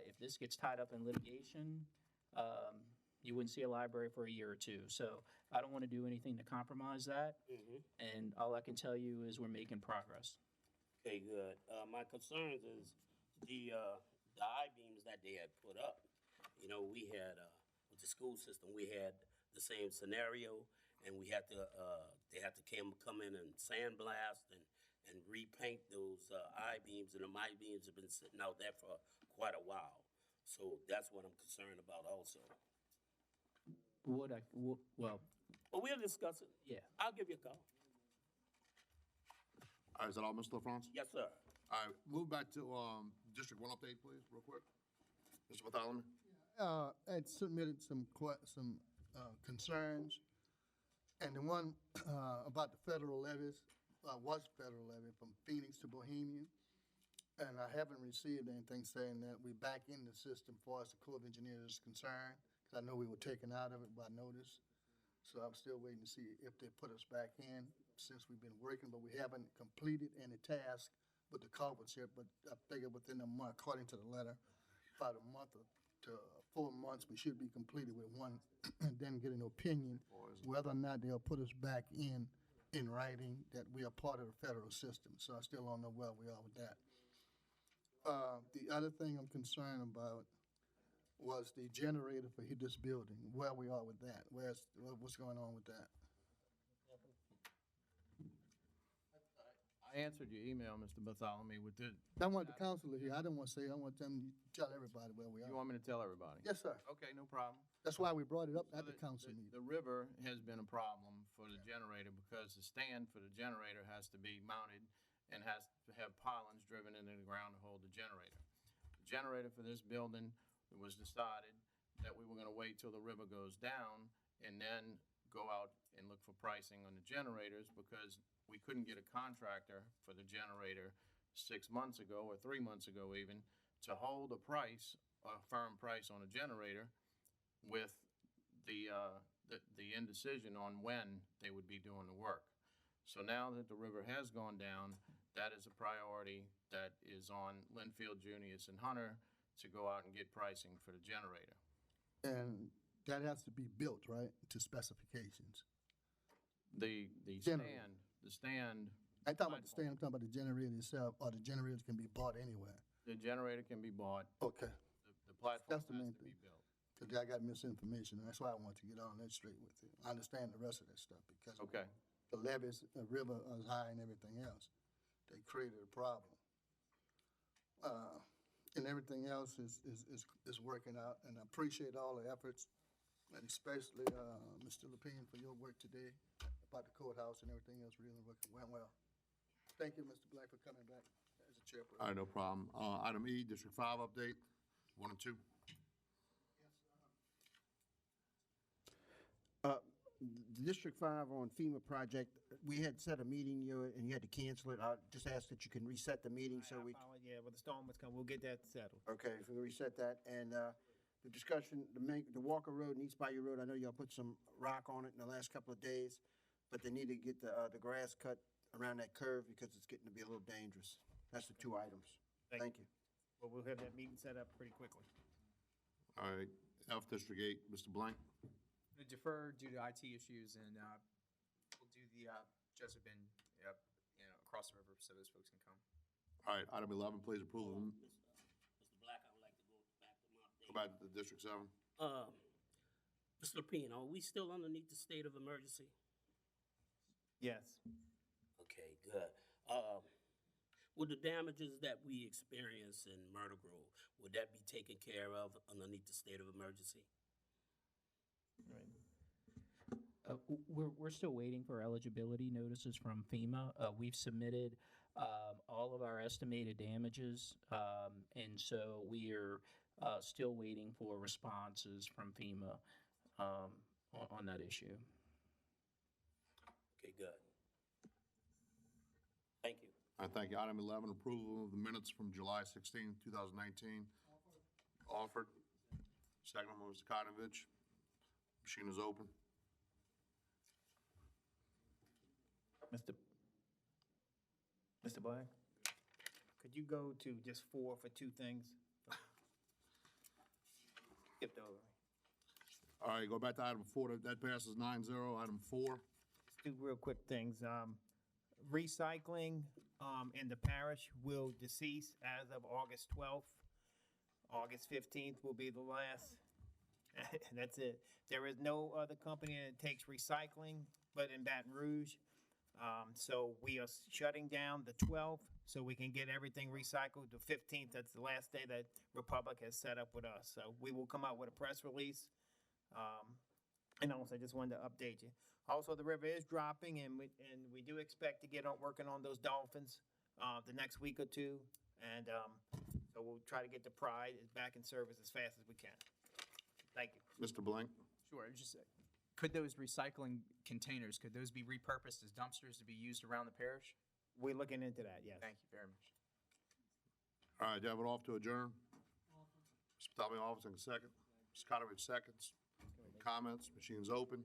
If this gets tied up in litigation, you wouldn't see a library for a year or two. So I don't want to do anything to compromise that. And all I can tell you is we're making progress. Okay, good. My concerns is the I-beams that they had put up. You know, we had, with the school system, we had the same scenario, and we had to, they had to come in and sandblast and repaint those I-beams, and the I-beams have been sitting out there for quite a while. So that's what I'm concerned about also. Well, we'll discuss it. Yeah. I'll give you a call. All right, is that all, Mr. LaFrance? Yes, sir. All right, move back to District 1 update, please, real quick. Mr. Bartholomew? I submitted some concerns, and the one about the federal levies, was federal levy from Phoenix to Bohemian, and I haven't received anything saying that we're back in the system as far as the Corps of Engineers is concerned, because I know we were taken out of it by notice. So I'm still waiting to see if they put us back in, since we've been working, but we haven't completed any task with the culverts yet. But I figure within a month, according to the letter, about a month to 4 months, we should be completed with one, and then get an opinion whether or not they'll put us back in writing that we are part of the federal system. So I still don't know where we are with that. The other thing I'm concerned about was the generator for this building, where we are with that, what's going on with that? I answered your email, Mr. Bartholomew, with the. I want the counselor here, I don't want to say, I want them to tell everybody where we are. You want me to tell everybody? Yes, sir. Okay, no problem. That's why we brought it up at the council meeting. The river has been a problem for the generator because the stand for the generator has to be mounted and has to have pylons driven into the ground to hold the generator. The generator for this building, it was decided that we were gonna wait till the river goes down and then go out and look for pricing on the generators, because we couldn't get a contractor for the generator 6 months ago, or 3 months ago even, to hold a price, a firm price on a generator with the indecision on when they would be doing the work. So now that the river has gone down, that is a priority that is on Linfield, Junius, and Hunter to go out and get pricing for the generator. And that has to be built, right, to specifications. The Generator. stand, I talking about the stand, I'm talking about the generator itself, or the generators can be bought anywhere. the generator can be bought. Okay. The platform That's the has main to be thing. built. Because I got misinformation, and that's why I want to get on that straight with you. I understand the rest of that stuff, because Okay. the levees, the river is high and everything else. They created a problem. And everything else is working out, and I appreciate all the efforts, and especially, Mr. Lepine, for your work today about the courthouse and everything else really went well. Thank you, Mr. Black, for coming back as a chairperson. All right, no problem. Item E, District 5 update, 1 and 2. The District 5 on FEMA project, we had set a meeting, and you had to cancel it. I just ask that you can reset the meeting so we. Yeah, when the storm was coming, we'll get that settled. Okay, if we reset that, and, the discussion, the Walker Road and East Bayou Road, I know y'all put some rock on it in the last couple of days, but they need to get the grass cut around that curve because it's getting to be a little dangerous. That's the two items. Thank you. Well, we'll have that meeting set up pretty quickly. All right, F District 8, Mr. Blank. We defer due to IT issues, and we'll do the Joseph Bend, across the river so those folks can come. All right, item 11, please approve of them. Mr. Black, I would like to go back to my update. Go back to District 7. Mr. Lepine, are we still underneath the state of emergency? Yes. Okay, good. Would the damages that we experienced in Myrtle Grove, would that be taken care of underneath the state of emergency? We're still waiting for eligibility notices from FEMA. We've submitted all of our estimated damages, and so we are still waiting for responses from FEMA on that issue. Okay, good. Thank you. All right, thank you. Item 11, approval of the minutes from July 16, 2019. Offered. Second one, Mr. Kotovich. Machine is open. Mr. Black? Could you go to just 4 for 2 things? Skipped over. All right, go back to item 4. That passes 9-0. Item 4. Just 2 real quick things. Recycling in the parish will decease as of August 12th. August 15th will be the last. That's it. There is no other company that takes recycling but in Baton Rouge. So we are shutting down the 12th so we can get everything recycled. The 15th, that's the last day that Republic has set up with us. So we will come out with a press release. And also, I just wanted to update you. Also, the river is dropping, and we do expect to get on working on those dolphins the next week or two. And so we'll try to get the Pride back in service as fast as we can. Thank you. Mr. Blank. Sure. Just could those recycling containers, could those be repurposed as dumpsters to be used around the parish? We're looking into that, yes. Thank you very much. All right, do you have it off to adjourn? Mr. Tommy Officer, second. Mr. Kotovich, seconds. Comments? Machine's open.